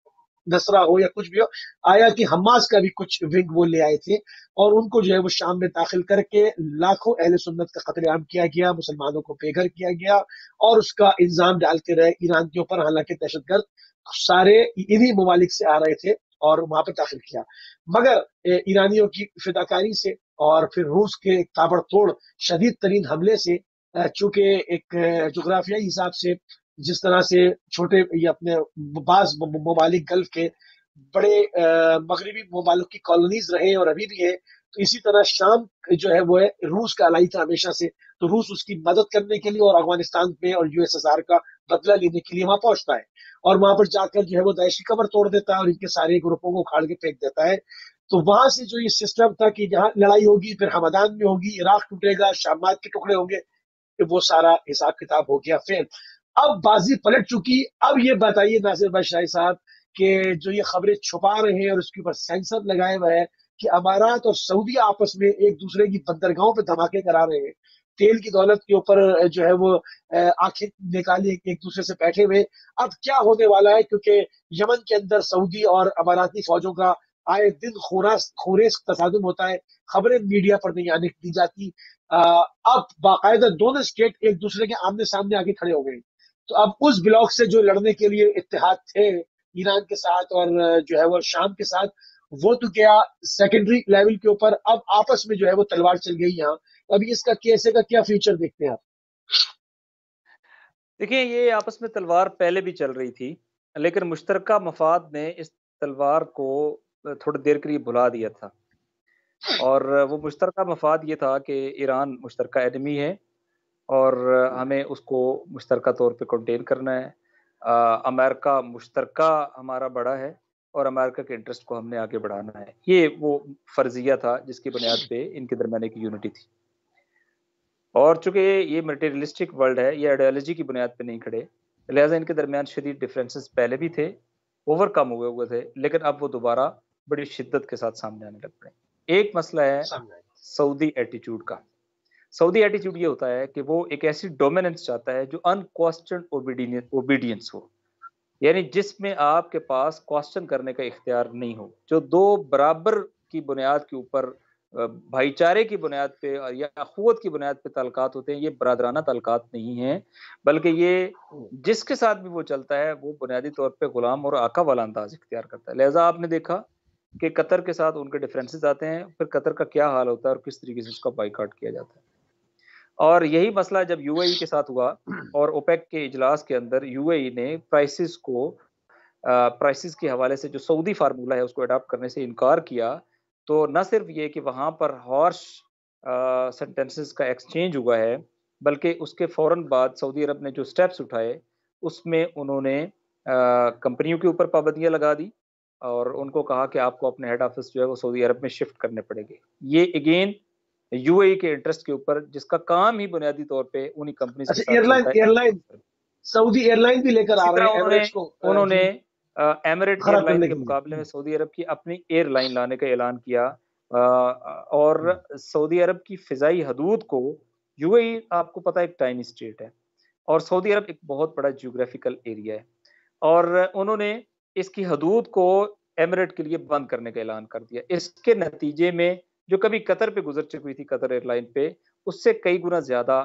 नसरा हो या कुछ भी हो, आया कि हमास का भी कुछ विंग वो ले आए थे, और उनको जो है वो शाम में दाखिल करके लाखों अहले सुन्नत का कत्लेआम किया गया, मुसलमानों को बेघर किया गया, और उसका इल्जाम डालते रहे ईरान के ऊपर। हालांकि दहशतगर्द सारे इन्हीं ममालिक से आ रहे थे और वहां पर दाखिल किया, मगर ईरानियों की फिदाकारी से और फिर रूस के ताबड़तोड़ शदीद तरीन हमले से, चूंकि एक जोग्राफियाई हिसाब से जिस तरह से छोटे ये अपने बाज ममालिक गल्फ के बड़े मगरबी ममालिक की कॉलोनीज रहे और अभी भी है, तो इसी तरह शाम जो है वो है रूस का अलाई था हमेशा से, तो रूस उसकी मदद करने के लिए और अफगानिस्तान में और यूएसएसआर का बदला लेने के लिए वहां पहुंचता है, और वहां पर जाकर जो है वो दाइश की कमर तोड़ देता है और इनके सारे ग्रुपों को उखाड़ के फेंक देता है। तो वहां से जो ये सिस्टम था कि जहां लड़ाई होगी फिर हमदान में होगी, इराक टूटेगा, शामात के टुकड़े होंगे, कि वो सारा हिसाब किताब हो गया फेल। अब बाजी पलट चुकी। अब ये बताइए नासिर भाई शाही साहब कि जो ये खबरें छुपा रहे हैं और उसके ऊपर सेंसर लगाए हुए हैं कि अमारात और सऊदी आपस में एक दूसरे की बंदरगाहों पे धमाके करा रहे हैं, तेल की दौलत के ऊपर जो है वो आंखें निकाली एक दूसरे से बैठे हुए। अब क्या होने वाला है, क्योंकि यमन के अंदर सऊदी और अमाराती फौजों का आए दिन खोरेस तसादुम होता है, खबरें मीडिया पर नहीं आने दी जाती। अब बाकायदा दोनों स्टेट एक दूसरे के आमने सामने आके खड़े हो गए। तो अब उस ब्लॉक से जो लड़ने के लिए इत्तेहाद थे ईरान के साथ और जो है वो शाम के साथ, वो तो क्या सेकेंडरी लेवल के ऊपर अब आपस में जो है वो तलवार चल गई यहाँ। अभी इसका कैसे का क्या फ्यूचर देखते हैं आप? देखिए, ये आपस में तलवार पहले भी चल रही थी, लेकिन मुश्तरका मफाद ने इस तलवार को थोड़ी देर के लिए भुला दिया था। और वो मुश्तरका मफाद ये था कि ईरान मुश्तरका एनिमी है और हमें उसको मुश्तरका तौर पे कंटेन करना है। अमेरिका मुश्तरका हमारा बड़ा है और अमेरिका के इंटरेस्ट को हमने आगे बढ़ाना है। ये वो फर्जिया था जिसकी बुनियाद पे इनके दरमियान एक यूनिटी थी। और चूंकि ये मटेरियलिस्टिक वर्ल्ड है, ये आइडियोलॉजी की बुनियाद पे नहीं खड़े, लिहाजा इनके दरमियान शदीद डिफरेंसेस पहले भी थे, ओवरकम हुए थे, लेकिन अब वो दोबारा बड़ी शिद्दत के साथ सामने आने लग पड़े। एक मसला है सऊदी एटीट्यूड का। सऊदी एटीट्यूड ये होता है कि वो एक ऐसी डोमिनेंस चाहता है जो अनक्वेश्चन ओबीडियंस हो, यानी जिसमें आपके पास क्वेश्चन करने का इख्तियार नहीं हो, जो दो बराबर की बुनियाद के ऊपर भाईचारे की बुनियाद पे और या अखुवत की बुनियाद पे ताल्लुकात होते हैं। ये बरादराना ताल्लुकात नहीं है, बल्कि ये जिसके साथ भी वो चलता है वो बुनियादी तौर पे गुलाम और आका वाला अंदाज इख्तियार करता है। लिहाजा आपने देखा कि कतर के साथ उनके डिफरेंसेस आते हैं, फिर कतर का क्या हाल होता है और किस तरीके से उसका बाइकाट किया जाता है। और यही मसला जब यूएई के साथ हुआ और ओपेक के इजलास के अंदर यूएई ने प्राइसेस के हवाले से जो सऊदी फार्मूला है उसको अडॉप्ट करने से इनकार किया, तो न सिर्फ ये कि वहां पर हॉर्श सेंटेंसेस का एक्सचेंज हुआ है, बल्कि उसके फौरन बाद सऊदी अरब ने जो स्टेप्स उठाए उसमें उन्होंने कंपनियों के ऊपर पाबंदियां लगा दी और उनको कहा कि आपको अपने हेड ऑफिस जो है वो सऊदी अरब में शिफ्ट करने पड़ेंगे। ये अगेन यूएई के इंटरेस्ट के ऊपर, जिसका काम ही बुनियादी तौर पे उन्हीं कंपनीज के साथ एयरलाइन चलता है। एयरलाइन सऊदी एयरलाइन भी लेकर आ इसी रहे तरह हैं एमिरेट्स को उन्होंने जी, एमिरेट खड़ा एयरलाइन करने के के लिए। मुकाबले में सऊदी अरब की अपनी एयरलाइन लाने का ऐलान किया। और सऊदी अरब की फिजाई हदूद को, यूएई आपको पता है एक टाइनी स्टेट है और सऊदी अरब एक बहुत बड़ा जियोग्राफिकल एरिया है, और उन्होंने इसकी हदूद को एमिरेट के लिए बंद करने का ऐलान कर दिया। इसके नतीजे में जो कभी कतर पे गुजर चुकी हुई थी, कतर एयरलाइन पे, उससे कई गुना ज्यादा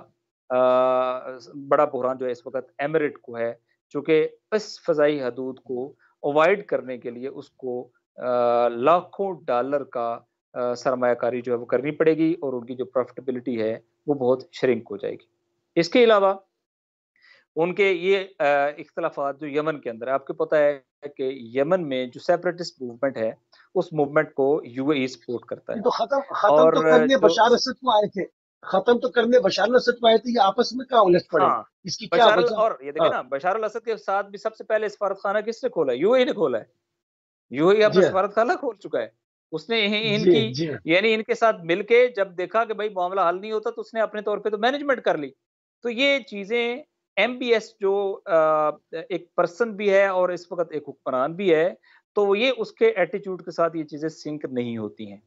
बड़ा बहरान जो है इस वक्त एमिरेट को है, चूंकि इस फजाई हदूद को अवॉइड करने के लिए उसको लाखों डॉलर का सरमायाकारी जो है वो करनी पड़ेगी और उनकी जो प्रॉफिटेबिलिटी है वो बहुत श्रिंक हो जाएगी। इसके अलावा उनके ये इख्तलाफात जो यमन के अंदर है, आपको पता है कि यमन में जो सेपरेटिस्ट मूवमेंट है उस मूवमेंट को यूएई सपोर्ट करता ये है। तो खत्म और तो करने जो बशार असद को आए थे, खत्म तो करने बशार असद को आए थे, ये आपस में क्या उलझ पड़े, हाँ, इसकी क्या वजह? और ये देखे हाँ ना, बशार अल असद के साथ भी सबसे पहले सफारत खाना किसने खोला है? यूएई ने खोला है। यूएई अपना जी हाँ, सफारत खाना खोल चुका है। उसने जी इनकी, जी हाँ। यानी इनके साथ मिलके जब देखा कि भाई मामला हल नहीं होता, तो उसने अपने तौर पे तो मैनेजमेंट कर ली। तो ये चीजें एमबीएस जो एक पर्सन भी है और इस वक्त एक हुक्मरान भी है, तो ये उसके एटीट्यूड के साथ ये चीजें सिंक नहीं होती हैं।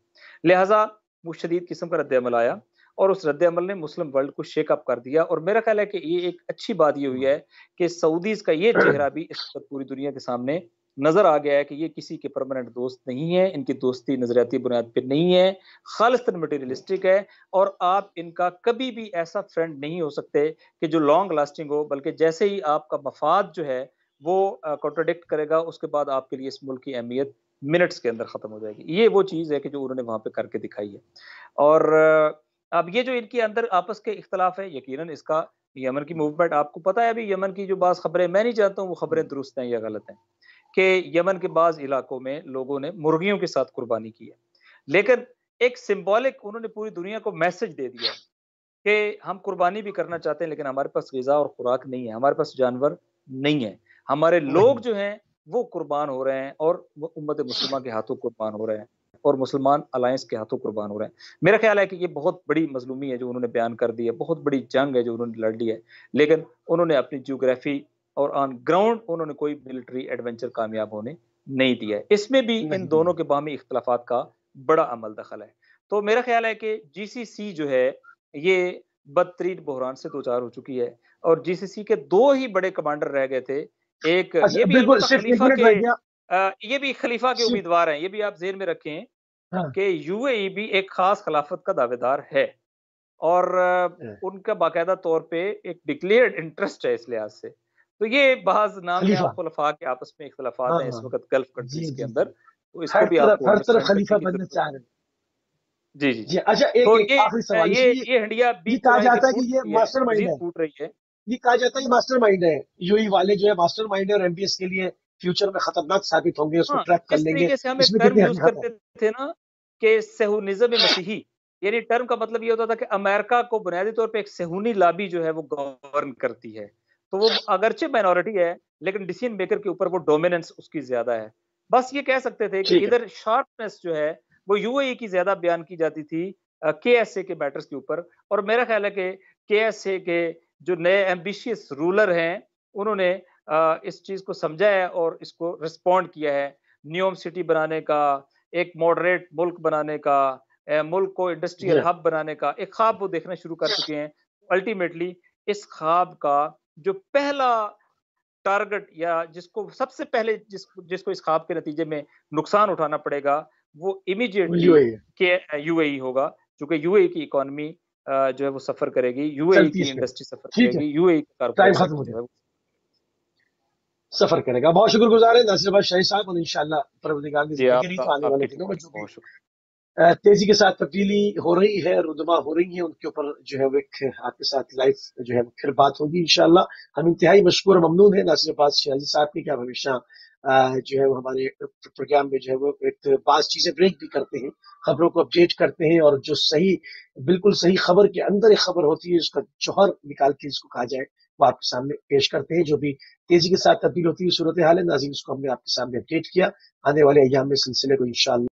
लिहाजा वो शदीद किस्म का रद्द-ए-अमल आया और उस रद्द-ए-अमल ने मुस्लिम वर्ल्ड को शेक अप कर दिया। और मेरा ख्याल है कि ये एक अच्छी बात ये हुई है कि सऊदीज का ये चेहरा भी इस वक्त पूरी दुनिया के सामने नजर आ गया है कि ये किसी के परमानेंट दोस्त नहीं है, इनकी दोस्ती नजरियाती बुनियाद पे नहीं है, खालिस्तन मटेरियलिस्टिक है। और आप इनका कभी भी ऐसा फ्रेंड नहीं हो सकते कि जो लॉन्ग लास्टिंग हो, बल्कि जैसे ही आपका मफाद जो है वो कॉन्ट्रोडिक्ट करेगा, उसके बाद आपके लिए इस मुल्क की अहमियत मिनट्स के अंदर खत्म हो जाएगी। ये वो चीज है कि जो उन्होंने वहां पे करके दिखाई है। और अब ये जो इनके अंदर आपस के इख्तलाफ है, यकीनन इसका यमन की मूवमेंट, आपको पता है अभी यमन की जो बात खबरें, मैं नहीं जानता हूँ वो खबरें दुरुस्त हैं या गलत हैं, कि यमन के बाज इलाकों में लोगों ने मुर्गियों के साथ कुर्बानी की है, लेकिन एक सिंबॉलिक उन्होंने पूरी दुनिया को मैसेज दे दिया कि हम कुर्बानी भी करना चाहते हैं लेकिन हमारे पास ग़िज़ा और खुराक नहीं है, हमारे पास जानवर नहीं है, हमारे लोग जो हैं वो कुर्बान हो रहे हैं और वो उम्मत मुस्लिमा के हाथों कुर्बान हो रहे हैं। और मुसलमान अलायंस के हाथों कुर्बान हो रहे हैं। मेरा ख्याल है कि ये बहुत बड़ी मजलूमी है जो उन्होंने बयान कर दी है, बहुत बड़ी जंग है जो उन्होंने लड़ ली है, लेकिन उन्होंने अपनी जियोग्राफी और ऑन ग्राउंड उन्होंने कोई मिलिट्री एडवेंचर कामयाब होने नहीं दिया है। इसमें भी इन दोनों के बाहमी इख्तलाफात का बड़ा अमल दखल है। तो मेरा ख्याल है कि जीसीसी जो है ये बदतरीन बहरान से दो चार हो चुकी है और जीसीसी के दो ही बड़े कमांडर रह गए थे। एक ये भी बिल्कुल, अलबत्ता सिर्फ एक खलीफा मिनट के रह गया। ये भी खलीफा के सिर्फ उम्मीदवार हैं। ये भी आप ज़हन में रखें हाँ, कि यूएई भी एक खास खिलाफत का दावेदार है और उनका बाकायदा तौर पे एक डिक्लेयर्ड इंटरेस्ट है इस लिहाज से। तो ये बाज़ नाम-नहाद खलीफा। खुलफा के आपस में इख्तिलाफात हाँ, हैं इस हाँ। वक़्त गल्फ जी, कंट्रीज़ के जी, अंदर, जी। तो इसको भी आपको हर तरफ अंडरस्टैंड खलीफा करने की बनना ज़रूरत चाह है। रहे हैं। जी, जी, जी, जी। अच्छा, तो एक आखिरी सवाल ये हंडिया ये बीत कहा चुराई के जाता है फूट कि ये चुकी है, मास्टरमाइंड मज़ीद है। फूट रही है। ये कहा जाता है ये मास्टरमाइंड है। यूएई वाले जो है मास्टरमाइंड है और एमबीएस के लिए फ्यूचर में खतरनाक साबित होंगे, उसको हाँ, ट्रैक कर जिस लेंगे। तरीके से हम एक इसमें टर्म कितनी यूज़ हकीकत है? करते थे ना कि सेहूनिज़्म मसीही, यानी टर्म का मतलब ये होता था कि अमेरिका को बुनियादी तौर पे एक सेहूनी लॉबी जो है वो गवर्न करती है। तो वो अगरचे माइनॉरिटी है, लेकिन डिसीजन मेकर के ऊपर वो डोमिनेंस उसकी ज़्यादा है। बस ये कह सकते थे कि ठीक है। इधर शार्पनेस जो है वो यूएई की ज़्यादा बयान की जाती थी केएसए के मैटर्स के ऊपर और मेरा ख्याल है कि केएसए के जो नए एम्बिशियस रूलर हैं, उन्होंने इस चीज़ को समझा है और इसको रिस्पॉन्ड किया है। न्यूयॉर्क सिटी बनाने का, एक मॉडरेट मुल्क बनाने का, मुल्क को जी इंडस्ट्रियल हाँ। हब बनाने का एक ख्वाब वो देखना शुरू कर चुके हैं। अल्टीमेटली इस ख्वाब का जो पहला टारगेट या जिसको सबसे पहले जिसको इस ख्वाब के नतीजे में नुकसान उठाना पड़ेगा, वो वो इमीडिएटली यूएई है। के यूएई होगा, क्योंकि यूएई की इकोनॉमी जो है वो सफ़र करेगी, यूएई चलती की इस पे। इंडस्ट्री सफ़र ठीक है, करेगी, यूएई का टाइम कॉर्पोरेट खत्म सेक्टर हो जो गया। है वो सफर करेगा। बहुत शुक्रगुजार है नासिर शाही साहब और इंशाल्लाह परवरदिगार की जी, जिंदगी रही आपका तो आने वाले आपकी दिनों में जो भी बहुत शुक्रिया। तेजी के साथ तब्दीली हो रही है, रुदमा हो रही है, उनके ऊपर जो है वो एक आपके साथ लाइव जो है फिर बात होगी इंशाल्लाह। हम इंतहाई मशकूर और ममनून है नासिर अब्बास शहजी साहब की कि आप हमेशा जो है वो हमारे प्रोग्राम में जो है वो एक बात चीजें ब्रेक भी करते हैं, खबरों को अपडेट करते हैं और जो सही बिल्कुल सही खबर के अंदर एक खबर होती है उसका जौहर निकाल के जिसको कहा जाए वो आपके सामने पेश करते हैं। जो भी तेजी के साथ तब्दील होती है सूरत हाल है नाज़रीन, उसको हमने आपके सामने अपडेट किया। आने वाले अय्याम में सिलसिले को इंशाल्लाह